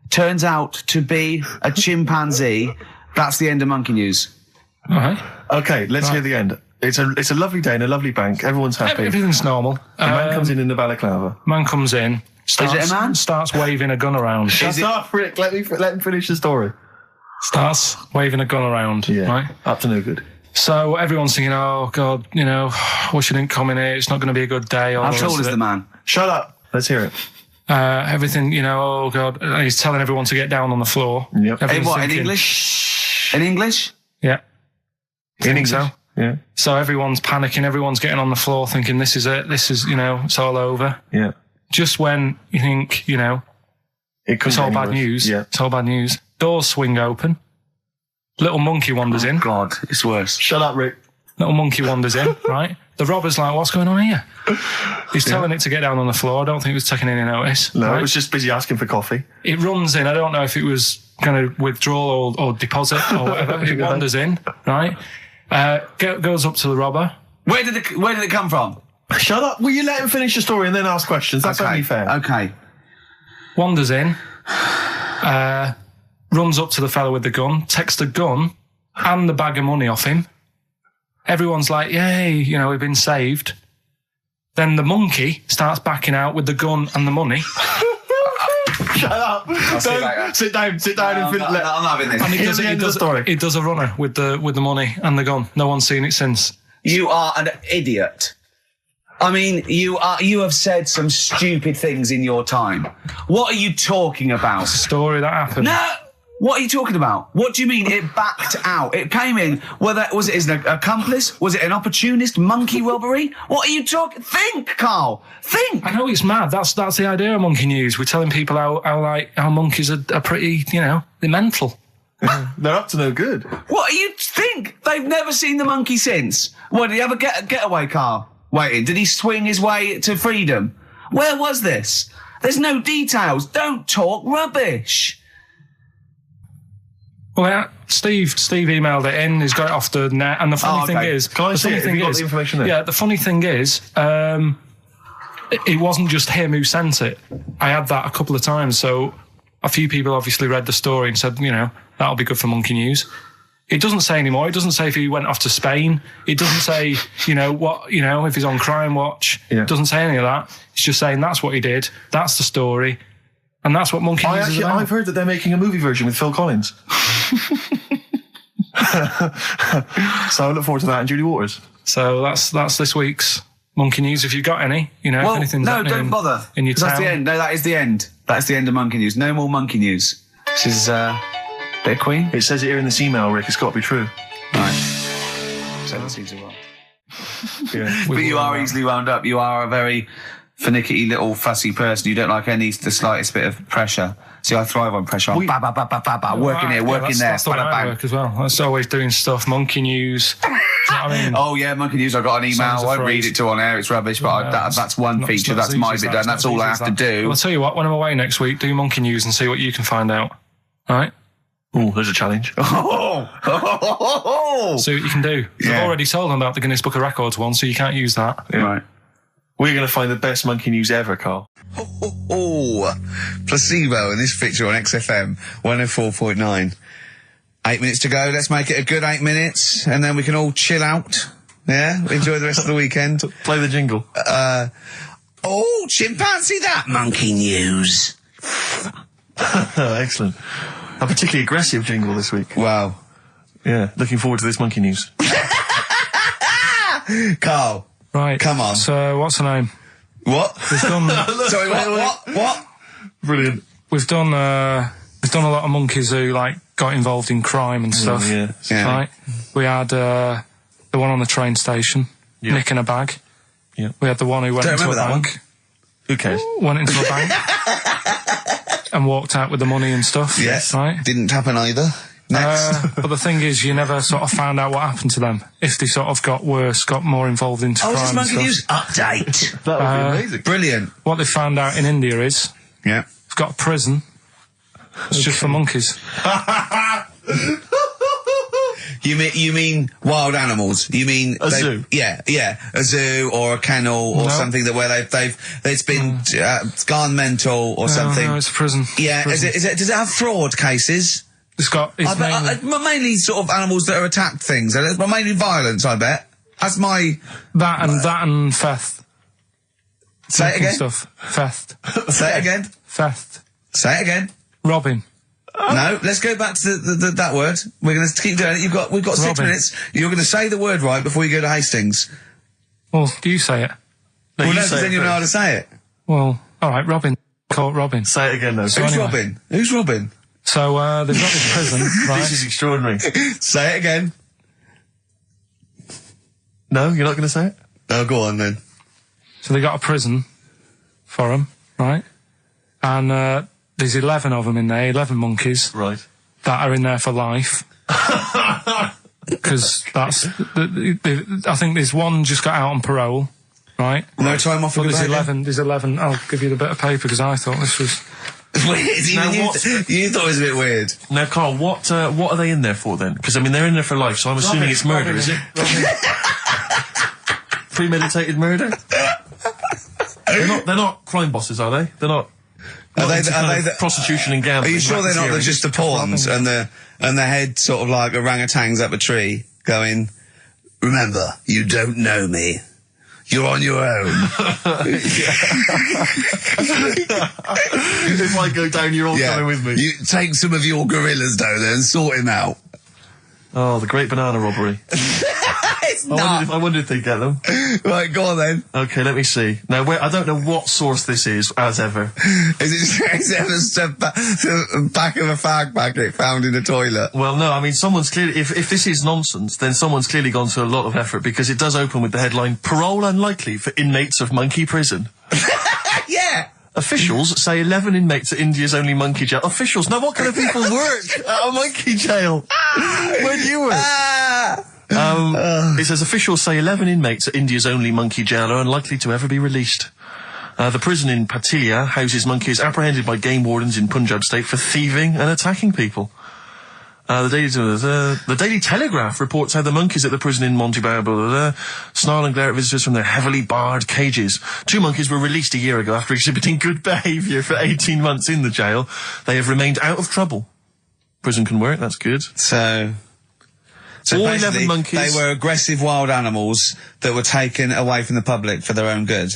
Speaker 3: turns out to be a chimpanzee, that's the end of Monkey News.
Speaker 1: All right.
Speaker 2: Okay, let's hear the end. It's a lovely day in a lovely bank. Everyone's happy.
Speaker 1: Everything's normal.
Speaker 2: The man comes in the balaclava.
Speaker 1: Man comes in. Starts,
Speaker 3: Is it a man?
Speaker 1: Starts waving a gun around.
Speaker 2: Shut up, Rick. Let him finish the story.
Speaker 1: Starts waving a gun around.
Speaker 2: Yeah.
Speaker 1: Right.
Speaker 2: Up to no good.
Speaker 1: So everyone's thinking, oh God, wish I didn't come in here. It's not going to be a good day.
Speaker 3: How tall is the man?
Speaker 2: Shut up. Let's hear it.
Speaker 1: Everything, oh God. And he's telling everyone to get down on the floor.
Speaker 2: Yep.
Speaker 3: In what?
Speaker 1: thinking,
Speaker 3: In English? In English?
Speaker 1: Yeah.
Speaker 2: In English.
Speaker 1: So.
Speaker 2: Yeah.
Speaker 1: So everyone's panicking. Everyone's getting on the floor thinking this is it. This is, it's all over.
Speaker 2: Yeah.
Speaker 1: Just when you think, it's all bad news.
Speaker 2: Yeah.
Speaker 1: It's all bad news. Doors swing open. Little monkey wanders in.
Speaker 3: God, it's worse.
Speaker 2: Shut up, Rick.
Speaker 1: Little monkey wanders in, right? The robber's like, what's going on here? He's telling it to get down on the floor. I don't think it was taking any notice.
Speaker 2: No,
Speaker 1: right?
Speaker 2: it was just busy asking for coffee.
Speaker 1: It runs in. I don't know if it was going to withdraw or deposit or whatever. It wanders in, right? Goes up to the robber.
Speaker 3: Where did it come from?
Speaker 2: Shut up. Will you let him finish the story and then ask questions? That's only fair.
Speaker 3: Okay.
Speaker 1: Wanders in. Runs up to the fella with the gun, takes the gun and the bag of money off him. Everyone's like, yay, we've been saved. Then the monkey starts backing out with the gun and the money.
Speaker 2: Shut up. Sit down and
Speaker 3: I'm not having this.
Speaker 1: And
Speaker 2: Here's the end of the story.
Speaker 1: He does a runner with the money and the gun. No one's seen it since.
Speaker 3: You are an idiot. I mean, you have said some stupid things in your time. What are you talking about?
Speaker 1: Story that happened.
Speaker 3: No! What are you talking about? What do you mean it backed out? It came in, was it an accomplice? Was it an opportunist monkey robbery? What are you talking? Think, Carl. Think.
Speaker 1: I know it's mad. That's the idea of Monkey News. We're telling people how monkeys are pretty, they're mental.
Speaker 2: They're up to no good.
Speaker 3: What do you think? They've never seen the monkey since. What, did he have a getaway car waiting? Did he swing his way to freedom? Where was this? There's no details. Don't talk rubbish.
Speaker 1: Well, yeah, Steve emailed it in. He's got it off the net. And the funny thing is,
Speaker 2: Can I see it? Have you got the information there?
Speaker 1: Yeah, the funny thing is, it wasn't just him who sent it. I had that a couple of times. So a few people obviously read the story and said, that'll be good for Monkey News. It doesn't say anymore. It doesn't say if he went off to Spain. It doesn't say, if he's on Crime Watch.
Speaker 2: Yeah.
Speaker 1: It doesn't say any of that. It's just saying that's what he did. That's the story. And that's what Monkey News is about.
Speaker 2: I've heard that they're making a movie version with Phil Collins. So I look forward to that and Julie Waters.
Speaker 1: So that's this week's Monkey News. If you've got any, anything.
Speaker 3: No, don't bother.
Speaker 1: In your town.
Speaker 3: That's the end. No, that is the end. That's the end of Monkey News. No more Monkey News. This is bit of Queen.
Speaker 2: It says it here in this email, Rick. It's got to be true.
Speaker 3: Right. So that seems wrong.
Speaker 2: Yeah.
Speaker 3: But you are easily wound up. You are a very finicky little fussy person. You don't like the slightest bit of pressure. See, I thrive on pressure. I'm working here, working there.
Speaker 1: That's the way I work as well. That's always doing stuff. Monkey News. Do you know what I mean?
Speaker 3: Oh yeah, Monkey News. I got an email. I won't read it to on air. It's rubbish, but that's one feature. That's my bit done. That's all I have to do.
Speaker 1: Well, I'll tell you what. When I'm away next week, do Monkey News and see what you can find out. All right.
Speaker 2: Oh, there's a challenge.
Speaker 1: See what you can do.
Speaker 3: Yeah.
Speaker 1: I've already told them about the Guinness Book of Records one, so you can't use that.
Speaker 3: Right.
Speaker 2: We're going to find the best monkey news ever, Carl.
Speaker 3: Oh, Placebo in this picture on XFM 104.9. 8 minutes to go. Let's make it a good 8 minutes, and then we can all chill out. Yeah, enjoy the rest of the weekend.
Speaker 2: Play the jingle.
Speaker 3: Oh, chimpanzee that monkey news.
Speaker 2: Excellent. A particularly aggressive jingle this week.
Speaker 3: Wow.
Speaker 2: Yeah, looking forward to this monkey news.
Speaker 3: Carl.
Speaker 1: Right.
Speaker 3: Come on.
Speaker 1: So, what's her name?
Speaker 3: What?
Speaker 1: We've done.
Speaker 3: Sorry, what?
Speaker 2: Brilliant.
Speaker 1: We've done a lot of monkeys who like got involved in crime and stuff.
Speaker 2: Yeah.
Speaker 1: Right. We had the one on the train station, nicking a bag.
Speaker 2: Yeah.
Speaker 1: We had the one who went into a bank.
Speaker 2: Who cares?
Speaker 1: Went into a bank and walked out with the money and stuff.
Speaker 3: Yes.
Speaker 1: Right.
Speaker 3: Didn't happen either. Next.
Speaker 1: But the thing is, you never sort of found out what happened to them. If they sort of got worse, got more involved into crime.
Speaker 3: This
Speaker 1: and
Speaker 3: monkey
Speaker 1: stuff.
Speaker 3: news update.
Speaker 2: That would be amazing.
Speaker 3: Brilliant.
Speaker 1: What they found out in India is
Speaker 3: Yeah.
Speaker 1: it's got a prison. It's just for monkeys.
Speaker 3: You mean wild animals? You mean
Speaker 2: a zoo?
Speaker 3: Yeah, a zoo or a kennel or something that where it's been it's gone mental or something.
Speaker 1: No, it's a prison.
Speaker 3: Yeah,
Speaker 1: Prison.
Speaker 3: Is it? Does it have fraud cases?
Speaker 1: It's got. It's
Speaker 3: Mainly sort of animals that are attacked things. Mainly violence, I bet. That's my
Speaker 1: that and theft.
Speaker 3: Say it again.
Speaker 1: Stuff. Theft.
Speaker 3: Say it again.
Speaker 1: Theft.
Speaker 3: Say it again.
Speaker 1: Robbing.
Speaker 3: No, let's go back to that word. We're going to keep doing it. We've got 6 minutes. You're going to say the word right before you go to Hastings.
Speaker 1: Well, do you say it?
Speaker 2: No,
Speaker 3: Well, no, because then you know how to say it.
Speaker 1: Well, all right, Robin. Caught Robin.
Speaker 2: Say it again, though.
Speaker 1: So
Speaker 3: Who's
Speaker 1: anyway.
Speaker 3: Robin? Who's Robin?
Speaker 1: So they've got this prison, right?
Speaker 2: This is extraordinary.
Speaker 3: Say it again.
Speaker 2: No, you're not going to say it?
Speaker 3: Oh, go on then.
Speaker 1: So they got a prison for them, right? And there's 11 of them in there, 11 monkeys.
Speaker 2: Right.
Speaker 1: That are in there for life. Because that's... I think there's one just got out on parole, right?
Speaker 3: No time off.
Speaker 1: But there's 11. I'll give you the bit of paper because I thought this was...
Speaker 3: Weird. You thought it was a bit weird.
Speaker 2: Now, Carl, what are they in there for then? Because, I mean, they're in there for life, so I'm assuming it's murder, is it? Premeditated murder? They're not crime bosses, are they? They're not...
Speaker 3: Are they the
Speaker 2: prostitution and gambling?
Speaker 3: Are you sure they're not just the pawns and the head sort of like orangutans up a tree going, remember, you don't know me. You're on your own.
Speaker 2: If I go down, you're all coming with me.
Speaker 3: You take some of your gorillas down there and sort him out.
Speaker 2: Oh, the great banana robbery.
Speaker 3: It's not.
Speaker 2: I wonder if they get them.
Speaker 3: Right, go on then.
Speaker 2: Okay, let me see. Now, I don't know what source this is, as ever.
Speaker 3: Is it the back of a fag packet found in a toilet?
Speaker 2: Well, no, I mean, someone's clearly... If this is nonsense, then someone's clearly gone to a lot of effort, because it does open with the headline, Parole Unlikely for Inmates of Monkey Prison.
Speaker 3: Yeah.
Speaker 2: Officials say 11 inmates at India's only monkey jail. Officials? Now, what kind of people work at a monkey jail? Where do you work? It says officials say 11 inmates at India's only monkey jail are unlikely to ever be released. The prison in Patilia houses monkeys apprehended by game wardens in Punjab state for thieving and attacking people. The Daily Telegraph reports how the monkeys at the prison in Montebello snarl and glare at visitors from their heavily barred cages. 2 monkeys were released a year ago after exhibiting good behaviour for 18 months in the jail. They have remained out of trouble. Prison can work, that's good.
Speaker 3: So
Speaker 2: all 11 monkeys.
Speaker 3: They were aggressive wild animals that were taken away from the public for their own good.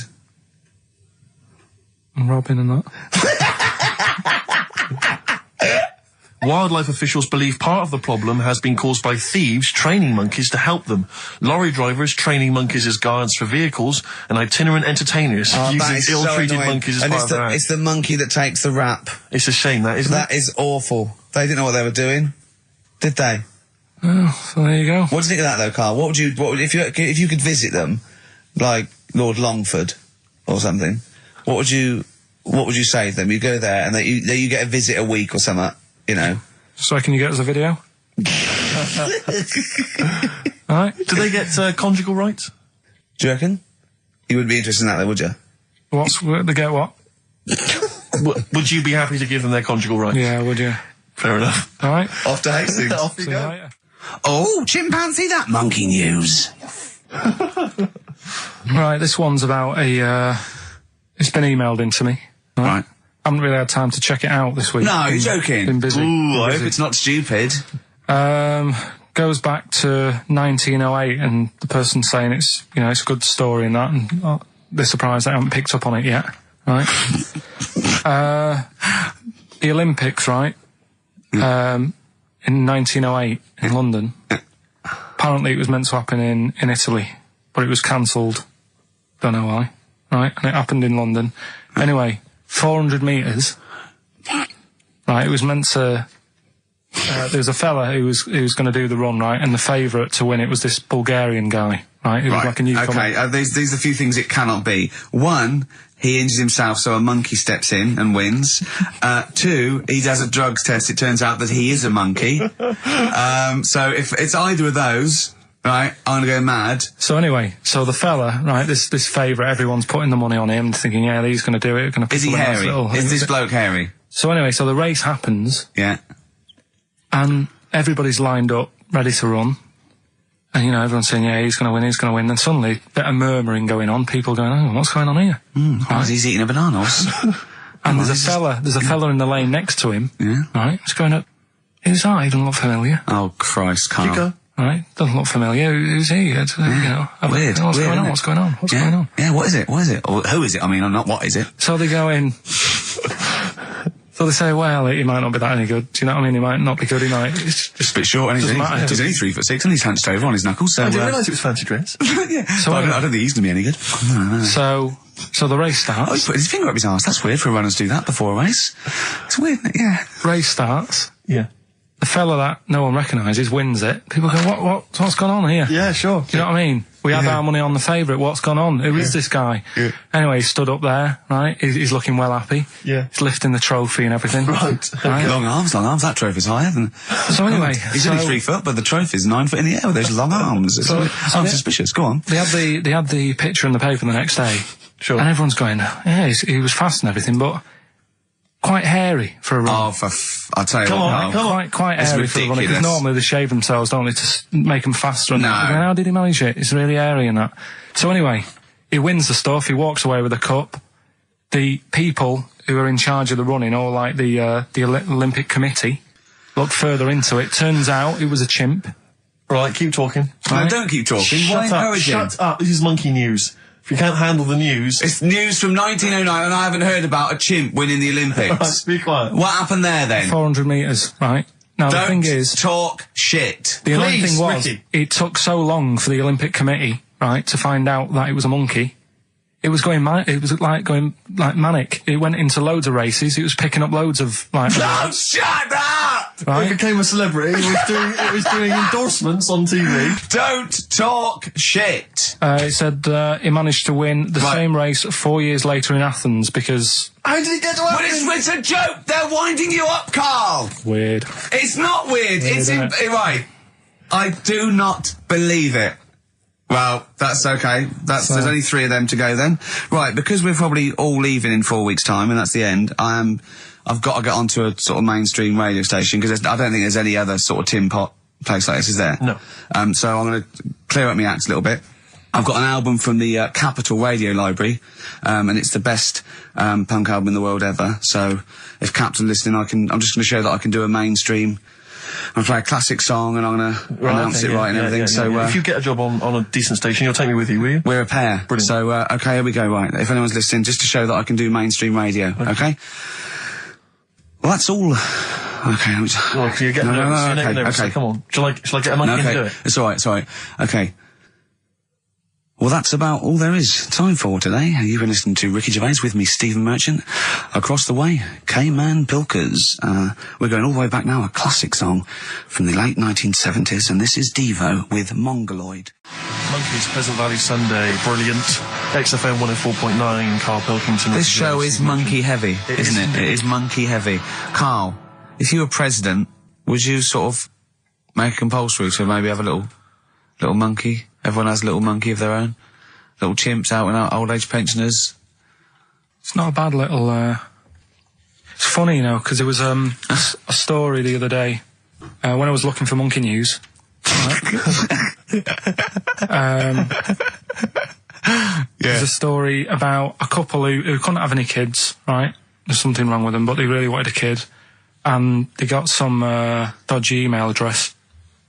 Speaker 1: And Robin and that.
Speaker 2: Wildlife officials believe part of the problem has been caused by thieves training monkeys to help them. Lorry drivers training monkeys as guards for vehicles, and itinerant entertainers using ill-treated monkeys as part of their act.
Speaker 3: It's the monkey that takes the rap.
Speaker 2: It's a shame, that, isn't it?
Speaker 3: That is awful. They didn't know what they were doing, did they?
Speaker 1: Oh, so there you go.
Speaker 3: What do you think of that, though, Carl? What would if you could visit them, like Lord Longford or something? What would you say to them? You go there and you get a visit a week or something. You know.
Speaker 1: So can you get us a video? Alright.
Speaker 2: Do they get conjugal rights?
Speaker 3: Do you reckon? You wouldn't be interested in that, though, would you?
Speaker 1: They get what?
Speaker 2: Would you be happy to give them their conjugal rights?
Speaker 1: Yeah, would you?
Speaker 2: Fair enough.
Speaker 1: Alright.
Speaker 3: Off to Hastings.
Speaker 2: Off you go.
Speaker 1: Later.
Speaker 3: Oh, chimpanzee that monkey news.
Speaker 1: Right, this one's about it's been emailed into me.
Speaker 3: Right.
Speaker 1: I haven't really had time to check it out this week.
Speaker 3: No, you're joking.
Speaker 1: Been busy.
Speaker 3: Ooh, I hope it's not stupid.
Speaker 1: Goes back to 1908, and the person's saying it's a good story and that, and they're surprised I haven't picked up on it yet. Right. The Olympics, right? In 1908 in London. Apparently it was meant to happen in Italy, but it was cancelled. Don't know why. Right, and it happened in London. Anyway, 400 metres. Right, it was meant to... there was a fella who was going to do the run, right, and the favourite to win it was this Bulgarian guy, right? Who was like a newcomer.
Speaker 3: Okay, these are a few things it cannot be. One, he injures himself, so a monkey steps in and wins. Two, he does a drugs test. It turns out that he is a monkey. So if it's either of those, right, I'm gonna go mad.
Speaker 1: So anyway, the fella, right, this favourite, everyone's putting the money on him, thinking, yeah, he's going to do it.
Speaker 3: Is he hairy? Is this bloke hairy?
Speaker 1: So anyway, the race happens.
Speaker 3: Yeah.
Speaker 1: And everybody's lined up, ready to run. And, everyone's saying, yeah, he's going to win. Then suddenly, a bit of murmuring going on. People going, oh, what's going on here?
Speaker 3: Right. He's eating a banana.
Speaker 1: And there's a fella in the lane next to him.
Speaker 3: Yeah.
Speaker 1: Right? He's going up, who's that? He doesn't look familiar.
Speaker 3: Oh, Christ, Carl.
Speaker 1: Right? Doesn't look familiar. Who's he?
Speaker 3: Weird.
Speaker 1: What's going on? What's going on? What's going on?
Speaker 3: Yeah, what is it? Or who is it? I mean, not what is it?
Speaker 1: So they go in... So they say, well, he might not be that any good. Do you know what I mean? He might not be good. He might. It's just
Speaker 3: a bit short. And he's only 3'6", and he's hunched over on his knuckles. So
Speaker 2: I didn't realise it was fancy dress.
Speaker 3: Yeah. So I don't think he's going to be any good. No.
Speaker 1: So the race starts.
Speaker 3: Oh, he's put his finger up his arse. That's weird for runners to do that before a race. It's weird, isn't it? Yeah.
Speaker 1: Race starts.
Speaker 2: Yeah.
Speaker 1: The fella that no one recognises wins it. People go, what's gone on here?
Speaker 2: Yeah, sure.
Speaker 1: Do you know what I mean? We had our money on the favourite. What's gone on? Who is this guy?
Speaker 2: Yeah.
Speaker 1: Anyway, he stood up there, right? He's looking well happy.
Speaker 2: Yeah.
Speaker 1: He's lifting the trophy and everything.
Speaker 2: Right.
Speaker 3: Long arms. That trophy's higher than...
Speaker 1: So anyway...
Speaker 3: He's only 3 foot, but the trophy's 9 foot in the air with those long arms. I'm suspicious. Go on.
Speaker 1: They had the picture in the paper the next day.
Speaker 2: Sure.
Speaker 1: And everyone's going, yeah, he was fast and everything, but... quite hairy for a run.
Speaker 3: Oh, I'll tell you
Speaker 2: Come
Speaker 3: what.
Speaker 2: on.
Speaker 1: Quite hairy for a run. Because normally they shave themselves, don't they, to make them faster. And how did he manage it? It's really hairy and that. So anyway, he wins the stuff. He walks away with a cup. The people who are in charge of the running, or like the Olympic Committee, look further into it. Turns out it was a chimp.
Speaker 2: Right, keep talking.
Speaker 3: Right? No, don't keep talking.
Speaker 2: Shut up. This is monkey news. If you can't handle the news...
Speaker 3: It's news from 1909 and I haven't heard about a chimp winning the Olympics.
Speaker 2: Right, be quiet.
Speaker 3: What happened there then?
Speaker 1: 400 metres, right? Now the thing is...
Speaker 3: talk shit.
Speaker 1: The only thing was,
Speaker 2: Ricky.
Speaker 1: it took so long for the Olympic Committee, right, to find out that it was a monkey. It was going manic. It went into loads of races. It was picking up loads of,
Speaker 3: No, shut up!
Speaker 2: Right? He became a celebrity. It was doing endorsements on TV.
Speaker 3: Don't talk shit.
Speaker 1: It said he managed to win the same race 4 years later in Athens because...
Speaker 2: How did he get to Athens?
Speaker 3: But it's a joke. They're winding you up, Carl.
Speaker 1: Weird.
Speaker 3: It's not weird. It's right. I do not believe it. Well, that's okay. There's only 3 of them to go then. Right, because we're probably all leaving in 4 weeks' time, and that's the end, I've got to get onto a sort of mainstream radio station, because I don't think there's any other sort of tin pot place like this, is there?
Speaker 2: No.
Speaker 3: So I'm going to clear up my act a little bit. I've got an album from the Capitol Radio Library, and it's the best punk album in the world ever. So if Cap's listening, I'm just going to show that I can do a mainstream. I'm going to play a classic song and I'm going to announce it right and everything. So
Speaker 2: if you get a job on a decent station, you'll take me with you, will you?
Speaker 3: We're a pair.
Speaker 2: Brilliant.
Speaker 3: So, okay, here we go, right. If anyone's listening, just to show that I can do mainstream radio, okay? Well, that's all. Okay, I'm just...
Speaker 2: Well, you're getting nervous. Okay. Come on. Shall I get a monkey and do it?
Speaker 3: It's alright. Okay. Well, that's about all there is time for today. You've been listening to Ricky Gervais with me, Stephen Merchant. Across the way, K-Man Pilkers. We're going all the way back now, a classic song from the late 1970s, and this is Devo with Mongoloid.
Speaker 2: Monkeys, Pleasant Valley Sunday, brilliant. XFM 104.9, Karl Pilkington.
Speaker 3: This show is monkey heavy, isn't it? It is monkey heavy. Karl, if you were president, would you sort of make it compulsory to maybe have a little monkey? Everyone has a little monkey of their own. Little chimps out and out, old age pensioners.
Speaker 1: It's not a bad little, It's funny, you know, because there was, a story the other day, when I was looking for monkey news. Right? There's a story about a couple who couldn't have any kids, right? There's something wrong with them, but they really wanted a kid. And they got some dodgy email address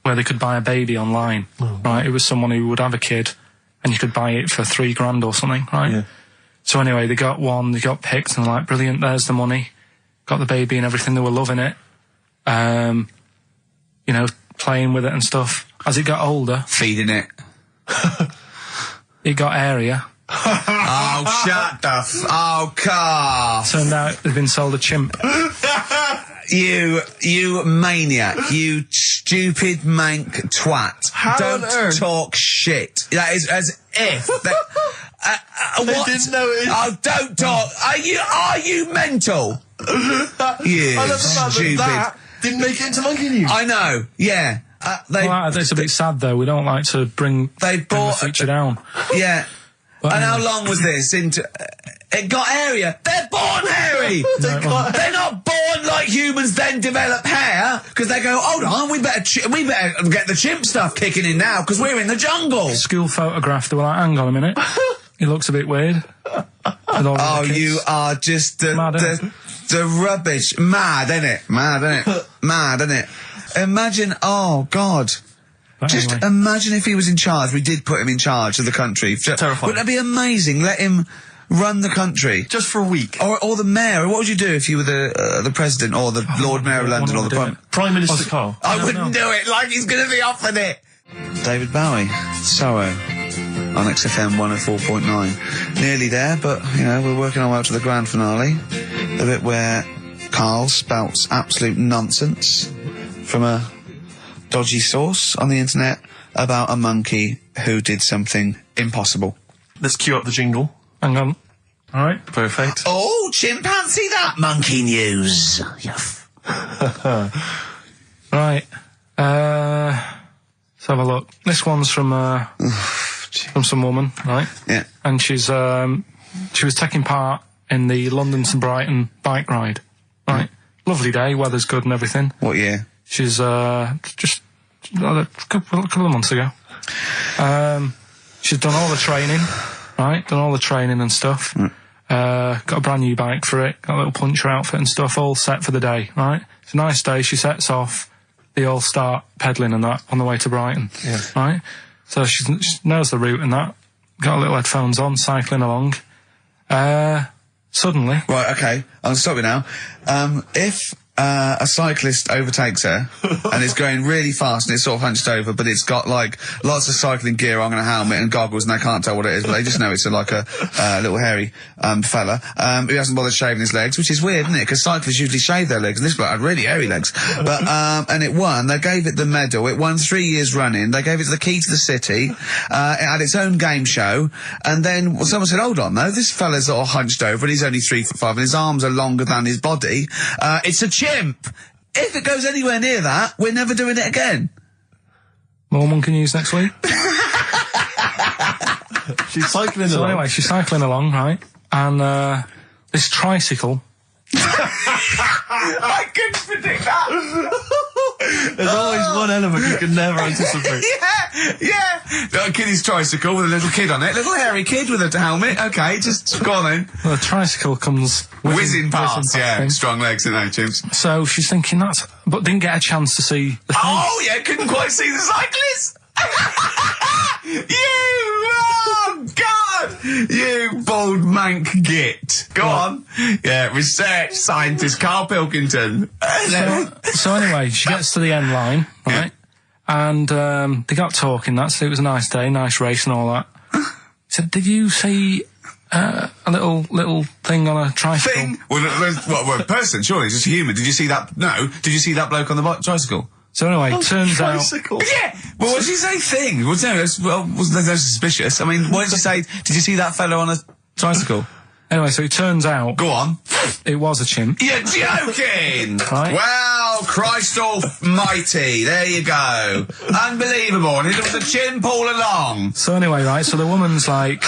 Speaker 1: where they could buy a baby online, right? It was someone who would have a kid, and you could buy it for $3,000 or something, right? Yeah. So anyway, they got one, they got picked, and they're like, brilliant, there's the money. Got the baby and everything, they were loving it. You know, playing with it and stuff. As it got older...
Speaker 3: Feeding it.
Speaker 1: It got airier.
Speaker 3: Oh, shut the oh, Carl.
Speaker 1: Turned out they've been sold a chimp.
Speaker 3: You maniac. You stupid mank twat. Don't talk shit. That is as if... what?
Speaker 2: Didn't know it.
Speaker 3: Oh, don't talk. Are you mental? You
Speaker 2: I love the fact
Speaker 3: stupid.
Speaker 2: that didn't make it into Monkey News.
Speaker 3: I know, yeah.
Speaker 1: It's a bit sad though. We don't like to bring the feature down.
Speaker 3: Yeah.
Speaker 1: But
Speaker 3: and
Speaker 1: anyway.
Speaker 3: how long was this? It got hairier. They're born hairy. They're not born like humans, then develop hair because they go, hold on, we better get the chimp stuff kicking in now because we're in the jungle.
Speaker 1: School photograph. They were like, hang on a minute. He looks a bit weird.
Speaker 3: Oh, you are just the rubbish. Mad, innit? Mad, innit? Mad, innit? Imagine, oh, God.
Speaker 1: But
Speaker 3: Just
Speaker 1: anyway.
Speaker 3: imagine if he was in charge. We did put him in charge of the country.
Speaker 2: Terrifying.
Speaker 3: Wouldn't that be amazing? Let him run the country.
Speaker 2: Just for a week.
Speaker 3: Or the mayor. What would you do if you were the president or the Lord Mayor of London or the
Speaker 2: Prime Minister Karl.
Speaker 3: I wouldn't do it like he's going to be offered it. David Bowie, Sorrow, on XFM 104.9. Nearly there, but, you know, we're working our way up to the grand finale. The bit where Karl spouts absolute nonsense from a dodgy source on the internet about a monkey who did something impossible.
Speaker 2: Let's cue up the jingle.
Speaker 1: Hang on. All right.
Speaker 2: Perfect.
Speaker 3: Oh, chimpanzee that monkey news.
Speaker 1: Right. Let's have a look. This one's from some woman, right?
Speaker 3: Yeah.
Speaker 1: And she was taking part in the London to Brighton bike ride, right? Lovely day, weather's good and everything.
Speaker 3: What year?
Speaker 1: She's just a couple of months ago. She's done all the training, right? Done all the training and stuff. Got a brand new bike for it. Got a little puncher outfit and stuff, all set for the day, right? It's a nice day. She sets off. They all start pedalling and that on the way to Brighton, right? So she knows the route and that. Got her little headphones on, cycling along. Suddenly...
Speaker 3: Right, okay, I'll stop you now. If a cyclist overtakes her and is going really fast and it's sort of hunched over, but it's got like lots of cycling gear on and a helmet and goggles and they can't tell what it is, but they just know it's like a little hairy fella who hasn't bothered shaving his legs, which is weird, isn't it? Because cyclists usually shave their legs and this bloke had really hairy legs. But and it won. They gave it the medal. It won 3 years running. They gave it the key to the city. It had its own game show. And then someone said, hold on though, this fella's all hunched over and he's only 3'5" and his arms are longer than his body. It's a chimp. If it goes anywhere near that, we're never doing it again.
Speaker 1: More monkey news next week.
Speaker 2: She's cycling
Speaker 1: So
Speaker 2: along.
Speaker 1: anyway, she's cycling along, right? And this tricycle...
Speaker 3: I couldn't predict that.
Speaker 2: There's always one element you can never anticipate.
Speaker 3: Yeah. Got a kiddie's tricycle with a little kid on it. Little hairy kid with a helmet. Okay, just go on then.
Speaker 1: The tricycle comes
Speaker 3: Whizzing past, yeah.
Speaker 1: thing.
Speaker 3: Strong legs, isn't they, chimps?
Speaker 1: So she's thinking that, but didn't get a chance to see the thing.
Speaker 3: Oh, yeah, couldn't quite see the cyclist. Oh, God! You bald mank git. Go on. Yeah, research scientist Karl Pilkington.
Speaker 1: So anyway, she gets to the end line, right? And they got talking, so it was a nice day, nice race and all that. So did you see a little thing on a tricycle?
Speaker 3: Thing? Well, a person, surely, just a human. Did you see that? No. Did you see that bloke on the tricycle?
Speaker 1: So anyway, turns out...
Speaker 2: Tricycle.
Speaker 3: Yeah! Well, what did you say thing? Well, no, wasn't that suspicious? I mean, what did you say? Did you see that fellow on a tricycle?
Speaker 1: Anyway, so it turns out...
Speaker 3: Go on.
Speaker 1: It was a chimp.
Speaker 3: You're joking!
Speaker 1: Right.
Speaker 3: Well, Christ almighty, there you go. Unbelievable, and it was a chimp all along.
Speaker 1: So anyway, right, so the woman's like...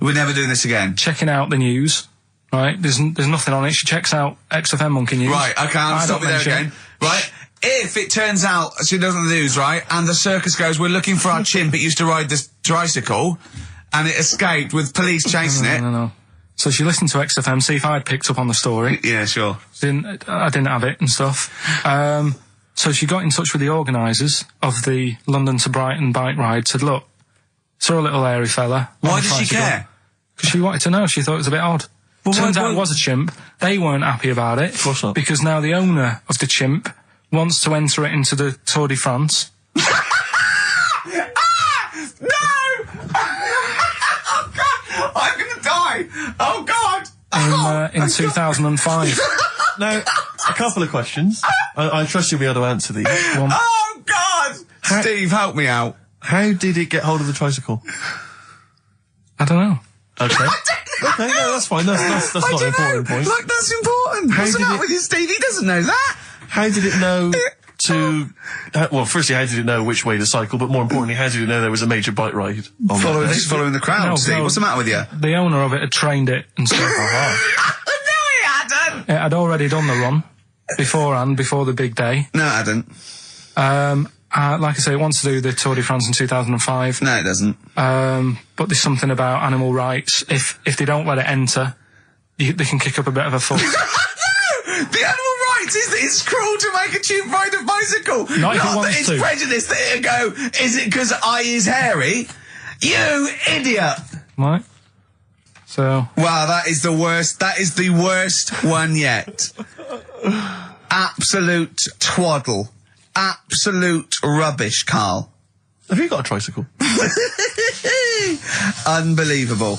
Speaker 3: We're never doing this again.
Speaker 1: checking out the news, right? There's nothing on it. She checks out XFM Monkey News.
Speaker 3: Right, okay, I'll stop you there again. Right, if it turns out she does on the news, right, and the circus goes, we're looking for our chimp, it used to ride this tricycle, and it escaped with police chasing it.
Speaker 1: No. So she listened to XFM, see if I'd picked up on the story.
Speaker 3: Yeah, sure.
Speaker 1: I didn't have it and stuff. So she got in touch with the organisers of the London to Brighton bike ride, said, look, saw a little hairy fella.
Speaker 3: Why did she care?
Speaker 1: Because she wanted to know. She thought it was a bit odd.
Speaker 3: Well,
Speaker 1: Turns out it was a chimp. They weren't happy about it.
Speaker 2: Of course not.
Speaker 1: Because now the owner of the chimp wants to enter it into the Tour de France.
Speaker 3: No! Oh, God! I'm gonna die! Oh, God!
Speaker 1: In 2005.
Speaker 2: Now, a couple of questions. I trust you'll be able to answer these.
Speaker 3: Oh, God! Steve, help me out.
Speaker 2: How did it get hold of the tricycle?
Speaker 1: I don't know.
Speaker 2: Okay. Okay, no, that's fine. That's not an important point.
Speaker 3: Like, that's important. What's the matter with you, Steve? He doesn't know that.
Speaker 2: How did it know to... well, firstly, how did it know which way to cycle? But more importantly, how did it know there was a major bike ride?
Speaker 3: Following the crowd,
Speaker 1: No,
Speaker 3: Steve.
Speaker 1: no.
Speaker 3: What's the matter with you?
Speaker 1: The owner of it had trained it and stuff.
Speaker 3: No, he hadn't.
Speaker 1: It had already done the run beforehand, before the big day.
Speaker 3: No, it hadn't.
Speaker 1: Like I say, it wants to do the Tour de France in 2005.
Speaker 3: No, it doesn't.
Speaker 1: But there's something about animal rights. If they don't let it enter, they can kick up a bit of a fuss.
Speaker 3: No! The animal rights is that it's cruel to make a chimp ride a bicycle.
Speaker 1: Not if it
Speaker 3: that
Speaker 1: wants
Speaker 3: it's
Speaker 1: to.
Speaker 3: prejudice that it'll go, is it because I is hairy? You idiot!
Speaker 1: Right? So...
Speaker 3: Wow, that is the worst. That is the worst one yet. Absolute twaddle. Absolute rubbish, Karl.
Speaker 2: Have you got a tricycle?
Speaker 3: Unbelievable.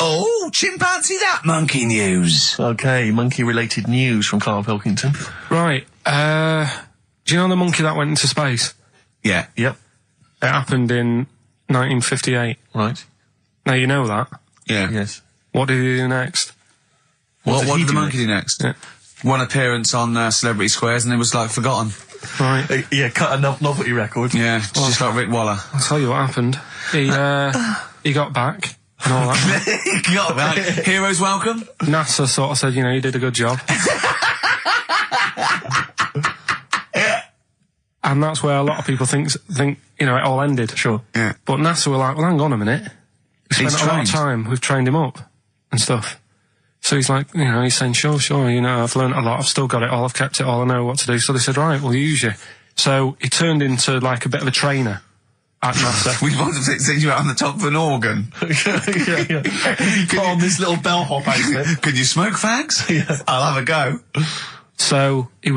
Speaker 3: Oh, chimpanzee that monkey news.
Speaker 2: Okay, monkey-related news from Karl Pilkington.
Speaker 1: Right. Do you know the monkey that went into space?
Speaker 3: Yeah.
Speaker 2: Yep.
Speaker 1: It happened in 1958.
Speaker 2: Right.
Speaker 1: Now you know that.
Speaker 3: Yeah.
Speaker 2: Yes.
Speaker 1: What did he do next?
Speaker 3: What
Speaker 2: he
Speaker 3: did the
Speaker 2: do
Speaker 3: monkey do next?
Speaker 1: Yeah.
Speaker 3: One appearance on Celebrity Squares and it was like forgotten.
Speaker 1: Right.
Speaker 2: Yeah, cut a novelty record.
Speaker 3: Yeah, just like Rick Waller.
Speaker 1: I'll tell you what happened. He got back and all that.
Speaker 3: Got that. Heroes welcome.
Speaker 1: NASA sort of said, you know, you did a good job. And that's where a lot of people think, you know, it all ended.
Speaker 2: Sure.
Speaker 3: Yeah.
Speaker 1: But NASA were like, well, hang on a minute. We
Speaker 3: He's
Speaker 1: spent a lot of
Speaker 3: trained.
Speaker 1: time. We've trained him up and stuff. So he's like, you know, he's saying, sure, you know, I've learned a lot. I've still got it all. I've kept it all. I know what to do. So they said, right, we'll use you. So he turned into like a bit of a trainer at NASA.
Speaker 3: We want to send you out on the top of an organ.
Speaker 2: yeah. Put on this little bellhop outfit.
Speaker 3: Could you smoke fags?
Speaker 2: Yeah.
Speaker 3: I'll have a go.
Speaker 1: So they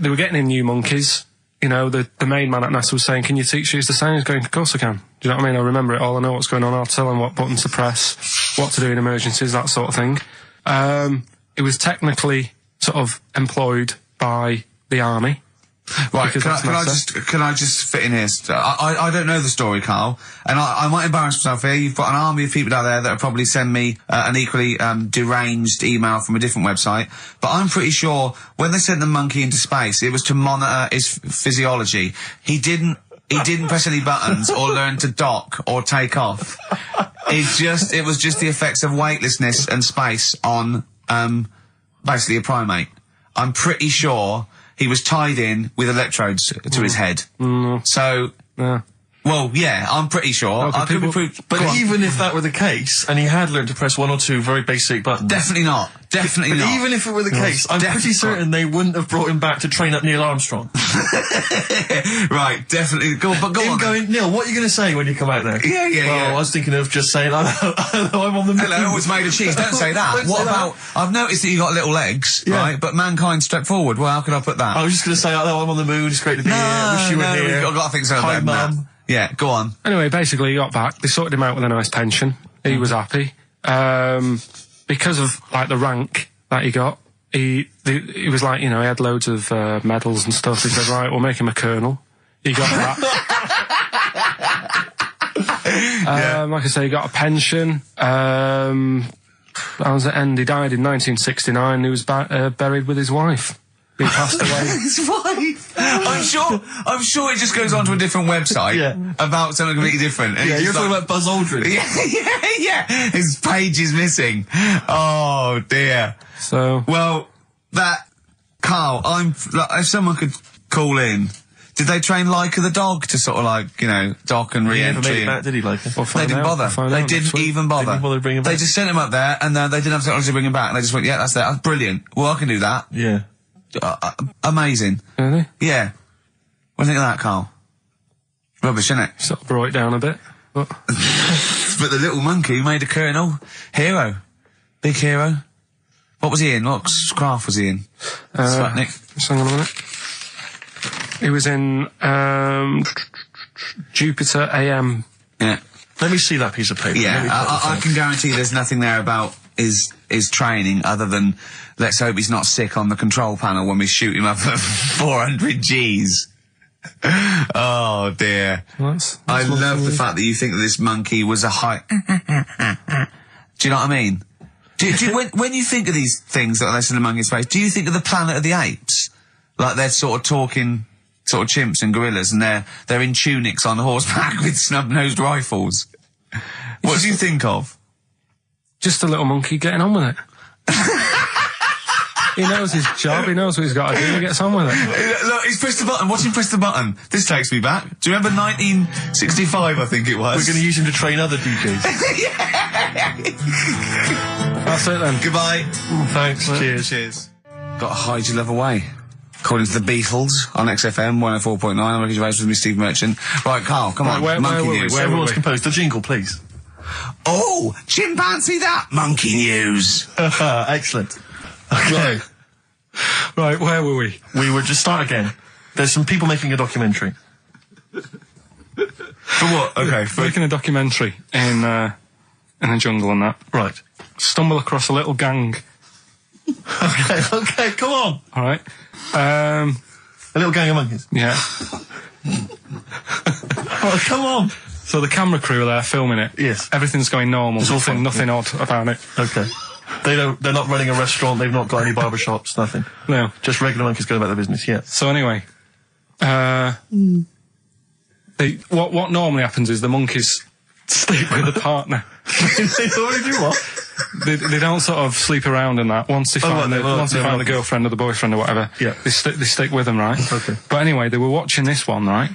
Speaker 1: were getting in new monkeys. You know, the main man at NASA was saying, can you teach these the same? He's going, of course I can. Do you know what I mean? I remember it all. I know what's going on. I'll tell them what buttons to press, what to do in emergencies, that sort of thing. It was technically sort of employed by the army.
Speaker 3: Right,
Speaker 1: Because that's
Speaker 3: can I just fit in here? I don't know the story, Karl, and I might embarrass myself here. You've got an army of people out there that will probably send me an equally deranged email from a different website, but I'm pretty sure when they sent the monkey into space, it was to monitor his physiology. He didn't press any buttons or learn to dock or take off. It was just the effects of weightlessness and space on basically a primate. I'm pretty sure he was tied in with electrodes to his head. So,
Speaker 1: Yeah.
Speaker 3: well, yeah, I'm pretty sure.
Speaker 1: Okay,
Speaker 3: I could be
Speaker 1: people-
Speaker 3: proved.
Speaker 2: But
Speaker 3: Go on.
Speaker 2: even if that were the case, and he had learned to press one or two very basic buttons...
Speaker 3: Definitely not. Definitely
Speaker 2: But
Speaker 3: not.
Speaker 2: even if it were the case, I'm pretty
Speaker 3: definitely
Speaker 2: certain they wouldn't have brought him back to train up Neil Armstrong.
Speaker 3: Right, definitely. Go on.
Speaker 2: Him going, Neil, what are you going to say when you come out there?
Speaker 3: Yeah,
Speaker 2: Well, I was thinking of just saying, I'm on the moon.
Speaker 3: Hello, it's made of cheese. Don't say that.
Speaker 2: Don't
Speaker 3: What
Speaker 2: say
Speaker 3: about? I've noticed that you got little legs,
Speaker 2: Yeah.
Speaker 3: right? But mankind stepped forward. Well, how could I put that?
Speaker 2: I was just going to say, oh, I'm on the moon, it's great to be here, wish you were here.
Speaker 3: I've got to think so
Speaker 2: Hi,
Speaker 3: better than that.
Speaker 2: Mum.
Speaker 3: Yeah, go on.
Speaker 1: Anyway, basically he got back. They sorted him out with a nice pension. He was happy. Because of, like, the rank that he got, he was like, you know, he had loads of medals and stuff. He said, right, we'll make him a colonel. He got that. Like I say, he got a pension. How was it end? He died in 1969. He was buried with his wife. He passed away.
Speaker 3: His wife. I'm sure it just goes on to a different website
Speaker 2: Yeah.
Speaker 3: about something completely different. And
Speaker 2: Yeah,
Speaker 3: it's
Speaker 2: you're
Speaker 3: just
Speaker 2: talking
Speaker 3: like-
Speaker 2: about Buzz Aldrin.
Speaker 3: Yeah. His page is missing. Oh dear.
Speaker 1: So,
Speaker 3: Well, Karl, if someone could call in Did they train Leica the dog to sort of like, you know, dock and
Speaker 2: He never made
Speaker 3: re-entry?
Speaker 2: it back, did he, Leica?
Speaker 3: They didn't bother. They didn't even bother.
Speaker 2: They didn't bother to bring him back.
Speaker 3: They just sent him up there, and they didn't have technology to bring him back. And they just went, yeah, that's brilliant. Well, I can do that.
Speaker 2: Yeah.
Speaker 3: Amazing.
Speaker 1: Really?
Speaker 3: Yeah. What do you think of that, Carl? Rubbish, isn't it?
Speaker 1: Sort of brought it down a bit. But
Speaker 3: But the little monkey made a colonel. Hero. Big hero. What was he in? What craft was he in? Sputnik.
Speaker 1: Just hang on a minute. He was in Jupiter AM.
Speaker 3: Yeah.
Speaker 2: Let me see that piece of paper.
Speaker 3: Yeah, I can guarantee there's nothing there about his training other than let's hope he's not sick on the control panel when we shoot him up at 400 Gs. Oh dear. I love the fact that you think that this monkey was a high... Do you know what I mean? When you think of these things that are less in the monkey's face, do you think of the Planet of the Apes? Like they're sort of talking sort of chimps and gorillas and they're in tunics on horseback with snub-nosed rifles. What do you think of?
Speaker 1: Just a little monkey getting on with it. He knows his job, he knows what he's got to do, he gets on with it.
Speaker 3: Look, he's pressed the button. Watch him press the button. This takes me back. Do you remember 1965, I think it was?
Speaker 2: We're going to use him to train other DJs.
Speaker 1: That's it then.
Speaker 3: Goodbye.
Speaker 2: Thanks. Cheers.
Speaker 3: Cheers. Got to hide your love away. According to the Beatles on XFM 104.9, I'm Ricky Gervais with me, Steve Merchant. Right, Carl, come on. Monkey news.
Speaker 2: Everyone's composed. The jingle, please.
Speaker 3: Oh, chimpanzee that! Monkey news.
Speaker 2: Excellent. Okay.
Speaker 1: Right, where were we?
Speaker 2: We were just start again. There's some people making a documentary.
Speaker 3: For what? Okay.
Speaker 1: Making a documentary in a jungle and that.
Speaker 2: Right.
Speaker 1: Stumble across a little gang.
Speaker 2: Okay, come on.
Speaker 1: All right.
Speaker 2: A little gang of monkeys.
Speaker 1: Yeah.
Speaker 2: Oh, come on.
Speaker 1: So the camera crew are there filming it.
Speaker 2: Yes.
Speaker 1: Everything's going normal.
Speaker 2: It's all fine.
Speaker 1: Nothing odd about it.
Speaker 2: Okay. They're not running a restaurant. They've not got any barbershops. Nothing.
Speaker 1: No.
Speaker 2: Just regular monkeys going about their business. Yeah.
Speaker 1: So anyway, what normally happens is the monkeys sleep with the partner.
Speaker 2: They already do what?
Speaker 1: They don't sort of sleep around and that. Once they find the girlfriend or the boyfriend or whatever,
Speaker 2: yeah,
Speaker 1: they stick with them, right?
Speaker 2: Okay.
Speaker 1: But anyway, they were watching this one, right?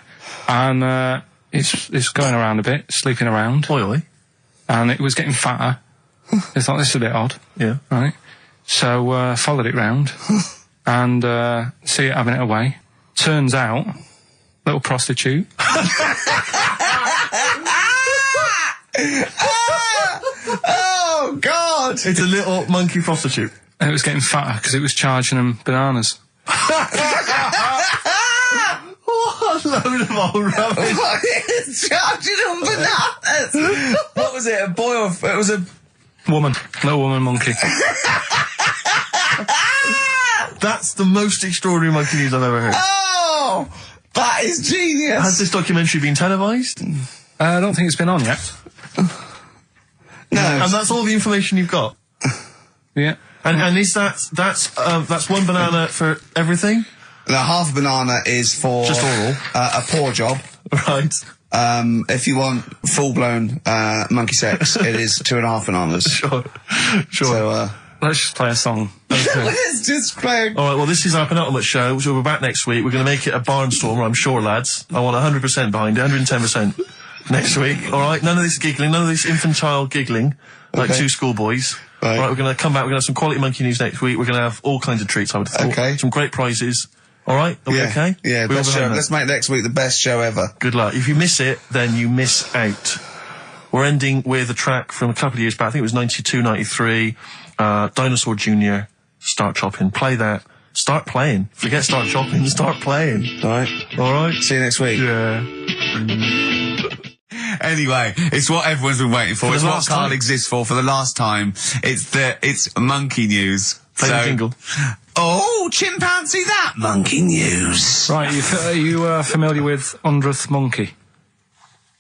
Speaker 1: And it's going around a bit, sleeping around.
Speaker 2: Oily.
Speaker 1: And it was getting fatter. They thought this is a bit odd.
Speaker 2: Yeah.
Speaker 1: Right. So followed it round and see it having it away. Turns out, little prostitute.
Speaker 3: Oh God!
Speaker 2: It's a little monkey prostitute.
Speaker 1: And it was getting fatter because it was charging them bananas.
Speaker 2: What a load of old rubbish.
Speaker 3: It's charging them bananas. What was it? A boy or it was a
Speaker 1: woman? Little woman monkey.
Speaker 2: That's the most extraordinary monkey news I've ever heard.
Speaker 3: Oh, that is genius.
Speaker 2: Has this documentary been televised?
Speaker 1: I don't think it's been on yet.
Speaker 3: No.
Speaker 2: And that's all the information you've got?
Speaker 1: Yeah.
Speaker 2: And is that's one banana for everything?
Speaker 3: The half a banana is for
Speaker 2: just oral.
Speaker 3: A paw job.
Speaker 2: Right.
Speaker 3: If you want full-blown monkey sex, it is 2.5 bananas.
Speaker 2: Sure.
Speaker 3: So,
Speaker 1: let's just play a song.
Speaker 2: Okay.
Speaker 3: Let's just play.
Speaker 2: All right, well, this is our penultimate show, so we're back next week. We're going to make it a barnstormer, I'm sure, lads. I want 100% behind it, 110% next week. All right, none of this giggling, none of this infantile giggling like two schoolboys.
Speaker 3: Right.
Speaker 2: All right, we're going to come back. We're going to have some quality monkey news next week. We're going to have all kinds of treats, I would have thought.
Speaker 3: Okay.
Speaker 2: Some great prizes. All right? Are we okay?
Speaker 3: Yeah,
Speaker 2: We're all
Speaker 3: best show.
Speaker 2: behind that.
Speaker 3: Let's make next week the best show ever.
Speaker 2: Good luck. If you miss it, then you miss out. We're ending with a track from a couple of years back. I think it was 92, 93. Dinosaur Jr., Start Chopping. Play that. Start playing. Forget Start Chopping. Start playing.
Speaker 3: All right.
Speaker 2: All right?
Speaker 3: See you next week.
Speaker 2: Yeah.
Speaker 3: Anyway, it's what everyone's been waiting for.
Speaker 2: For the
Speaker 3: It's what
Speaker 2: last
Speaker 3: Carl
Speaker 2: time.
Speaker 3: exists for the last time. It's monkey news.
Speaker 2: Play the jingle.
Speaker 3: Oh, chimpanzee that! Monkey news.
Speaker 1: Right, are you familiar with 100th Monkey?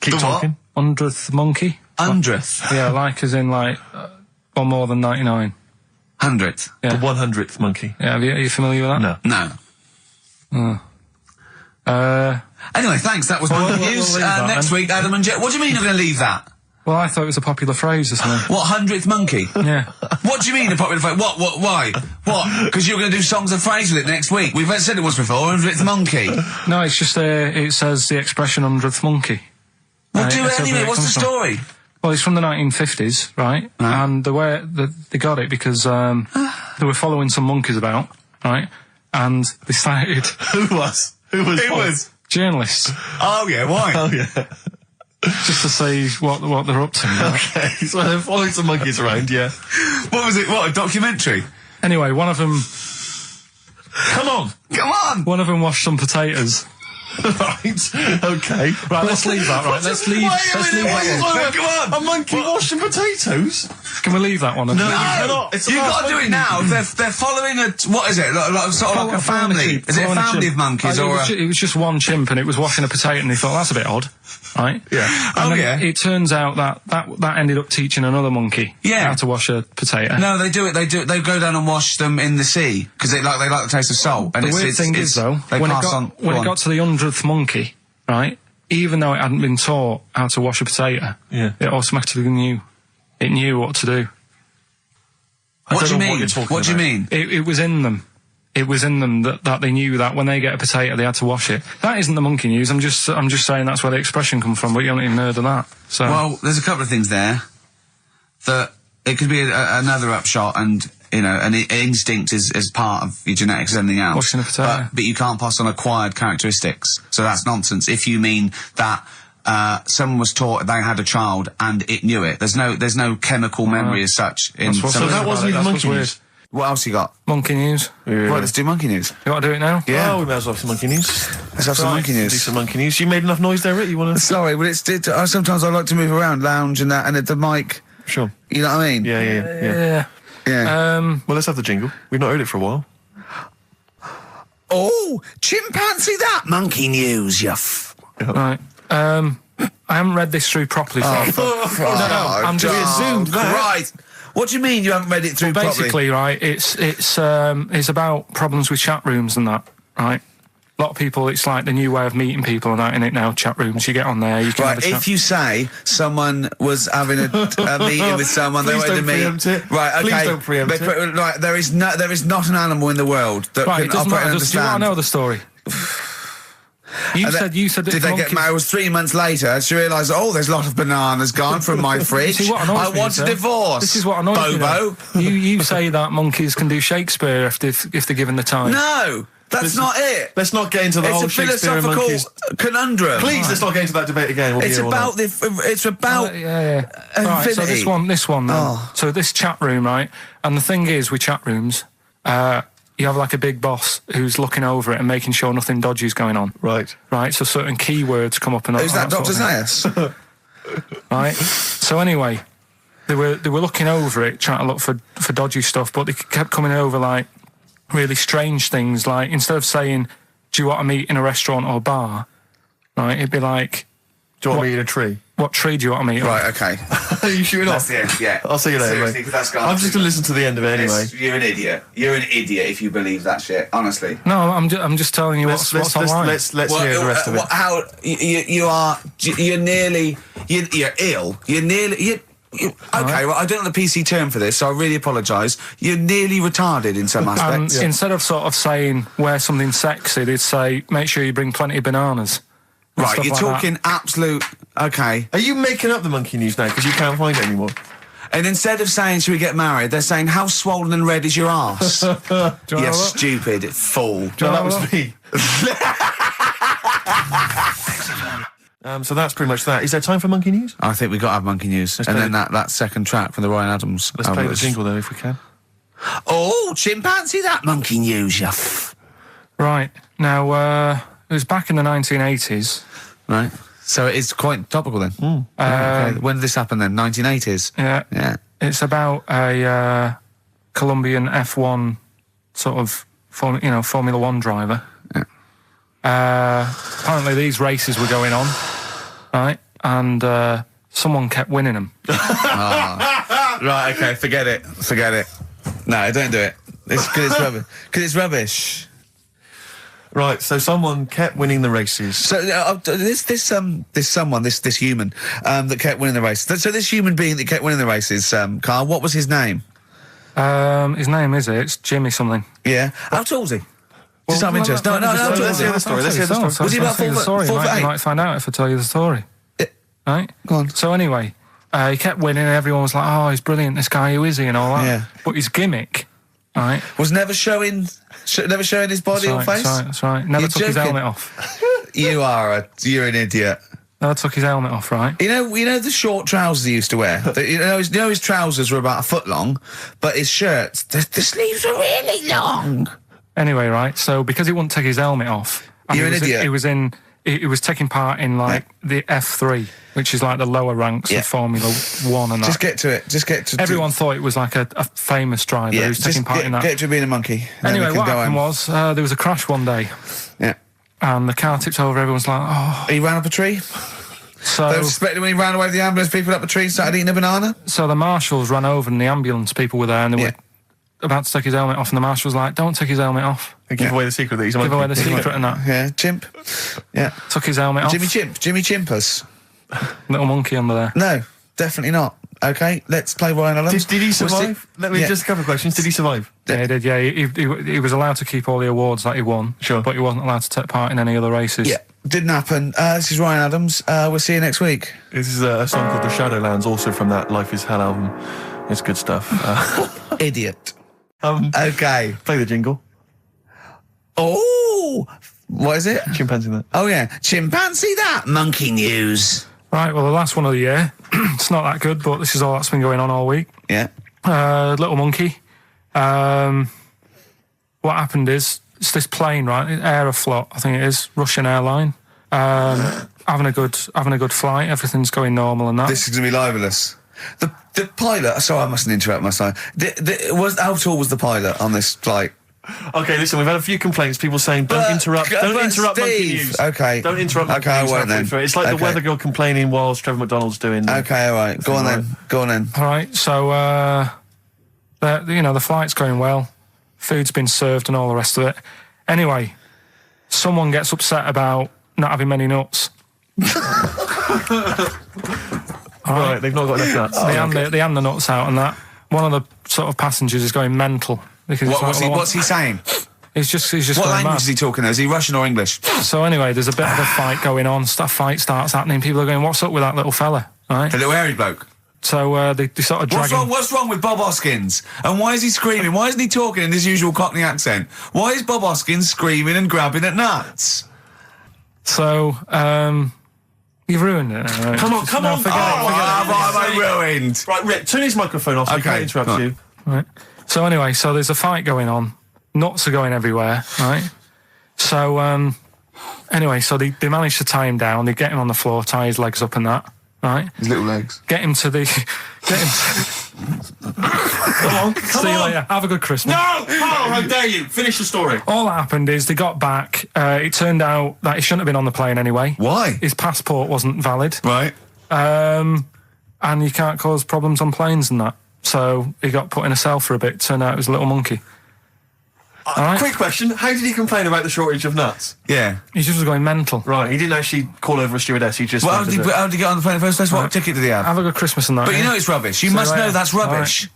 Speaker 2: Keep
Speaker 3: The what?
Speaker 2: talking.
Speaker 1: 100th Monkey?
Speaker 3: 100th.
Speaker 1: Yeah, like as in like, one more than 99.
Speaker 3: 100th.
Speaker 1: Yeah.
Speaker 2: The 100th monkey.
Speaker 1: Yeah, are you familiar with that?
Speaker 2: No.
Speaker 3: No. Anyway, thanks. That was monkey news.
Speaker 1: we'll leave that
Speaker 3: Next
Speaker 1: then.
Speaker 3: week, Adam and Jet. What do you mean you're going to leave that?
Speaker 1: Well, I thought it was a popular phrase or something.
Speaker 3: What, 100th monkey?
Speaker 1: Yeah.
Speaker 3: What do you mean a popular phrase? What, why? What? Because you're going to do songs and phrase with it next week. We've said it once before, 100th monkey.
Speaker 1: No, it's just, it says the expression 100th monkey.
Speaker 3: Well, do it anyway, what's the story?
Speaker 1: Well, it's from the 1950s, right? And the way they got it because, they were following some monkeys about, right? And they started...
Speaker 2: Who was?
Speaker 1: Journalists.
Speaker 3: Oh, yeah, why?
Speaker 2: Oh, yeah.
Speaker 1: Just to see what they're up to. Right?
Speaker 2: Okay, so they're following some monkeys around, yeah.
Speaker 3: What was it? What, a documentary?
Speaker 1: Anyway, one of them...
Speaker 2: Come on!
Speaker 1: One of them washed some potatoes.
Speaker 2: Right, okay.
Speaker 1: Right, let's leave that, right? Let's leave that one.
Speaker 3: Come on!
Speaker 2: A monkey washing potatoes?
Speaker 1: Can we leave that one?
Speaker 2: No, you cannot.
Speaker 3: You've got to do it now. They're following what is it? Sort of like a family. Is it a family of monkeys or
Speaker 1: it was just one chimp and it was washing a potato and they thought, that's a bit odd, right?
Speaker 2: Yeah.
Speaker 1: And then it turns out that ended up teaching another monkey how to wash a potato.
Speaker 3: No, they do it. They go down and wash them in the sea because they like the taste of salt. And
Speaker 1: the weird thing is though, when it got to the 100th monkey, right? Even though it hadn't been taught how to wash a potato, it automatically knew. It knew what to do.
Speaker 3: What do you mean? What do you mean?
Speaker 1: It was in them. It was in them that they knew that when they get a potato, they had to wash it. That isn't the monkey news. I'm just saying that's where the expression comes from. But you haven't even heard of that. So
Speaker 3: well, there's a couple of things there that it could be another upshot, and you know, an instinct is part of your genetics as anything else.
Speaker 1: Washing a potato.
Speaker 3: But you can't pass on acquired characteristics. So that's nonsense. If you mean that. Someone was taught they had a child and it knew it. There's no chemical memory as such.
Speaker 2: So that wasn't even monkey news.
Speaker 3: What else you got?
Speaker 1: Monkey news.
Speaker 2: Yeah.
Speaker 3: Right, let's do monkey news.
Speaker 1: You want to do it now?
Speaker 2: Yeah. Oh, we may as well have some monkey news.
Speaker 3: Let's have some monkey news.
Speaker 2: Do some monkey news. You made enough noise there, Rick? You want to?
Speaker 3: Sorry, but sometimes I like to move around, lounge and that, and at the mic.
Speaker 2: Sure.
Speaker 3: You know what I mean?
Speaker 2: Yeah.
Speaker 3: Yeah.
Speaker 2: Well, let's have the jingle. We've not heard it for a while.
Speaker 3: Oh, chimpanzee that monkey news,
Speaker 1: Right. I haven't read this through properly.
Speaker 3: No,
Speaker 1: I'm just
Speaker 3: assumed that. Right. What do you mean you haven't read it through properly?
Speaker 1: Basically, right, it's about problems with chat rooms and that, right? A lot of people, it's like the new way of meeting people and that in it now, chat rooms. You get on there, you can have a chat.
Speaker 3: If you say someone was having a meeting with someone, they wanted to meet. Right, okay.
Speaker 2: Please don't preempt it.
Speaker 3: Right, there is not an animal in the world that can
Speaker 1: it doesn't
Speaker 3: operate
Speaker 1: matter.
Speaker 3: and
Speaker 1: Do you want
Speaker 3: understand.
Speaker 1: to know the story? You said
Speaker 3: did they get married? It was 3 months later. She realised, there's a lot of bananas gone from my fridge. I want a divorce.
Speaker 1: This is what annoys
Speaker 3: Bobo.
Speaker 1: me. You say that monkeys can do Shakespeare if they're given the time.
Speaker 3: No, that's not it.
Speaker 2: Let's not get into the whole Shakespeare and monkeys.
Speaker 3: It's a philosophical conundrum.
Speaker 2: Please, let's not get into that debate again.
Speaker 3: It's about infinity.
Speaker 1: Right, so this one then. So this chat room, right? And the thing is with chat rooms, you have like a big boss who's looking over it and making sure nothing dodgy is going on.
Speaker 2: Right.
Speaker 1: Right, so certain keywords come up and
Speaker 3: who's that, Dr. Zayas?
Speaker 1: Right. So anyway, they were looking over it, trying to look for dodgy stuff, but they kept coming over like really strange things. Like instead of saying, "Do you want to meet in a restaurant or bar?" Right, it'd be like,
Speaker 2: "Do you want to meet in a tree?"
Speaker 1: What tree do you want to meet?
Speaker 3: Right, okay.
Speaker 2: Are you shooting off?
Speaker 3: That's the end, yeah.
Speaker 2: I'll see you later,
Speaker 3: Seriously,
Speaker 2: mate.
Speaker 3: that's gone.
Speaker 2: I'm just going to listen to the end of it anyway.
Speaker 3: You're an idiot. You're an idiot if you believe that shit, honestly.
Speaker 1: No, I'm just telling you what's online.
Speaker 2: Let's hear the rest of it.
Speaker 3: You're ill. Okay, well, I don't know the PC term for this, so I really apologise. You're nearly retarded in some aspects.
Speaker 1: Instead of sort of saying wear something sexy, they'd say make sure you bring plenty of bananas.
Speaker 3: Right, you're talking absolute... Okay.
Speaker 2: Are you making up the monkey news now because you can't find it anymore?
Speaker 3: And instead of saying, should we get married, they're saying, how swollen and red is your arse? You stupid fool.
Speaker 2: That was me. So that's pretty much that. Is there time for monkey news?
Speaker 3: I think we've got to have monkey news. And then that second track from the Ryan Adams.
Speaker 2: Let's play the jingle, though, if we can.
Speaker 3: Oh, chimpanzee that monkey news,
Speaker 1: Right. Now, it was back in the 1980s.
Speaker 3: Right. So it is quite topical then. Okay. When did this happen then? 1980s?
Speaker 1: Yeah. It's about a Colombian F1 sort of, Formula One driver. Yeah. Apparently these races were going on, right? And someone kept winning them.
Speaker 3: Right, okay, forget it. No, don't do it. It's because it's rubbish.
Speaker 2: Right, so someone kept winning the races.
Speaker 3: So this human that kept winning the races. So this human being that kept winning the races, Karl, what was his name?
Speaker 1: His name it's Jimmy something.
Speaker 3: Yeah. How tall is he? Just out of interest. No.
Speaker 2: Let's hear the story.
Speaker 3: Was he about 4 foot
Speaker 1: You
Speaker 3: 8?
Speaker 1: might find out if I tell you the story. Right?
Speaker 3: Go on.
Speaker 1: So anyway, he kept winning and everyone was like, oh, he's brilliant, this guy, who is he, and all that.
Speaker 3: Yeah.
Speaker 1: But his gimmick, right?
Speaker 3: Was never showing his body or face?
Speaker 1: That's right. Never
Speaker 3: You're
Speaker 1: took his
Speaker 3: joking.
Speaker 1: helmet off.
Speaker 3: You're an idiot.
Speaker 1: Never took his helmet off, right?
Speaker 3: You know the short trousers he used to wear? His trousers were about a foot long, but his shirts, the sleeves were really long.
Speaker 1: Anyway, right, so because he wouldn't take his helmet off...
Speaker 3: You're an idiot.
Speaker 1: He was taking part in, like, the F3, which is, like, the lower ranks of Formula 1 and that.
Speaker 3: Just get to it.
Speaker 1: Everyone thought it was, like, a famous driver who's taking part in that.
Speaker 3: Get to being a monkey.
Speaker 1: Anyway, what happened was, there was a crash one day.
Speaker 3: Yeah.
Speaker 1: And the car tipped over, everyone's like, oh...
Speaker 3: He ran up a tree?
Speaker 1: So...
Speaker 3: They were suspecting when he ran away with the ambulance people up a tree and started eating a banana?
Speaker 1: So the marshals ran over and the ambulance people were there and they were about to take his helmet off and the marshal was like, don't take his helmet off.
Speaker 2: Give away the secret that he's a monkey.
Speaker 1: Give away the secret and that.
Speaker 3: Yeah, chimp. Yeah.
Speaker 1: Took his helmet off.
Speaker 3: Jimmy Chimpus.
Speaker 1: Little monkey under there.
Speaker 3: No, definitely not. Okay, let's play Ryan Adams.
Speaker 2: Did he survive? Just a couple of questions. Did he survive?
Speaker 1: Yeah, he did, yeah. He was allowed to keep all the awards that he won.
Speaker 2: Sure.
Speaker 1: But he wasn't allowed to take part in any other races.
Speaker 3: Yeah, didn't happen. This is Ryan Adams. We'll see you next week.
Speaker 2: This is a song called The Shadowlands, also from that Life is Hell album. It's good stuff.
Speaker 3: Idiot.
Speaker 2: Okay. Play the jingle.
Speaker 3: Oh! What is it?
Speaker 2: Chimpanzee that.
Speaker 3: Oh, yeah. Chimpanzee that! Monkey news.
Speaker 1: Right, well, the last one of the year. It's not that good, but this is all that's been going on all week.
Speaker 3: Yeah.
Speaker 1: Little monkey. What happened is, it's this plane, right? Aeroflot, I think it is, Russian airline. Having a good flight. Everything's going normal and that.
Speaker 3: This is going to be libelous. The pilot... Sorry, I mustn't interrupt my side. How tall was the pilot on this flight?
Speaker 2: Okay, listen, we've had a few complaints. People saying, don't interrupt monkey news.
Speaker 3: Okay.
Speaker 2: Don't interrupt monkey news.
Speaker 3: I won't then.
Speaker 2: It's like the weather girl complaining whilst Trevor McDonald's doing...
Speaker 3: Okay, all right. Go on then.
Speaker 1: All right, so, the flight's going well. Food's been served and all the rest of it. Anyway, someone gets upset about not having many nuts.
Speaker 2: Right, they've not got enough nuts.
Speaker 1: They hand the nuts out and that. One of the sort of passengers is going mental. Because
Speaker 3: what's he saying?
Speaker 1: He's just
Speaker 3: what language
Speaker 1: mad.
Speaker 3: is he talking? Is he Russian or English?
Speaker 1: So anyway, there's a bit of a fight going on. Fight starts happening. People are going, "What's up with that little fella?" Right?
Speaker 3: The little hairy bloke.
Speaker 1: So they sort of drag him.
Speaker 3: What's wrong with Bob Hoskins? And why is he screaming? Why isn't he talking in his usual Cockney accent? Why is Bob Hoskins screaming and grabbing at nuts?
Speaker 1: So you've ruined it. Right?
Speaker 2: Come on.
Speaker 3: Forget it. Have I ruined?
Speaker 2: Right, Rick, turn his microphone off so he can't interrupt you.
Speaker 1: Right. So anyway, there's a fight going on. Nuts are going everywhere, right? So, anyway, they manage to tie him down. They get him on the floor, tie his legs up and that, right?
Speaker 3: His little legs.
Speaker 1: Get him to...
Speaker 2: Come on.
Speaker 1: See you later. Have a good Christmas.
Speaker 2: No! Carl, how dare you? Finish the story.
Speaker 1: All that happened is they got back. It turned out that he shouldn't have been on the plane anyway.
Speaker 3: Why?
Speaker 1: His passport wasn't valid.
Speaker 3: Right.
Speaker 1: And you can't cause problems on planes and that. So he got put in a cell for a bit. Turned out it was a little monkey. Right.
Speaker 2: Quick question, how did he complain about the shortage of nuts?
Speaker 3: Yeah.
Speaker 1: He just was going mental.
Speaker 2: Right, he didn't actually call over a stewardess, he just...
Speaker 3: Well, how did he get on the plane in the first place? What ticket did he have?
Speaker 1: Have a good Christmas and that.
Speaker 3: But you know it's rubbish. You must know that's rubbish.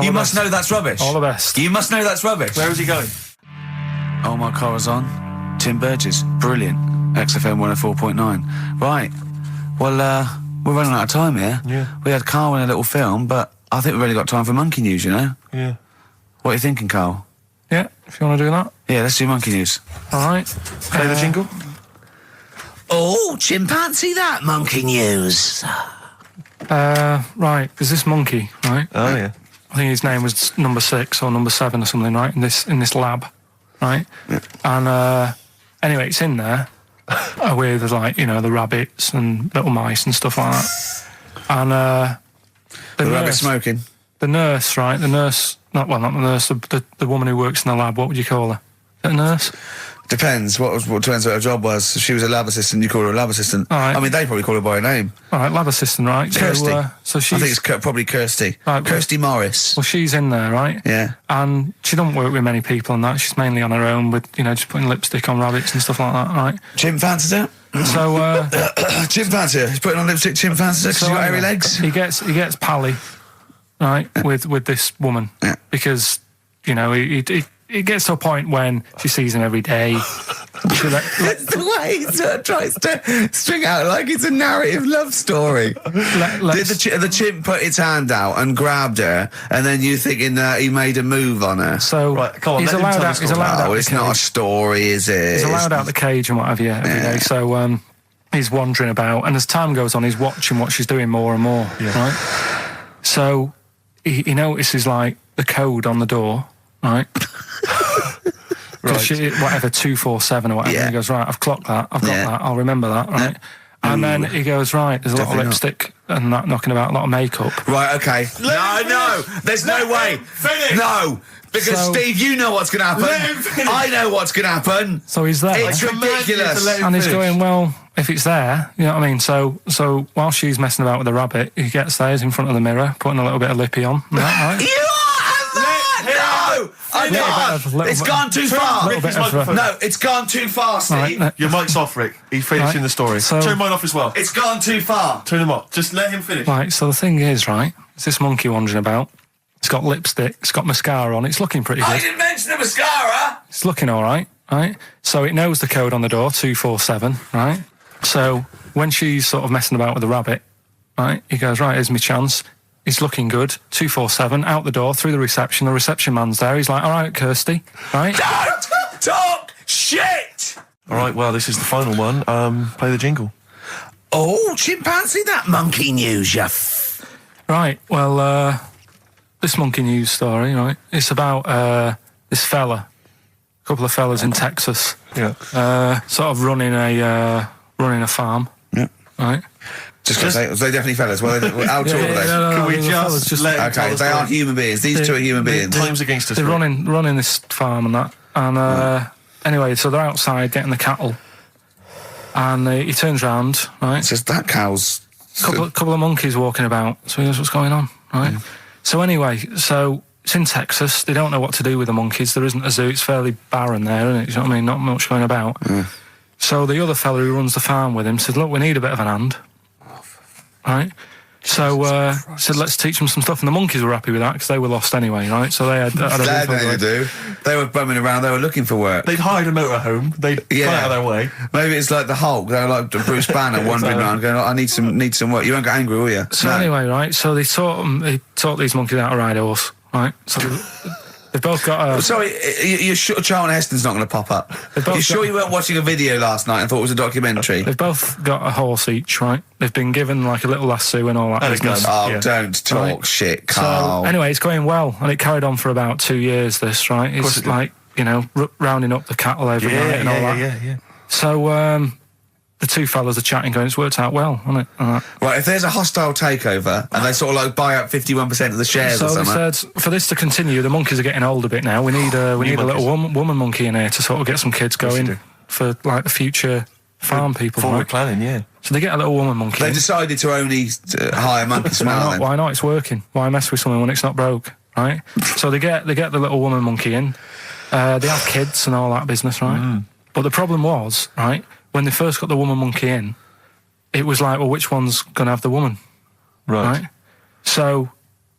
Speaker 3: You must know that's rubbish.
Speaker 1: All the best.
Speaker 3: You must know that's rubbish.
Speaker 2: Where was he going?
Speaker 3: Oh, my car is on. Tim Burgess. Brilliant. XFM 104.9. Right. Well, we're running out of time here.
Speaker 2: Yeah.
Speaker 3: We had Carl in a little film, but I think we've really got time for monkey news, you know?
Speaker 2: Yeah.
Speaker 3: What are you thinking, Carl?
Speaker 1: Yeah, if you want to do that.
Speaker 3: Yeah, let's do monkey news.
Speaker 1: All right.
Speaker 2: Play the jingle.
Speaker 3: Oh, chimpanzee that monkey news.
Speaker 1: Right, there's this monkey, right?
Speaker 2: Oh, yeah.
Speaker 1: I think his name was number 6 or number 7 or something, right? In this lab, right?
Speaker 3: Yeah.
Speaker 1: And anyway, it's in there with like the rabbits and little mice and stuff like that. And
Speaker 3: The rabbit smoking.
Speaker 1: The nurse, right? The nurse, not the nurse, the woman who works in the lab. What would you call her? A nurse?
Speaker 3: Depends. What depends what her job was. If she was a lab assistant, you call her a lab assistant.
Speaker 1: All right.
Speaker 3: I mean, they probably call her by her name.
Speaker 1: All right, lab assistant, right?
Speaker 3: Kirsty.
Speaker 1: So she's...
Speaker 3: I think it's probably Kirsty.
Speaker 1: Right,
Speaker 3: Kirsty Morris.
Speaker 1: Well, she's in there, right?
Speaker 3: Yeah.
Speaker 1: And she don't work with many people and that. She's mainly on her own with, just putting lipstick on rabbits and stuff like that, right?
Speaker 3: Chimp fancies her.
Speaker 1: So,
Speaker 3: Chimp fancy her. He's putting on lipstick. Chimp fancies her because she's got hairy legs.
Speaker 1: He gets pally, right, with this woman because, he gets to a point when she sees him every day.
Speaker 3: It's the way he sort of tries to string out like it's a narrative love story. Did the chimp put its hand out and grabbed her, and then you thinking that he made a move on her?
Speaker 1: So
Speaker 2: right, come on,
Speaker 1: he's allowed out. He's allowed out.
Speaker 3: It's not a story, is it?
Speaker 1: He's allowed out the cage and what have you every day. So he's wandering about, and as time goes on, he's watching what she's doing more and more. Yeah. Right. So he notices like the code on the door. Right. Right. Whatever 247 or whatever. Yeah. And he goes, right, I've clocked that. I've got that. I'll remember that. Right. Yeah. And then he goes, right, there's a lot of lipstick and that knocking about, a lot of makeup.
Speaker 3: Right. Okay. No. There's no way.
Speaker 5: Finish.
Speaker 3: No. Because Steve, you know what's going to happen. I know what's going to happen.
Speaker 1: So he's there.
Speaker 3: It's ridiculous.
Speaker 1: And he's going, well, if it's there, you know what I mean? So while she's messing about with the rabbit, he gets there, he's in front of the mirror, putting a little bit of lippy on. Right?
Speaker 3: You are! No! I can't! It's gone too far! No, it's gone too far, Steve.
Speaker 2: Right, your mic's off, Rick. He's finishing the story.
Speaker 1: So,
Speaker 2: turn mine off as well.
Speaker 3: It's gone too far.
Speaker 2: Turn him off. Just let him finish.
Speaker 1: Right, so the thing is, right, it's this monkey wandering about. It's got lipstick, it's got mascara on, it's looking pretty good.
Speaker 3: I didn't mention the mascara!
Speaker 1: It's looking alright, right? So it knows the code on the door, 247, right? So when she's sort of messing about with the rabbit, right, he goes, right, here's my chance. He's looking good, 247, out the door, through the reception man's there. He's like, all right, Kirsty, right?
Speaker 3: Don't talk shit!
Speaker 2: All right, well, this is the final one. Play the jingle.
Speaker 3: Oh, chimpanzee, that monkey news, you
Speaker 1: Right, well, this monkey news story, right, it's about this fella, a couple of fellas in Texas, sort of running a farm, right?
Speaker 3: Just because they definitely fellas. Well, how tall are they?
Speaker 2: Can we just let
Speaker 3: okay, they are human beings. These two are human beings.
Speaker 2: Time's against us.
Speaker 1: They're running this farm and that. And anyway, so they're outside getting the cattle. And he turns round, right?
Speaker 3: It's just that cow's...
Speaker 1: Couple of monkeys walking about. So he goes, what's going on, right? So anyway, so it's in Texas. They don't know what to do with the monkeys. There isn't a zoo. It's fairly barren there, isn't it? You know what I mean? Not much going about. So the other fella who runs the farm with him said, look, we need a bit of an hand. Right, so said let's teach them some stuff, and the monkeys were happy with that because they were lost anyway, right? So they had
Speaker 3: a do. They were bumming around. They were looking for work.
Speaker 2: They'd hired a motorhome. They'd gone out of their way.
Speaker 3: Maybe it's like the Hulk. They were like Bruce Banner wandering around, going, "I need some work." You won't get angry, will you?
Speaker 1: So anyway, right? So they taught these monkeys how to ride a horse, right? So they've both got.
Speaker 3: Sorry, you're sure Charlton Heston's not going to pop up? You're sure you weren't watching a video last night and thought it was a documentary?
Speaker 1: They've both got a horse each, right? They've been given like a little lasso and all that business.
Speaker 3: Oh, don't talk shit, Carl.
Speaker 1: So anyway, it's going well, and it carried on for about 2 years. This, right? It's like rounding up the cattle every night and all that.
Speaker 2: Yeah.
Speaker 1: So the two fellas are chatting, going, "It's worked out well, hasn't it?"
Speaker 3: Right, if there's a hostile takeover and they sort of like buy out 51% of the shares or something.
Speaker 1: So they said, for this to continue, the monkeys are getting old a bit now. We need a little woman monkey in here to sort of get some kids going for like the future farm people.
Speaker 2: Forward planning, yeah.
Speaker 1: So they get a little woman monkey.
Speaker 3: They decided to only hire monkeys from Ireland.
Speaker 1: Why not? It's working. Why mess with something when it's not broke, right? So they get the little woman monkey in. They have kids and all that business, right? But the problem was, right, when they first got the woman monkey in, it was like, well, which one's going to have the woman? Right? So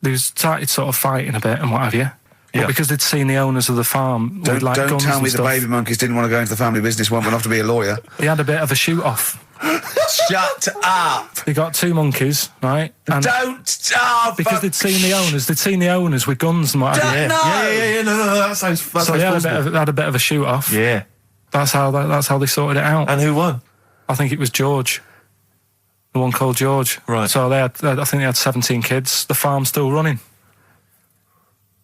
Speaker 1: they started sort of fighting a bit and what have you. But because they'd seen the owners of the farm with like guns and stuff.
Speaker 3: Don't tell me the baby monkeys didn't want to go into the family business, went off to be a lawyer.
Speaker 1: They had a bit of a shoot-off.
Speaker 3: Shut up!
Speaker 1: They got two monkeys, right? And because they'd seen the owners with guns and what have you.
Speaker 2: Yeah, no, that sounds
Speaker 1: so they had a bit of a shoot-off.
Speaker 2: Yeah.
Speaker 1: That's how they sorted it out.
Speaker 2: And who won?
Speaker 1: I think it was George. The one called George.
Speaker 2: Right.
Speaker 1: So I think they had 17 kids. The farm's still running.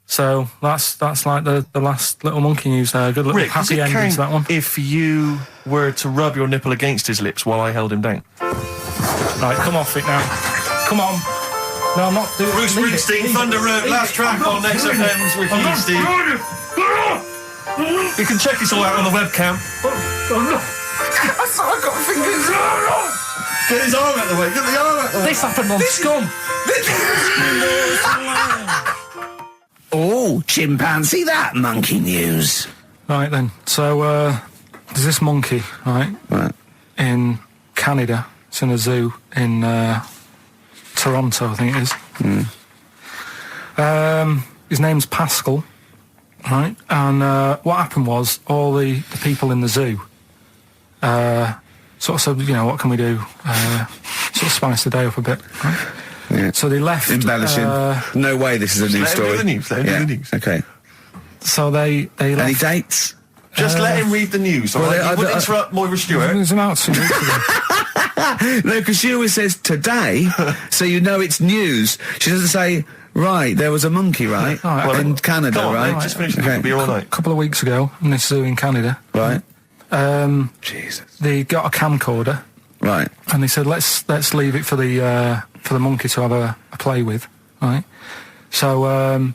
Speaker 1: So that's like the last little monkey news there. Good little happy ending to that one.
Speaker 2: If you were to rub your nipple against his lips while I held him down.
Speaker 1: Right, come off it now. Come on. No, I'm not doing it.
Speaker 2: Bruce Springsteen, Thunder Road, last track on XFM's Ricky Steve. You can check this all out on the webcam.
Speaker 3: I've got fingers.
Speaker 2: Get his arm out the way. Get the arm out the way.
Speaker 1: This happened on Scum.
Speaker 3: Oh, chimpanzee, that monkey news.
Speaker 1: Right then. So there's this monkey, right, in Canada. It's in a zoo in Toronto, I think it is. His name's Pascal, right? And what happened was all the people in the zoo sort of said, you know, what can we do? Sort of spice the day up a bit, right?
Speaker 3: Yeah.
Speaker 1: So they left.
Speaker 3: Embellishing. No way this is a news story.
Speaker 2: Let him do the news.
Speaker 3: Okay.
Speaker 1: So they left.
Speaker 3: Any dates?
Speaker 2: Just let him read the news, all right? You wouldn't interrupt Moira Stewart.
Speaker 1: It was about 2 weeks ago.
Speaker 3: No, because she always says today, so you know it's news. She doesn't say, right, there was a monkey, right?
Speaker 1: Right,
Speaker 3: in Canada,
Speaker 2: Go on,
Speaker 3: right?
Speaker 2: mate, just finish the beer all night.
Speaker 1: A couple of weeks ago in this zoo in Canada.
Speaker 3: Right.
Speaker 1: Jesus. They got a camcorder.
Speaker 3: Right.
Speaker 1: And they said, let's leave it for the monkey to have a play with, right? So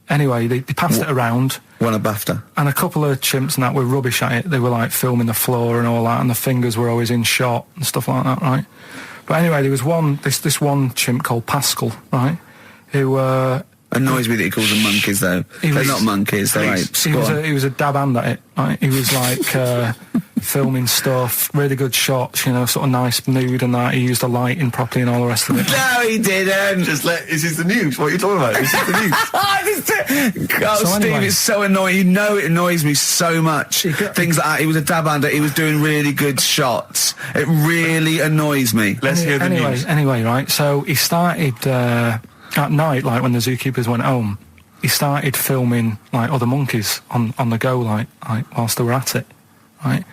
Speaker 1: anyway, they passed it around.
Speaker 3: Won a BAFTA.
Speaker 1: And a couple of chimps and that were rubbish at it. They were like filming the floor and all that, and the fingers were always in shot and stuff like that, right? But anyway, there was this one chimp called Pascal, right? Who
Speaker 3: Annoys me that he calls them monkeys, though. They're not monkeys, they're apes.
Speaker 1: he was a dab hand at it, right? He was like filming stuff, really good shots, you know, sort of nice mood and that. He used the lighting properly and all the rest of it.
Speaker 3: No, he didn't.
Speaker 2: This is the news. What are you talking about? This is the news.
Speaker 3: So Steve,
Speaker 1: anyway.
Speaker 3: it's so annoying. You know it annoys me so much. Things like that. He was a dab hand. He was doing really good shots. It really annoys me.
Speaker 2: Let's hear the news.
Speaker 1: Anyway, right, so he started at night, like when the zookeepers went home, he started filming like other monkeys on the go, like whilst they were at it, right?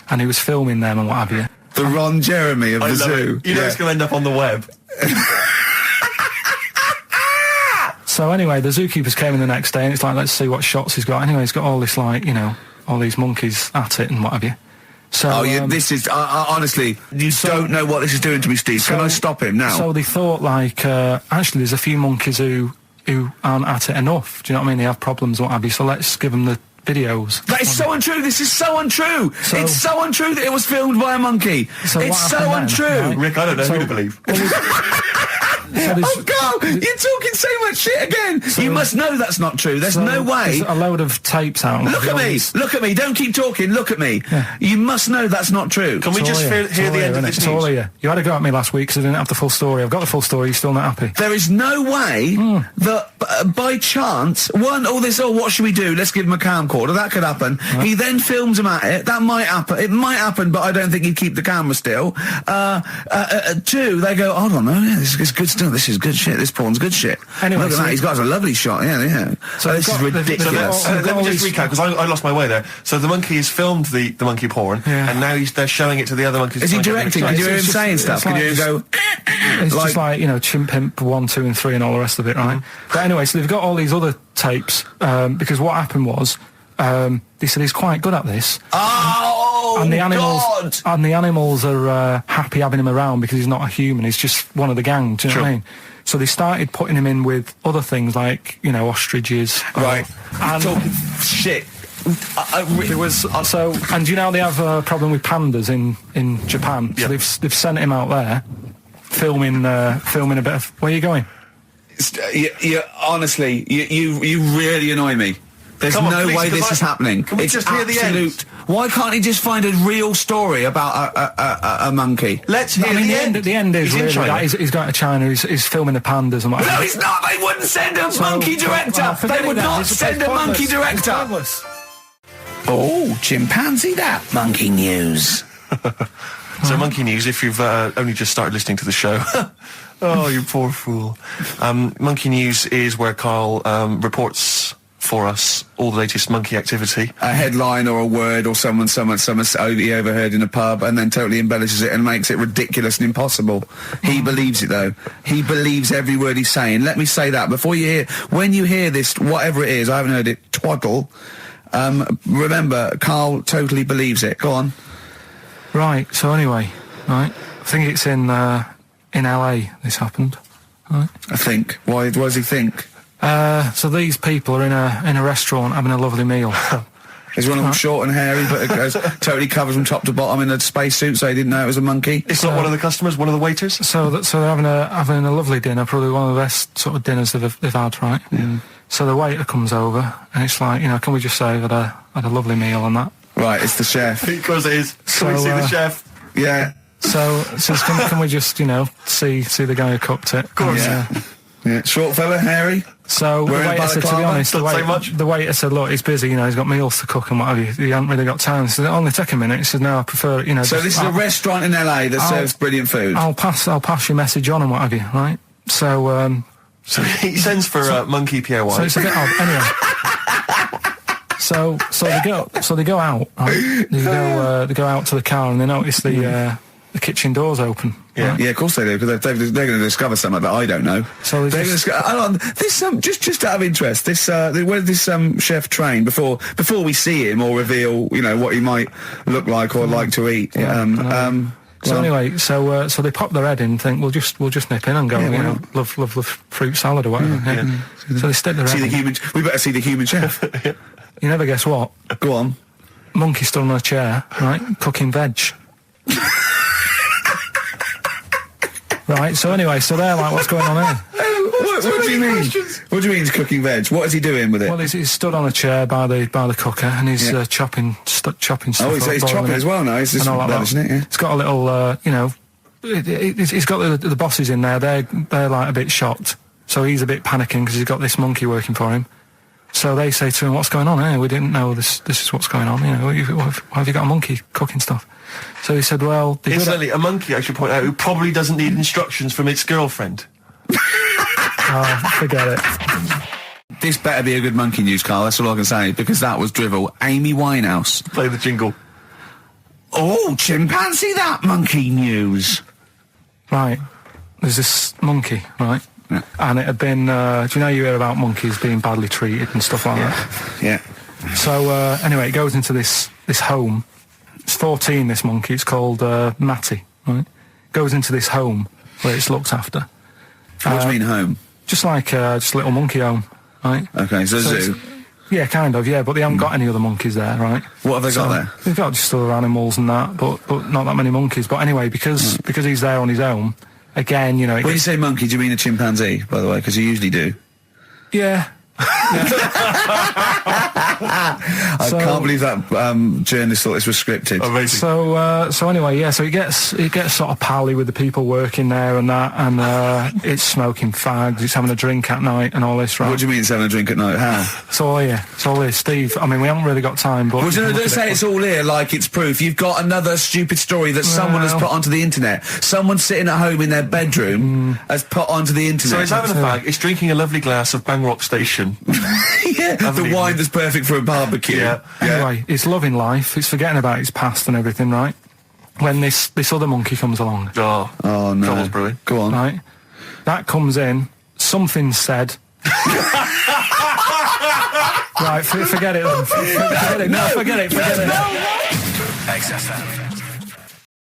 Speaker 1: And he was filming them and what have you.
Speaker 3: The Ron Jeremy of the zoo.
Speaker 2: You know it's going to end up on the web.
Speaker 1: So anyway, the zookeepers came in the next day and it's like, let's see what shots he's got. Anyway, he's got all this, like, you know, all these monkeys at it and what have you. So,
Speaker 3: this is honestly, you don't know what this is doing to me, Steve. Can I stop him now?
Speaker 1: So they thought, like, actually, there's a few monkeys who aren't at it enough. Do you know what I mean? They have problems, what have you. So let's give them the videos.
Speaker 3: That is so untrue. This is so untrue. It's so untrue that it was filmed by a monkey.
Speaker 1: So
Speaker 3: it's so untrue.
Speaker 1: Right?
Speaker 2: Rick, I don't know who to believe.
Speaker 3: Oh, God, you're talking so much shit again. You must know that's not true. There's no way.
Speaker 1: There's a load of tapes out.
Speaker 3: Look at me. Look at me. Don't keep talking. Look at me.
Speaker 1: Yeah.
Speaker 3: You must know that's not true.
Speaker 2: Can we just hear the end of this
Speaker 1: It's all
Speaker 2: news?
Speaker 1: here. You had a go at me last week because I didn't have the full story. I've got the full story. You're still not happy.
Speaker 3: There is no way that by chance, what should we do? Let's give him a camcorder. That could happen. Right. He then films him at it. That might happen. It might happen, but I don't think he'd keep the camera still. Two, they go, hold on, this is good stuff. This is good shit. This porn's good shit. Anyway, look at that. He's got a lovely shot. Yeah. So this is ridiculous.
Speaker 2: Let me just recap, because I lost my way there. So the monkey has filmed the monkey porn, and now they're showing it to the other monkeys.
Speaker 3: Is he directing? Can you hear him saying stuff? Can you hear him go...
Speaker 1: It's just like, you know, Chimp Pimp 1, 2 and 3 and all the rest of it, right? But anyway, so they've got all these other tapes, because what happened was, they said he's quite good at this.
Speaker 3: Oh,
Speaker 1: and the animals,
Speaker 3: God!
Speaker 1: And the animals are happy having him around because he's not a human, he's just one of the gang, do you know what I mean? So they started putting him in with other things like, you know, ostriches.
Speaker 3: Right.
Speaker 1: And
Speaker 3: talking shit.
Speaker 1: There was and you know they have a problem with pandas in Japan. So they've sent him out there, filming a bit of. Where are you going?
Speaker 3: Honestly, you really annoy me. There's no way this is happening.
Speaker 2: Can we just hear the end?
Speaker 3: Why can't he just find a real story about a monkey?
Speaker 2: Let's hear the end.
Speaker 1: The end is
Speaker 2: he's
Speaker 1: really that he's going to China. He's filming the pandas and what.
Speaker 3: No, he's not. They wouldn't send a monkey director. They would not send a monkey director. Oh, chimpanzee that monkey news.
Speaker 2: So monkey news, if you've only just started listening to the show. Oh, you poor fool. Monkey news is where Karl reports for us all the latest monkey activity.
Speaker 3: A headline or a word or someone he overheard in a pub and then totally embellishes it and makes it ridiculous and impossible. He believes it, though. He believes every word he's saying. Let me say that. When you hear this, whatever it is, I haven't heard it, twaddle, remember, Karl totally believes it. Go on.
Speaker 1: Right, so anyway, right, I think it's in LA this happened, right?
Speaker 3: I think. Why does he think?
Speaker 1: So these people are in a restaurant having a lovely meal,
Speaker 3: Is one of them short and hairy, but it goes totally covered from top to bottom in a spacesuit, so he didn't know it was a monkey?
Speaker 2: It's not one of the customers, one of the waiters?
Speaker 1: So they're having a lovely dinner, probably one of the best sort of dinners they've had, right?
Speaker 3: Yeah.
Speaker 1: So the waiter comes over, and it's like, can we just say I've had a lovely meal and that?
Speaker 3: Right, it's the chef.
Speaker 2: Because it is. Can we see the chef?
Speaker 3: Yeah.
Speaker 1: So can we just, see the guy who cooked it?
Speaker 2: Of course.
Speaker 3: Yeah. Short fella, hairy.
Speaker 1: So the waiter said, to be honest, the waiter said, look, he's busy, he's got meals to cook and what have you. He hasn't really got time. He said, it'll only take a minute. He said, no, I prefer,
Speaker 3: So this is a restaurant in LA that serves brilliant food.
Speaker 1: I'll pass your message on and what have you, right? So,
Speaker 2: so he sends for Monkey Pierre White.
Speaker 1: So it's a bit odd. Anyway. So they go out, right? They go out to the car and they notice the kitchen door's open.
Speaker 2: Yeah,
Speaker 1: right?
Speaker 3: Yeah, of course they do, because they're going to discover something that I don't know.
Speaker 1: So
Speaker 3: they're going to this just out of interest, this where did this chef train before we see him or reveal what he might look like or like to eat?
Speaker 1: So anyway, so they pop their head in and think we'll just nip in and go, love fruit salad or whatever. Yeah. So they stick their head in.
Speaker 3: We better see the human chef.
Speaker 1: You never guess what?
Speaker 3: Go on.
Speaker 1: Monkey stood on a chair, right, cooking veg. Right, so anyway, they're like, what's going on here?
Speaker 3: What do you mean? What do you mean he's cooking veg? What is he doing with it?
Speaker 1: Well, he's stood on a chair by the cooker and he's chopping stuff.
Speaker 3: Oh, he's chopping as well now. He's just relishing it. Yeah.
Speaker 1: It's got a little, he's got the bosses in there. They're like a bit shocked. So he's a bit panicking because he's got this monkey working for him. So they say to him, "What's going on here? We didn't know this is what's going on. Why have you got a monkey cooking stuff?" So he said, "Well,
Speaker 2: incidentally, a monkey, I should point out, who probably doesn't need instructions from its girlfriend."
Speaker 1: Forget it.
Speaker 3: This better be a good monkey news, Carl. That's all I can say, because that was drivel. Amy Winehouse.
Speaker 2: Play the jingle.
Speaker 3: Oh, chimpanzee, that monkey news.
Speaker 1: Right. There's this monkey, right?
Speaker 3: Yeah.
Speaker 1: And it had been, do you hear about monkeys being badly treated and stuff like that?
Speaker 3: Yeah.
Speaker 1: So, anyway, it goes into this home. It's 14, this monkey. It's called Matty, right? Goes into this home where it's looked after.
Speaker 3: What do you mean home?
Speaker 1: Just like, just a little monkey home, right?
Speaker 3: Okay, so zoo.
Speaker 1: Yeah, kind of, yeah, but they haven't got any other monkeys there, right?
Speaker 3: What have they got there?
Speaker 1: They've got just other animals and that, but not that many monkeys. But anyway, because he's there on his own, again,
Speaker 3: When you say monkey, do you mean a chimpanzee, by the way? Because you usually do.
Speaker 1: Yeah.
Speaker 3: I can't believe that journalist thought this was scripted.
Speaker 2: Amazing.
Speaker 1: So anyway, yeah. So he gets sort of pally with the people working there and that, and it's smoking fags. It's having a drink at night and all this, right?
Speaker 3: What do you mean it's having a drink at night? How?
Speaker 1: It's all here, Steve. I mean, we haven't really got time, but
Speaker 3: don't say it's all here like it's proof. You've got another stupid story that someone has put onto the internet. Someone sitting at home in their bedroom has put onto the internet.
Speaker 2: So he's having a fag. He's drinking a lovely glass of Bang Rock Station.
Speaker 3: Yeah, the wine that's perfect for a barbecue.
Speaker 2: Yeah.
Speaker 1: Anyway, it's loving life. It's forgetting about its past and everything, right? When this other monkey comes along.
Speaker 2: Oh no. Trouble's brewing.
Speaker 3: Go on.
Speaker 1: Right? That comes in. Something said. Right, forget it then. Forget it. No, forget it. XFM.